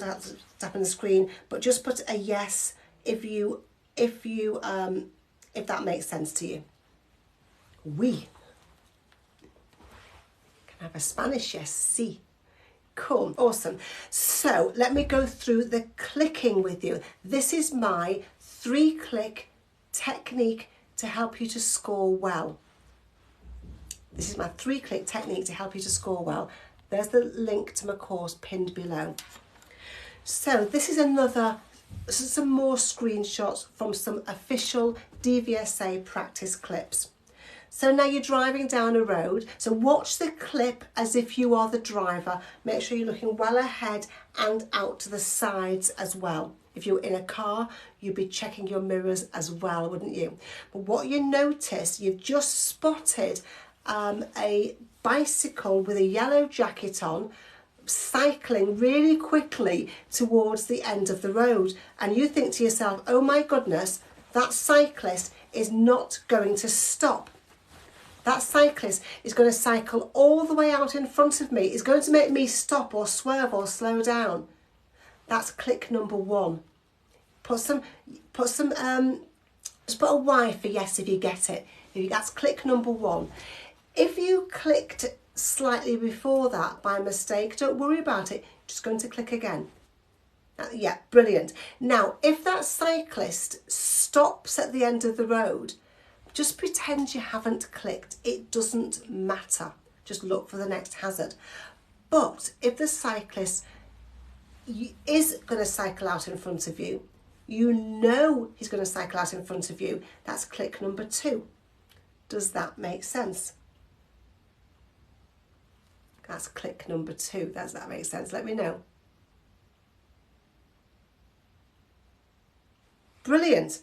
tapping the screen, but just put a yes if that makes sense to you. Oui. Can I have a Spanish yes? Sí. Cool, awesome. So let me go through the clicking with you. This is my 3-click technique to help you to score well. This is my 3-click technique to help you to score well. There's the link to my course pinned below. So this is some more screenshots from some official DVSA practice clips. So now you're driving down a road. So watch the clip as if you are the driver. Make sure you're looking well ahead and out to the sides as well. If you're in a car, you'd be checking your mirrors as well, wouldn't you? But what you notice, you've just spotted a bicycle with a yellow jacket on, cycling really quickly towards the end of the road. And you think to yourself, oh my goodness, that cyclist is not going to stop. That cyclist is going to cycle all the way out in front of me. It's going to make me stop or swerve or slow down. That's click number 1. Just put a Y for yes if you get it. That's click number 1. If you clicked slightly before that by mistake, don't worry about it. Just going to click again. Yeah, brilliant. Now, if that cyclist stops at the end of the road, just pretend you haven't clicked. It doesn't matter. Just look for the next hazard. But if the cyclist is going to cycle out in front of you, you know he's going to cycle out in front of you, that's click number 2. Does that make sense? That's click number 2. Does that make sense? Let me know. Brilliant.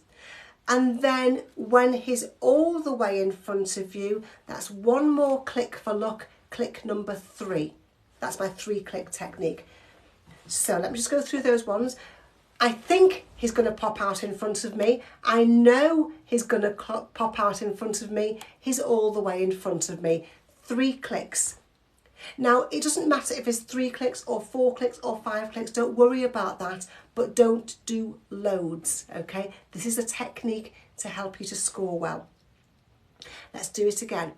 And then when he's all the way in front of you, that's one more click for luck, click number 3. That's my 3-click technique. So let me just go through those ones. I think he's going to pop out in front of me. I know he's going to pop out in front of me. He's all the way in front of me. 3 clicks. Now, it doesn't matter if it's 3 clicks or 4 clicks or 5 clicks. Don't worry about that, but don't do loads, okay? This is a technique to help you to score well. Let's do it again.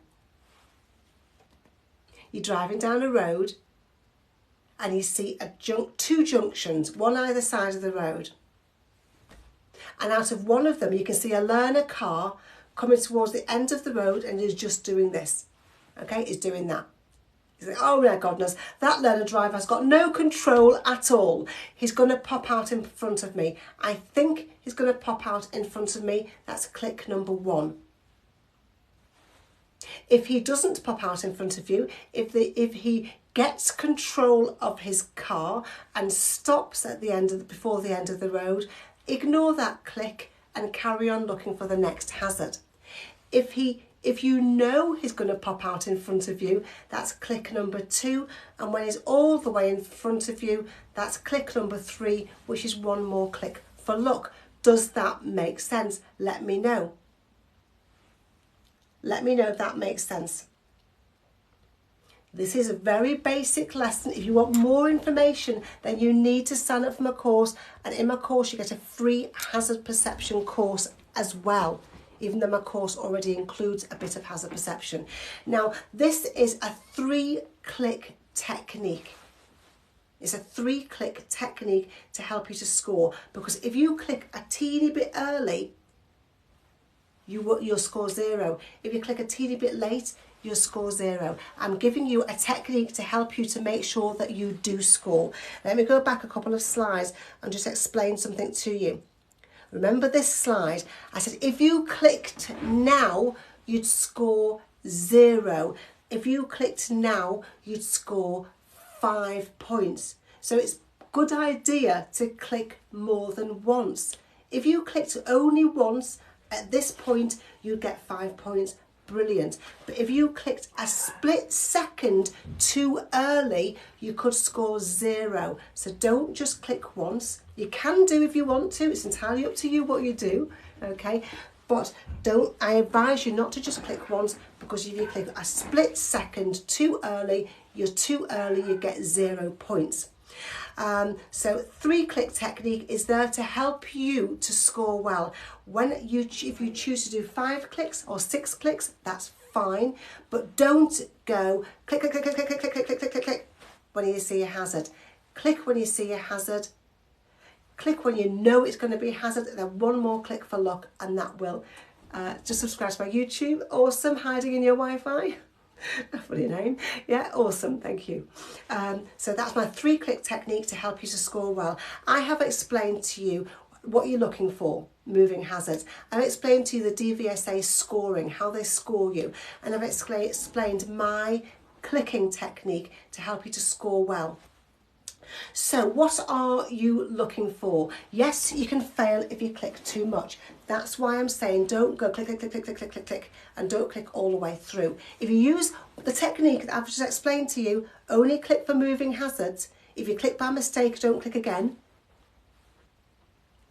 You're driving down a road and you see 2 junctions, one either side of the road. And out of one of them, you can see a learner car coming towards the end of the road and is just doing this, okay? He's doing that. He's like, oh my goodness, that learner driver has got no control at all. He's going to pop out in front of me. I think he's going to pop out in front of me. That's click number 1. If he doesn't pop out in front of you, if he gets control of his car and stops at the end of before the end of the road, ignore that click and carry on looking for the next hazard. If you know he's going to pop out in front of you, that's click number 2. And when he's all the way in front of you, that's click number 3, which is one more click for luck. Does that make sense? Let me know. Let me know if that makes sense. This is a very basic lesson. If you want more information, then you need to sign up for my course. And in my course, you get a free hazard perception course as well, even though my course already includes a bit of hazard perception. Now, this is a 3-click technique. It's a 3-click technique to help you to score, because if you click a teeny bit early, you'll score 0. If you click a teeny bit late, you'll score 0. I'm giving you a technique to help you to make sure that you do score. Let me go back a couple of slides and just explain something to you. Remember this slide? I said if you clicked now, you'd score 0. If you clicked now, you'd score 5 points. So it's a good idea to click more than once. If you clicked only once, at this point, you'd get 5 points. Brilliant. But if you clicked a split second too early, you could score 0. So don't just click once. You can do if you want to. It's entirely up to you what you do, okay? But I advise you not to just click once, because if you click a split second too early, you're too early, you get 0 points. So 3-click technique is there to help you to score well. If you choose to do 5 clicks or 6 clicks, that's fine, but don't go click, click, click, click, click, click, click, click, click, click, click when you see a hazard. Click when you see a hazard. Click when you know it's going to be a hazard, and then one more click for luck, and that will. Just subscribe to my YouTube. Awesome, hiding in your Wi-Fi. A funny name. Yeah, awesome, thank you. So that's my 3-click technique to help you to score well. I have explained to you what you're looking for, moving hazards. I've explained to you the DVSA scoring, how they score you, and I've explained my clicking technique to help you to score well. So what are you looking for? Yes, you can fail if you click too much. That's why I'm saying don't go click, click, click, click, click, click, click, click, and don't click all the way through. If you use the technique that I've just explained to you, only click for moving hazards. If you click by mistake, don't click again.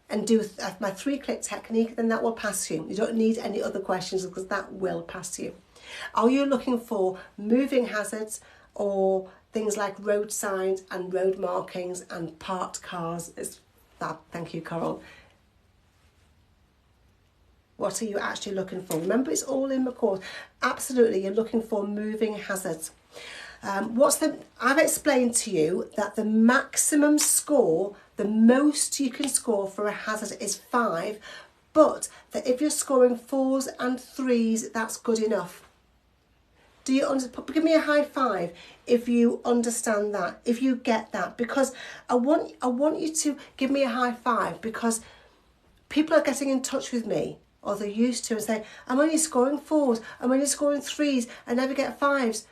And do my 3-click technique, then that will pass you. You don't need any other questions, because that will pass you. Are you looking for moving hazards, or things like road signs and road markings and parked cars? It's fab. Thank you, Coral. What are you actually looking for? Remember, it's all in the course. Absolutely, you're looking for moving hazards. I've explained to you that the maximum score, the most you can score for a hazard is 5, but that if you're scoring 4s and 3s, that's good enough. Do you give me a high five if you understand that, if you get that, because I want you to give me a high five, because people are getting in touch with me, or they're used to, and say, I'm only scoring 4s, I'm only scoring 3s, I never get 5s.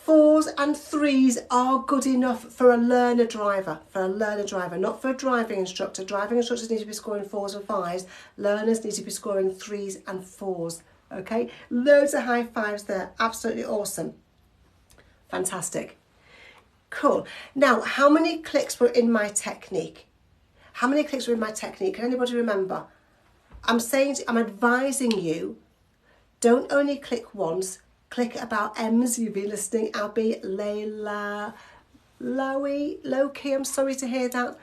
4s and 3s are good enough for a learner driver, not for a driving instructor. Driving instructors need to be scoring 4s and 5s. Learners need to be scoring 3s and 4s. Okay, loads of high fives there. Absolutely awesome. Fantastic. Cool. Now, how many clicks were in my technique? How many clicks were in my technique? Can anybody remember? I'm advising you, don't only click once, click about M's. You've been listening, Abby, Layla, Loki, I'm sorry to hear that.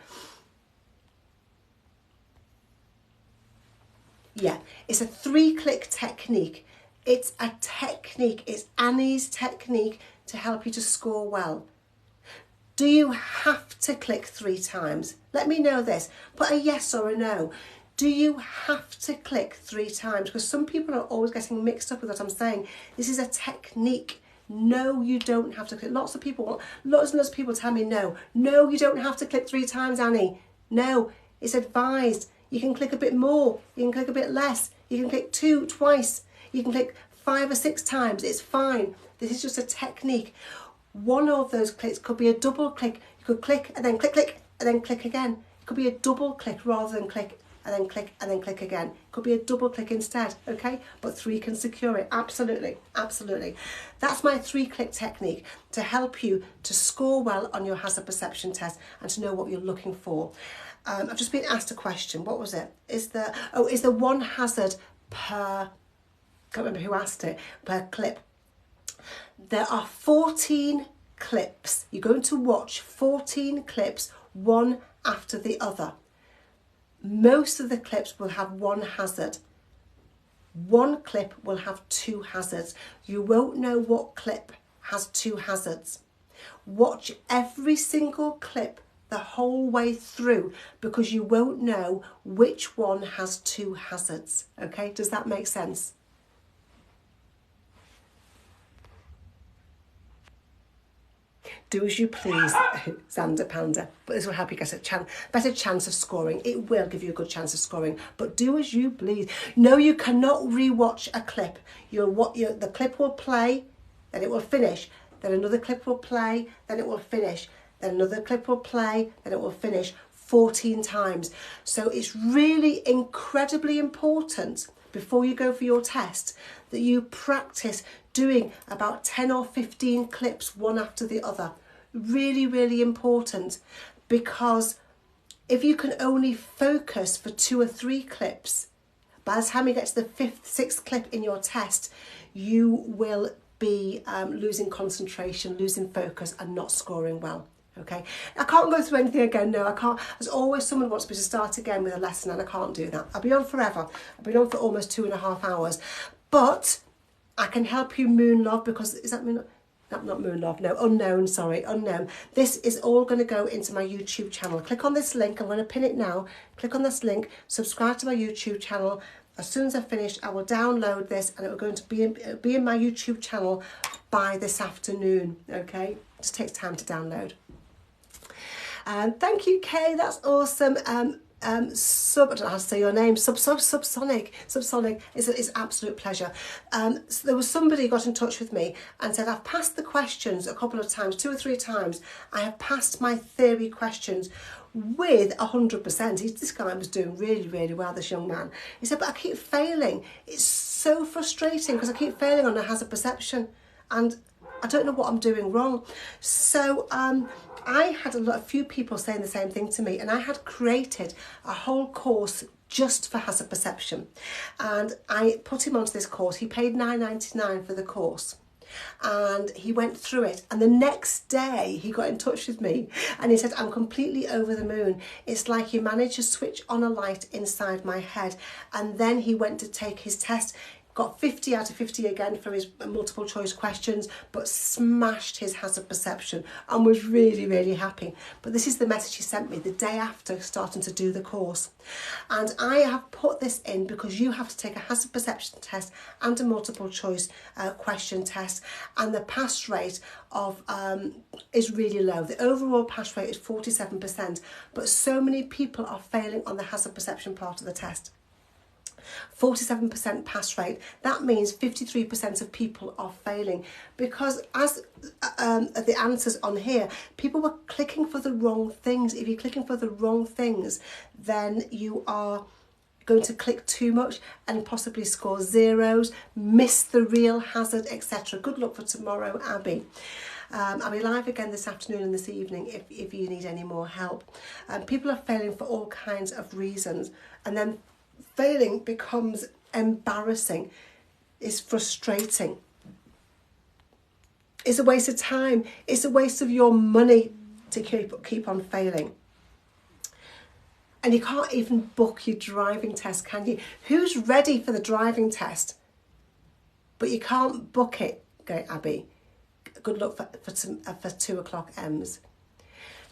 Yeah, it's a 3-click technique. It's a technique. It's Annie's technique to help you to score well. Do you have to click 3 times? Let me know this. Put a yes or a no. Do you have to click 3 times? Because some people are always getting mixed up with what I'm saying. This is a technique. No, you don't have to click. Lots and lots of people tell me no. No, you don't have to click 3 times, Annie. No, it's advised. You can click a bit more, you can click a bit less, you can click 2 twice, you can click 5 or 6 times, it's fine. This is just a technique. One of those clicks could be a double click. You could click and then click, and then click again. It could be a double click rather than click and then click and then click again. It could be a double click instead, okay? But 3 can secure it, absolutely, absolutely. That's my 3-click technique to help you to score well on your hazard perception test and to know what you're looking for. I've just been asked a question. What was it? Is there one hazard per, can't remember who asked it, per clip. There are 14 clips. You're going to watch 14 clips, one after the other. Most of the clips will have 1 hazard. One clip will have 2 hazards. You won't know what clip has 2 hazards. Watch every single clip the whole way through, because you won't know which one has 2 hazards. Okay, does that make sense? Do as you please, Xander Panda, but this will help you get a better chance of scoring. It will give you a good chance of scoring, but do as you please. No, you cannot rewatch a clip. The clip will play, then it will finish, then another clip will play, then it will finish. Then another clip will play, then it will finish 14 times. So it's really incredibly important before you go for your test that you practice doing about 10 or 15 clips one after the other. Really, really important, because if you can only focus for 2 or 3 clips, by the time you get to the 5th, 6th clip in your test, you will be losing concentration, losing focus and not scoring well. Okay, I can't go through anything again. No, I can't. There's always someone wants me to start again with a lesson, and I can't do that. I'll be on forever. I've been on for almost 2.5 hours, but I can help you moon love, because is that moon? Not moon love. No, unknown. Sorry, unknown. This is all going to go into my YouTube channel. Click on this link. I'm going to pin it now. Click on this link. Subscribe to my YouTube channel. As soon as I've finished, I will download this, and it'll be in my YouTube channel by this afternoon. Okay, it just takes time to download. Thank you, Kay. That's awesome. I don't know how to say your name. Subsonic. It's an absolute pleasure. So there was somebody who got in touch with me and said, I've passed the questions a couple of times, 2 or 3 times. I have passed my theory questions with 100%. This guy was doing really, really well, this young man. He said, but I keep failing. It's so frustrating because I keep failing on a hazard perception and I don't know what I'm doing wrong. So I had a few people saying the same thing to me, and I had created a whole course just for hazard perception, and I put him onto this course. He paid $9.99 for the course. And he went through it, and the next day he got in touch with me and he said, I'm completely over the moon. It's like you managed to switch on a light inside my head. And then he went to take his test, got 50 out of 50 again for his multiple choice questions, but smashed his hazard perception and was really, really happy. But this is the message he sent me the day after starting to do the course. And I have put this in because you have to take a hazard perception test and a multiple choice question test, and the pass rate of is really low. The overall pass rate is 47%, but so many people are failing on the hazard perception part of the test. 47% pass rate. That means 53% of people are failing, because as the answers on here, people were clicking for the wrong things. If you're clicking for the wrong things, then you are going to click too much and possibly score zeros, miss the real hazard, etc. Good luck for tomorrow, Abby. I'll be live again this afternoon and this evening if you need any more help. People are failing for all kinds of reasons, and then failing becomes embarrassing, it's frustrating, it's a waste of time, it's a waste of your money to keep on failing. And you can't even book your driving test, can you? Who's ready for the driving test but you can't book it? Okay, Abby, good luck for 2 o'clock M's.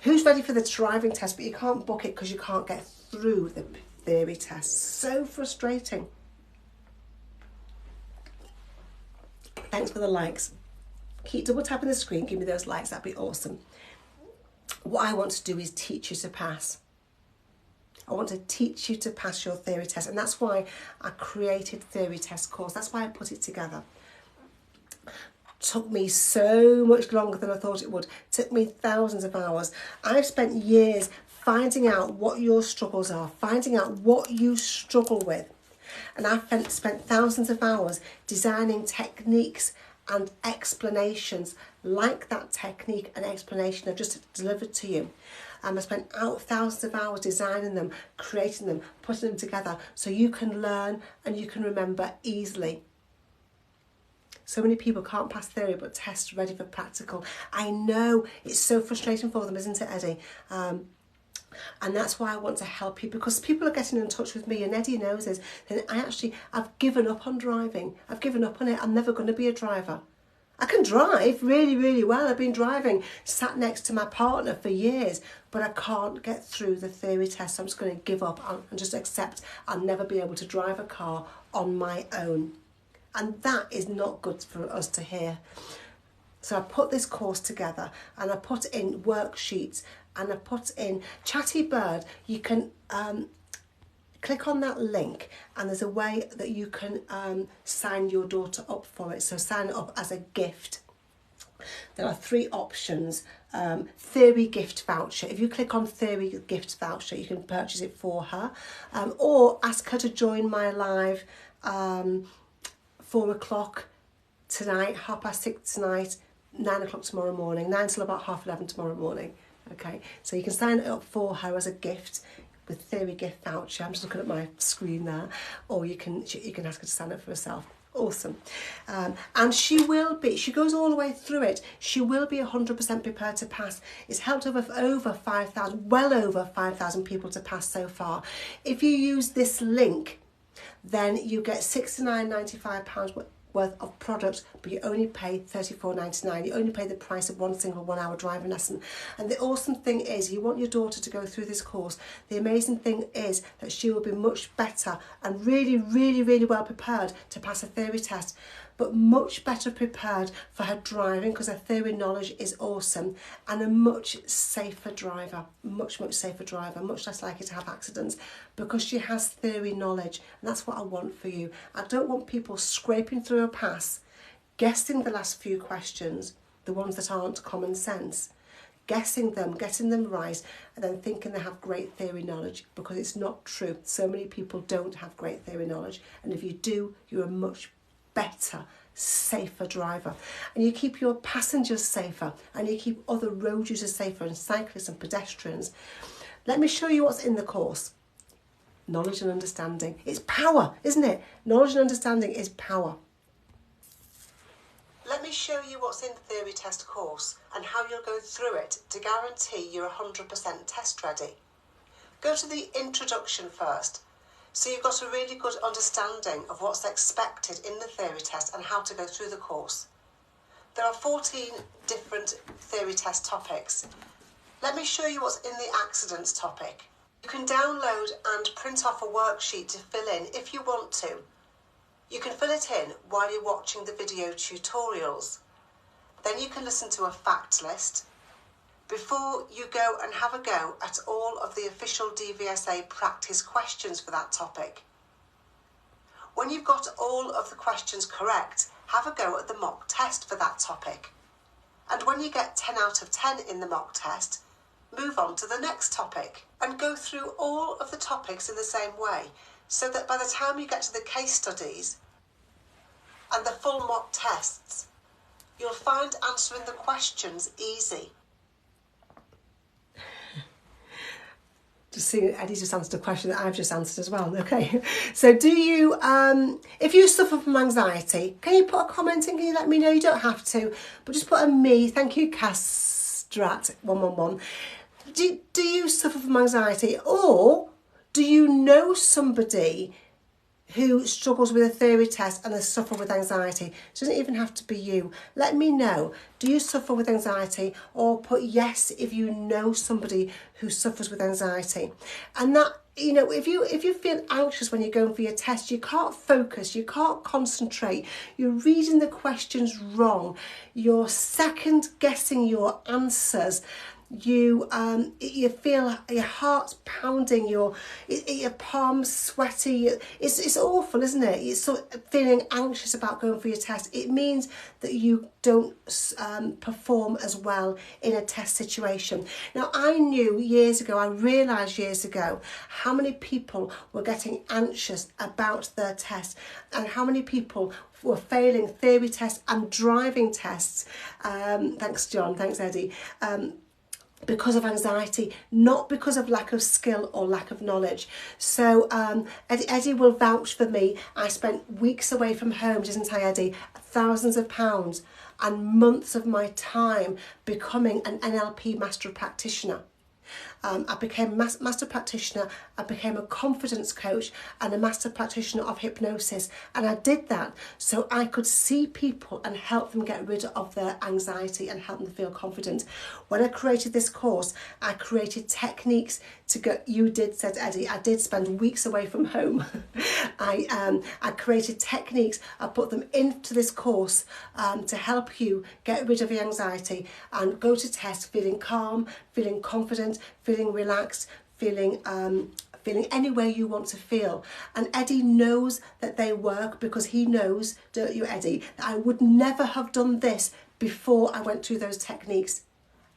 Who's ready for the driving test but you can't book it because you can't get through the theory test? So frustrating. Thanks for the likes. Keep double tapping the screen, give me those likes, that'd be awesome. What I want to do is teach you to pass. I want to teach you to pass your theory test, and that's why I created theory test course. That's why I put it together. Took me so much longer than I thought it would. Took me thousands of hours. I've spent years finding out what your struggles are, finding out what you struggle with. And I've spent thousands of hours designing techniques and explanations like that technique and explanation I've just delivered to you. I spent thousands of hours designing them, creating them, putting them together so you can learn and you can remember easily. So many people can't pass theory but test ready for practical. I know, it's so frustrating for them, isn't it, Eddie? And that's why I want to help you, because people are getting in touch with me, and Eddie knows this, that I've given up on driving. I've given up on it. I'm never going to be a driver. I can drive really, really well. I've been driving, sat next to my partner for years, but I can't get through the theory test. So I'm just going to give up and just accept I'll never be able to drive a car on my own. And that is not good for us to hear. So I put this course together, and I put in worksheets, and I put in Chatty Bird. You can click on that link, and there's a way that you can sign your daughter up for it. So sign it up as a gift. There are 3 options. Theory gift voucher. If you click on theory gift voucher, you can purchase it for her, or ask her to join my live 4 o'clock tonight, 6:30 tonight, 9 o'clock tomorrow morning, 9 till about 11:30 tomorrow morning. Okay, so you can sign it up for her as a gift with theory gift voucher. I'm just looking at my screen there, or you can ask her to sign up for herself. Awesome. And she goes all the way through it. She will be 100% prepared to pass. It's helped over 5,000, well over 5,000 people to pass so far. If you use this link, then you get £69.95 worth of product, but you only pay $34.99. You only pay the price of one single 1 hour driving lesson. And the awesome thing is, you want your daughter to go through this course. The amazing thing is that she will be much better and really, really, really well prepared to pass a theory test, but much better prepared for her driving, because her theory knowledge is awesome, and a much safer driver, much safer driver, much less likely to have accidents, because she has theory knowledge. And that's what I want for you. I don't want people scraping through a pass, guessing the last few questions, the ones that aren't common sense, guessing them, getting them right, and then thinking they have great theory knowledge, because it's not true. So many people don't have great theory knowledge, and if you do, you're a much better, safer driver, and you keep your passengers safer, and you keep other road users safer, and cyclists and pedestrians. Let me show you what's in the course. Knowledge and understanding. It's power, isn't it? Knowledge and understanding is power. Let me show you what's in the theory test course and how you'll go through it to guarantee you're 100% test ready. Go to the introduction first, so you've got a really good understanding of what's expected in the theory test and how to go through the course. There are 14 different theory test topics. Let me show you what's in the accidents topic. You can download and print off a worksheet to fill in if you want to. You can fill it in while you're watching the video tutorials. Then you can listen to a fact list before you go and have a go at all of the official DVSA practice questions for that topic. When you've got all of the questions correct, have a go at the mock test for that topic. And when you get 10 out of 10 in the mock test, move on to the next topic and go through all of the topics in the same way, so that by the time you get to the case studies and the full mock tests, you'll find answering the questions easy. Just seeing Eddie just answered a question that I've just answered as well. Okay, so do you, if you suffer from anxiety, can you put a comment in? Can you let me know? You don't have to, but just put a me. Thank you, Castrat111. Do you suffer from anxiety, or do you know somebody who struggles with a theory test and they suffer with anxiety? It doesn't even have to be you. Let me know. Do you suffer with anxiety? Or put yes if you know somebody who suffers with anxiety. And that, you know, if you feel anxious when you're going for your test, you can't focus, you can't concentrate, you're reading the questions wrong, you're second guessing your answers, you feel your heart's pounding, your palms sweaty. It's awful, isn't it? You're sort of feeling anxious about going for your test. It means that you don't perform as well in a test situation. Now, I realised years ago how many people were getting anxious about their test and how many people were failing theory tests and driving tests. Thanks, John. Thanks, Eddie. Because of anxiety, not because of lack of skill or lack of knowledge. So Eddie will vouch for me. I spent weeks away from home, didn't I, Eddie? Thousands of pounds and months of my time becoming an NLP master practitioner. I became a master practitioner, I became a confidence coach and a master practitioner of hypnosis. And I did that so I could see people and help them get rid of their anxiety and help them feel confident. When I created this course, I created techniques to go, you did, said Eddie, I did spend weeks away from home. I created techniques, I put them into this course to help you get rid of your anxiety and go to test feeling calm, feeling confident, feeling relaxed, feeling any way you want to feel. And Eddie knows that they work because he knows, don't you, Eddie, that I would never have done this before I went through those techniques.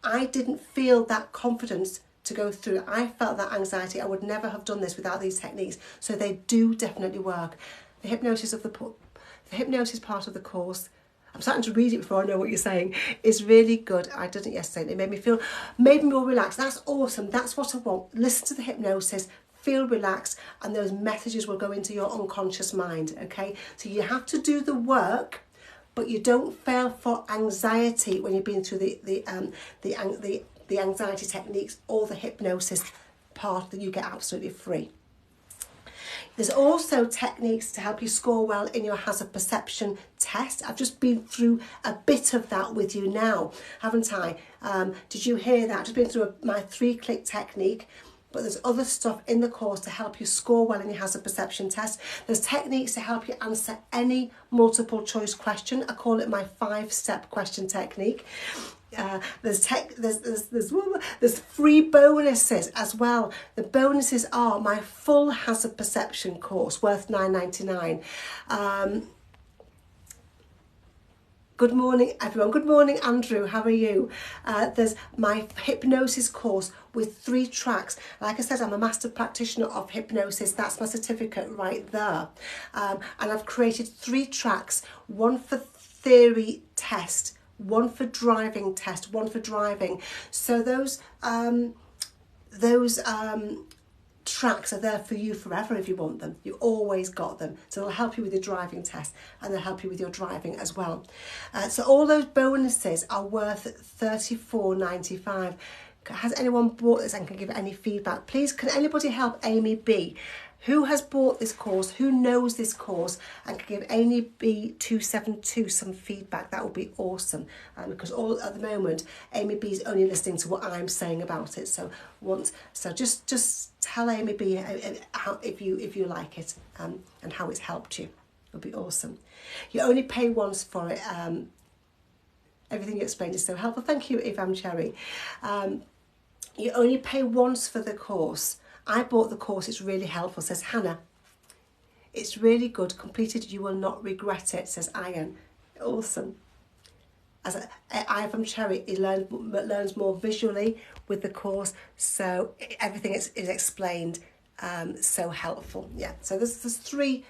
I didn't feel that confidence to go through. I felt that anxiety. I would never have done this without these techniques. So they do definitely work. The hypnosis part of the course, I'm starting to read it before I know what you're saying, is really good. I did it yesterday. It made me more relaxed. That's awesome. That's what I want. Listen to the hypnosis, feel relaxed, and those messages will go into your unconscious mind. Okay, so you have to do the work, but you don't fail for anxiety when you've been through the anxiety techniques or the hypnosis part, that you get absolutely free. There's also techniques to help you score well in your hazard perception test. I've just been through a bit of that with you now, haven't I? Did you hear that? I've just been through my 3-click technique, but there's other stuff in the course to help you score well in your hazard perception test. There's techniques to help you answer any multiple choice question. I call it my 5-step question technique. There's free bonuses as well. The bonuses are my full hazard perception course worth $9.99. Good morning, everyone. Good morning, Andrew. How are you? There's my hypnosis course with 3 tracks. Like I said, I'm a master practitioner of hypnosis. That's my certificate right there. And I've created 3 tracks, one for theory test, one for driving test, one for driving. So those tracks are there for you forever if you want them. You always got them. So they'll help you with your driving test and they'll help you with your driving as well. So all those bonuses are worth $34.95. Has anyone bought this and can give any feedback? Please, can anybody help Amy B? Who has bought this course? Who knows this course and can give Amy B 272 some feedback? That would be awesome, because all at the moment Amy B is only listening to what I'm saying about it. So just tell Amy B how, if you like it, and how it's helped you. It would be awesome. You only pay once for it. Everything you explained is so helpful. Thank you, Ivam Cherry. You only pay once for the course. I bought the course, it's really helpful, says Hannah. It's really good, completed, you will not regret it, says Ian. Awesome. As Ivan Cherry, he learns more visually with the course, so everything is explained, so helpful. Yeah, so there's 3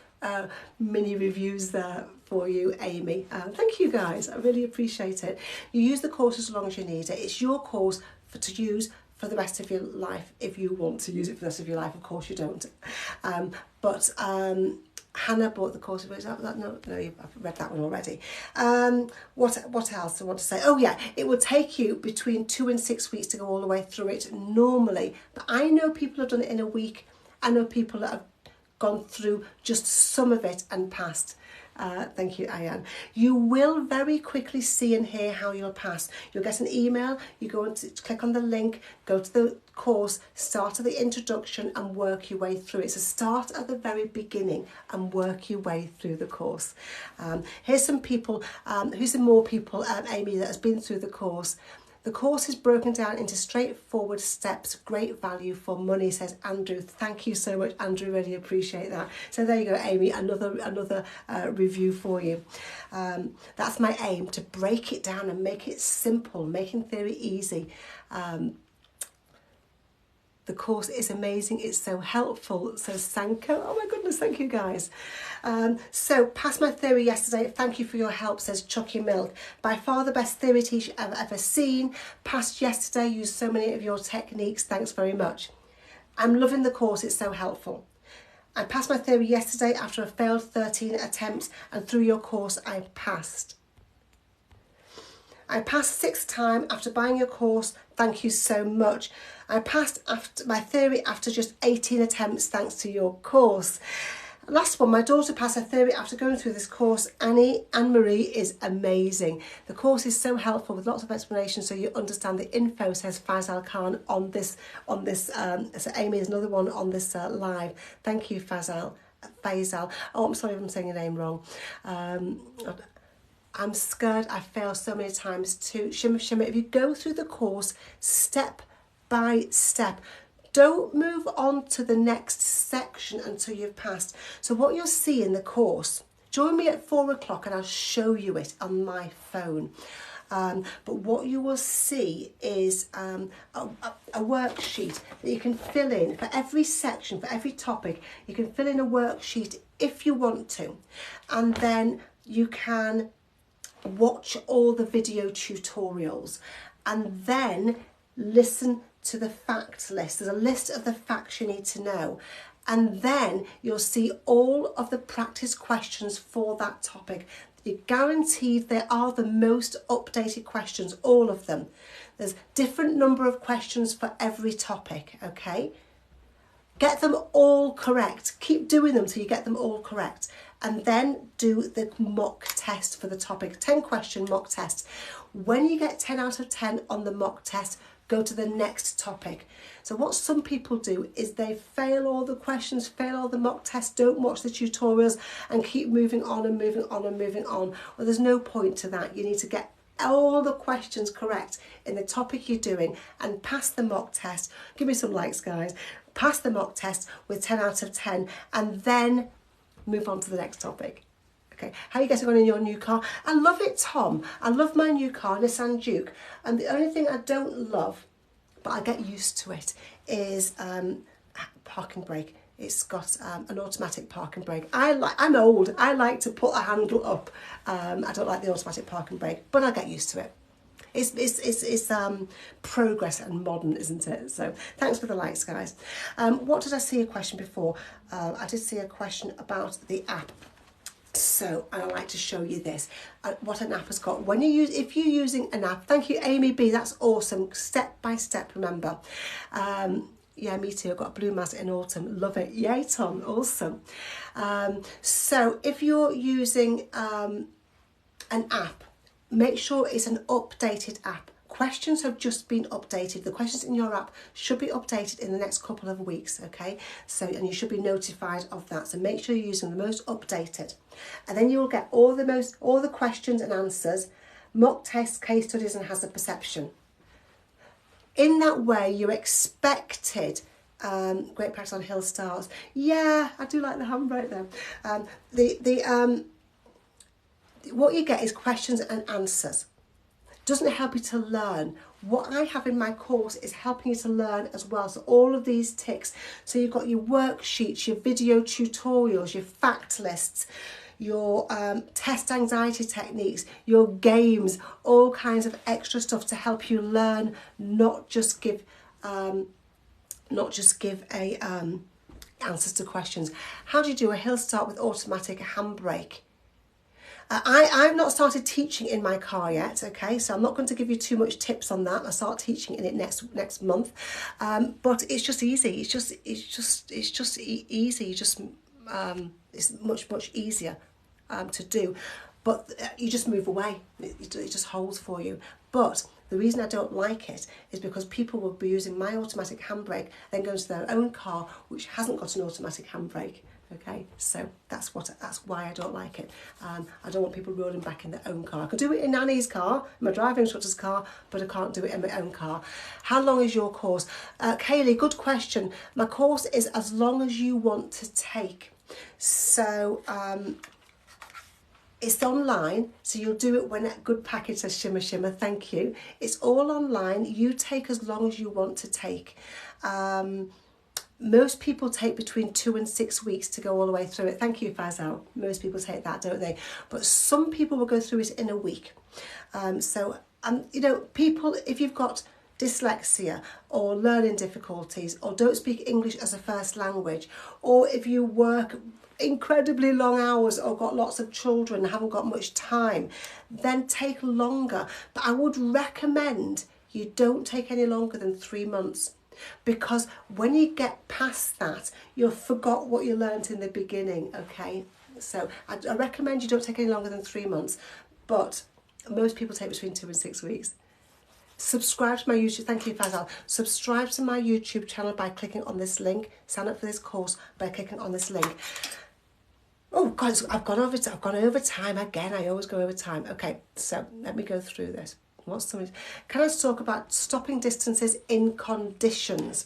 mini reviews there for you, Amy. Thank you guys, I really appreciate it. You use the course as long as you need it. It's your course to use for the rest of your life. If you want to use it for the rest of your life, of course you don't. But Hannah bought the course. No, I've read that one already. What else I want to say? Oh yeah, it will take you between 2 and 6 weeks to go all the way through it normally. But I know people have done it in a week. I know people that have gone through just some of it and passed. Thank you, Ayan. You will very quickly see and hear how you'll pass. You'll get an email, you go and click on the link, go to the course, start at the introduction and work your way through it. So start at the very beginning and work your way through the course. Here's some people, who's some more people, Amy, that has been through the course. The course is broken down into straightforward steps, great value for money, says Andrew. Thank you so much, Andrew, really appreciate that. So there you go, Amy, another review for you. That's my aim, to break it down and make it simple, making theory easy. The course is amazing, it's so helpful, says Sanko. Oh my goodness, thank you guys. So, passed my theory yesterday, thank you for your help, says Chucky Milk. By far the best theory teacher I've ever seen. Passed yesterday, used so many of your techniques, thanks very much. I'm loving the course, it's so helpful. I passed my theory yesterday after a failed 13 attempts, and through your course I passed. I passed 6th time after buying your course, thank you so much. I passed after my theory after just 18 attempts thanks to your course. Last one, my daughter passed her theory after going through this course. Anne-Marie is amazing. The course is so helpful with lots of explanations so you understand the info, says Faisal Khan on this. So Amy is another one on this live. Thank you, Faisal. Oh, I'm sorry if I'm saying your name wrong. I'm scared I fail so many times too. Shimmer, if you go through the course step by step, don't move on to the next section until you've passed. So what you'll see in the course, join me at 4 o'clock and I'll show you it on my phone. But what you will see is a worksheet that you can fill in for every section, for every topic. You can fill in a worksheet if you want to. And then you can watch all the video tutorials and then listen to the fact list. There's a list of the facts you need to know, and then you'll see all of the practice questions for that topic. You're guaranteed they are the most updated questions, all of them. There's different number of questions for every topic, okay? Get them all correct. Keep doing them till you get them all correct. And then do the mock test for the topic. 10 question mock test. When you get 10 out of 10 on the mock test, go to the next topic. So what some people do is they fail all the questions, fail all the mock tests, don't watch the tutorials and keep moving on and moving on and moving on. Well, there's no point to that. You need to get all the questions correct in the topic you're doing and pass the mock test. Give me some likes, guys. Pass the mock test with 10 out of 10 and then move on to the next topic. Okay, how are you getting on in your new car? I love it, Tom. I love my new car, Nissan Juke. And the only thing I don't love, but I get used to it, is parking brake. It's got an automatic parking brake. I'm old. I like to put a handle up. I don't like the automatic parking brake, but I get used to it. It's progress and modern, isn't it? So thanks for the likes, guys. What did I see a question before? I did see a question about the app. So I'd like to show you this, what an app has got. If you're using an app, thank you Amy B, that's awesome, step by step, remember. Yeah, me too, I've got a blue Mazda in autumn, love it, yay Tom, awesome. So if you're using an app, make sure it's an updated app. Questions have just been updated. The questions in your app should be updated in the next couple of weeks, okay? So, and you should be notified of that. So make sure you're using the most updated. And then you will get all the questions and answers, mock tests, case studies, and hazard perception. In that way, you're expected, great practice on hill starts. Yeah, I do like the handbrake though. What you get is questions and answers. Doesn't it help you to learn? What I have in my course is helping you to learn as well. So all of these ticks. So you've got your worksheets, your video tutorials, your fact lists, your test anxiety techniques, your games, all kinds of extra stuff to help you learn, not just give answers to questions. How do you do a hill start with automatic handbrake? I've not started teaching in my car yet, okay, so I'm not going to give you too much tips on that. I'll start teaching in it next month, but it's just easy. It's just easy. It's much easier to do, but you just move away. It just holds for you. But the reason I don't like it is because people will be using my automatic handbrake, then go into their own car which hasn't got an automatic handbrake. Okay, so that's why I don't like it. I don't want people rolling back in their own car. I can do it in Annie's car, my driving instructor's car, but I can't do it in my own car. How long is your course? Kaylee, good question. My course is as long as you want to take. So it's online, so you'll do it when a good package says shimmer shimmer, thank you. It's all online, you take as long as you want to take. Most people take between 2 and 6 weeks to go all the way through it. Thank you, Faisal. Most people take that, don't they? But some people will go through it in a week. You know, people, if you've got dyslexia or learning difficulties or don't speak English as a first language, or if you work incredibly long hours or got lots of children and haven't got much time, then take longer. But I would recommend you don't take any longer than 3 months. Because when you get past that, you'll forgot what you learnt in the beginning, okay? So I recommend you don't take any longer than 3 months, but most people take between 2 and 6 weeks. Subscribe to my YouTube, thank you Faisal. Subscribe to my YouTube channel by clicking on this link. Sign up for this course by clicking on this link. Oh God, I've gone over time again. I always go over time. Okay, so let me go through this. Can I talk about stopping distances in conditions?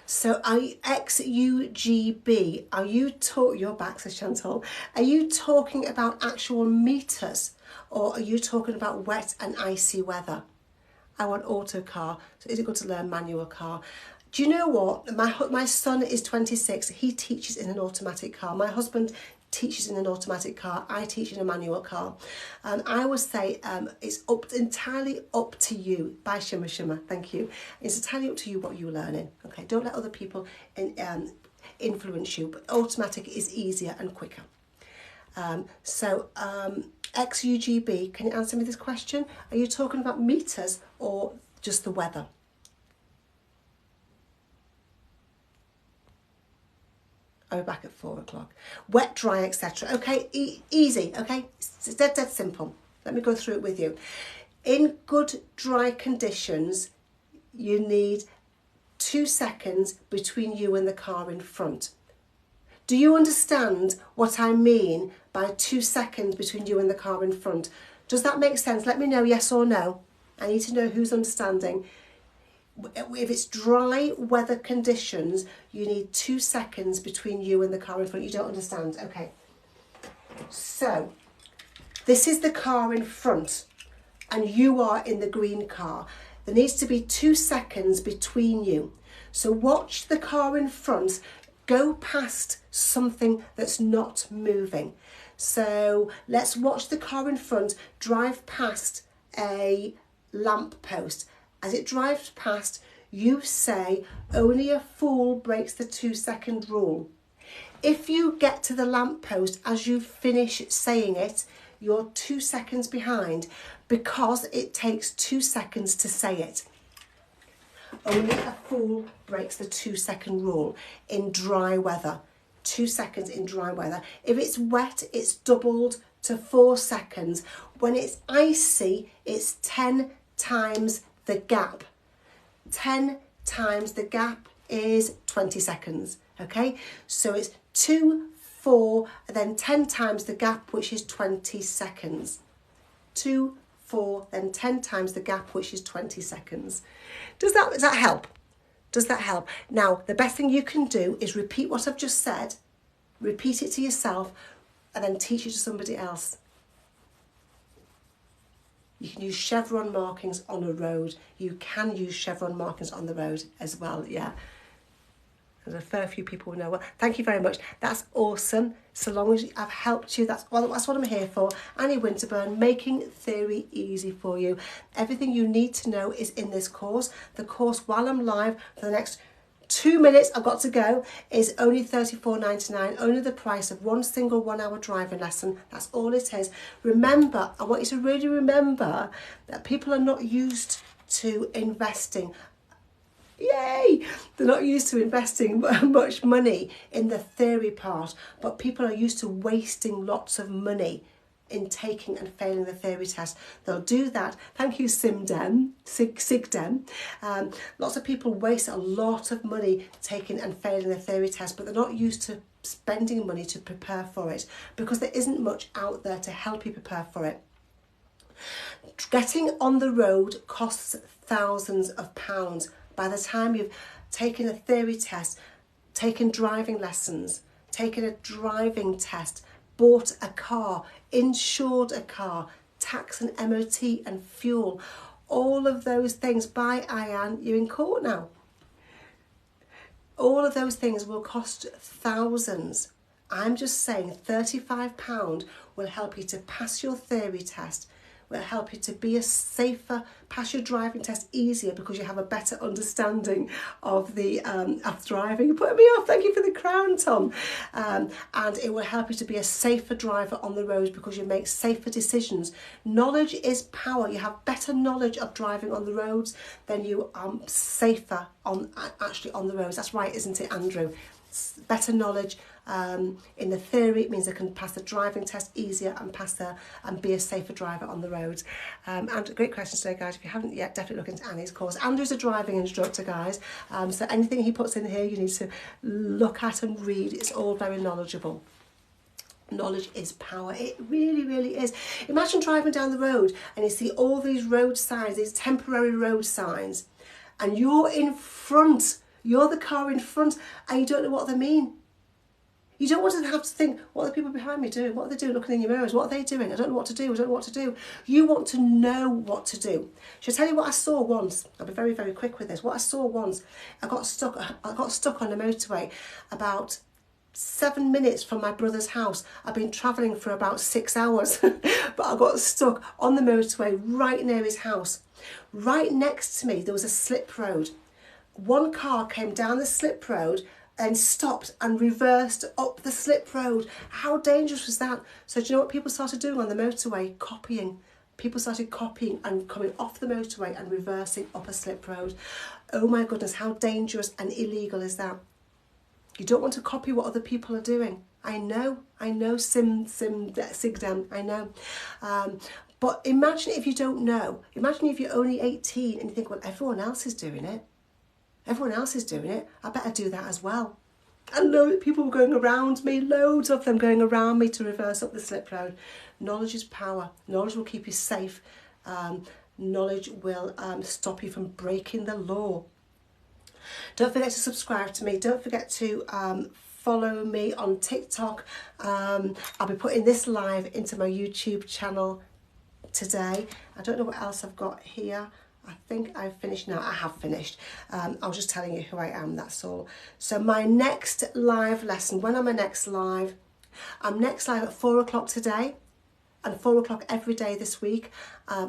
So XUGB, you're back, says Chantal. Are you talking about actual meters or are you talking about wet and icy weather? I want auto car. So is it good to learn manual car? Do you know what? My son is 26. He teaches in an automatic car. My husband teaches in an automatic car. I teach in a manual car. And I would say it's entirely up to you. Bye Shimmer Shimmer, thank you. It's entirely up to you what you're learning. Okay, don't let other people influence you, but automatic is easier and quicker. XUGB, can you answer me this question? Are you talking about meters or just the weather? I'll be back at 4 o'clock. Wet, dry, etc. Okay, easy, okay? It's dead simple. Let me go through it with you. In good, dry conditions, you need 2 seconds between you and the car in front. Do you understand what I mean by 2 seconds between you and the car in front? Does that make sense? Let me know yes or no. I need to know who's understanding. If it's dry weather conditions, you need 2 seconds between you and the car in front. You don't understand? Okay. So, this is the car in front and you are in the green car. There needs to be 2 seconds between you. So watch the car in front go past something that's not moving. So let's watch the car in front drive past a lamp post. As it drives past, you say, only a fool breaks the 2-second rule. If you get to the lamp post as you finish saying it, you're 2 seconds behind because it takes 2 seconds to say it. Only a fool breaks the 2-second rule in dry weather. 2 seconds in dry weather. If it's wet, it's doubled to 4 seconds. When it's icy, it's 10 times the gap. 10 times the gap is 20 seconds. Okay, so it's 2, 4, and then 10 times the gap, which is 20 seconds. 2, 4, then 10 times the gap, which is 20 seconds. Does that help? Does that help? Now, the best thing you can do is repeat what I've just said, repeat it to yourself, and then teach it to somebody else. You can use chevron markings on a road. You can use chevron markings on the road as well, yeah. There's a fair few people who know. Well, thank you very much. That's awesome. So long as I've helped you, that's what I'm here for. Annie Winterburn, making theory easy for you. Everything you need to know is in this course. The course, while I'm live for the next 2 minutes, I've got to go, is only $34.99, only the price of one single 1-hour driving lesson. That's all it is. Remember, I want you to really remember that people are not used to investing. Yay! They're not used to investing much money in the theory part, but people are used to wasting lots of money in taking and failing the theory test. They'll do that. Thank you, Sigdem. Lots of people waste a lot of money taking and failing the theory test, but they're not used to spending money to prepare for it because there isn't much out there to help you prepare for it. Getting on the road costs thousands of pounds. By the time you've taken a theory test, taken driving lessons, taken a driving test, bought a car, insured a car, tax and MOT and fuel, all of those things, by Ayan, you're in court now. All of those things will cost thousands. I'm just saying £35 will help you to pass your theory test, will help you to be a safer, pass your driving test easier because you have a better understanding of the of driving. You're putting me off. Thank you for the crown, Tom. And it will help you to be a safer driver on the roads because you make safer decisions. Knowledge is power. You have better knowledge of driving on the roads, then you are safer on the roads. That's right, isn't it, Andrew? Better knowledge in the theory, it means I can pass the driving test easier and be a safer driver on the roads. And great questions today, guys. If you haven't yet, definitely look into Annie's course. Andrew's a driving instructor, guys, so anything he puts in here you need to look at and read. It's all very knowledgeable. Knowledge is power. It really, really is. Imagine driving down the road and you see all these road signs, these temporary road signs, and you're in front. You're the car in front and you don't know what they mean. You don't want to have to think, what are the people behind me doing? What are they doing looking in your mirrors? What are they doing? I don't know what to do. I don't know what to do. You want to know what to do. Shall I tell you what I saw once? I'll be very, very quick with this. What I saw once, I got stuck on a motorway about 7 minutes from my brother's house. I've been travelling for about 6 hours, but I got stuck on the motorway right near his house. Right next to me, there was a slip road. One car came down the slip road and stopped and reversed up the slip road. How dangerous was that? So do you know what people started doing on the motorway? Copying. People started copying and coming off the motorway and reversing up a slip road. Oh my goodness, how dangerous and illegal is that? You don't want to copy what other people are doing. I know, Sigdem, I know. But imagine if you don't know. Imagine if you're only 18 and you think, well, everyone else is doing it. Everyone else is doing it. I better do that as well. And people were going around me, loads of them going around me to reverse up the slip road. Knowledge is power. Knowledge will keep you safe. Knowledge will stop you from breaking the law. Don't forget to subscribe to me. Don't forget to follow me on TikTok. I'll be putting this live into my YouTube channel today. I don't know what else I've got here. I think I've finished now. I have finished. I was just telling you who I am, that's all. So my next live lesson, when am I next live? I'm next live at 4 o'clock today. and 4 o'clock every day this week,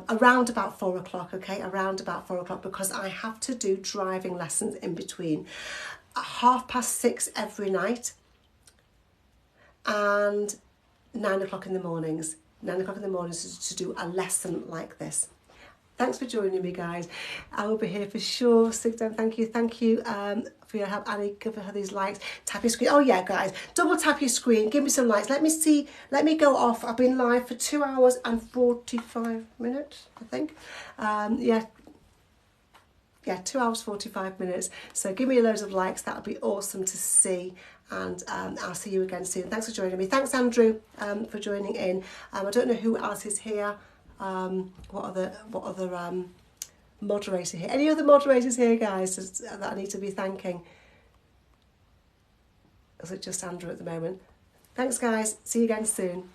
around about 4 o'clock, okay, around about 4 o'clock, because I have to do driving lessons in between. At 6:30 every night, and 9 o'clock in the mornings. 9 o'clock in the mornings to do a lesson like this. Thanks for joining me, guys. I will be here for sure. Sigdan, thank you for your help, Annie. Give her these likes. Tap your screen. Oh yeah, guys, double tap your screen. Give me some likes. Let me see. Let me go off. I've been live for 2 hours and 45 minutes, I think. Yeah, 2 hours 45 minutes. So give me loads of likes. That would be awesome to see. And I'll see you again soon. Thanks for joining me. Thanks, Andrew, for joining in. I don't know who else is here. What other moderator here? Any other moderators here, guys, that I need to be thanking? Or is it just Andrew at the moment? Thanks, guys. See you again soon.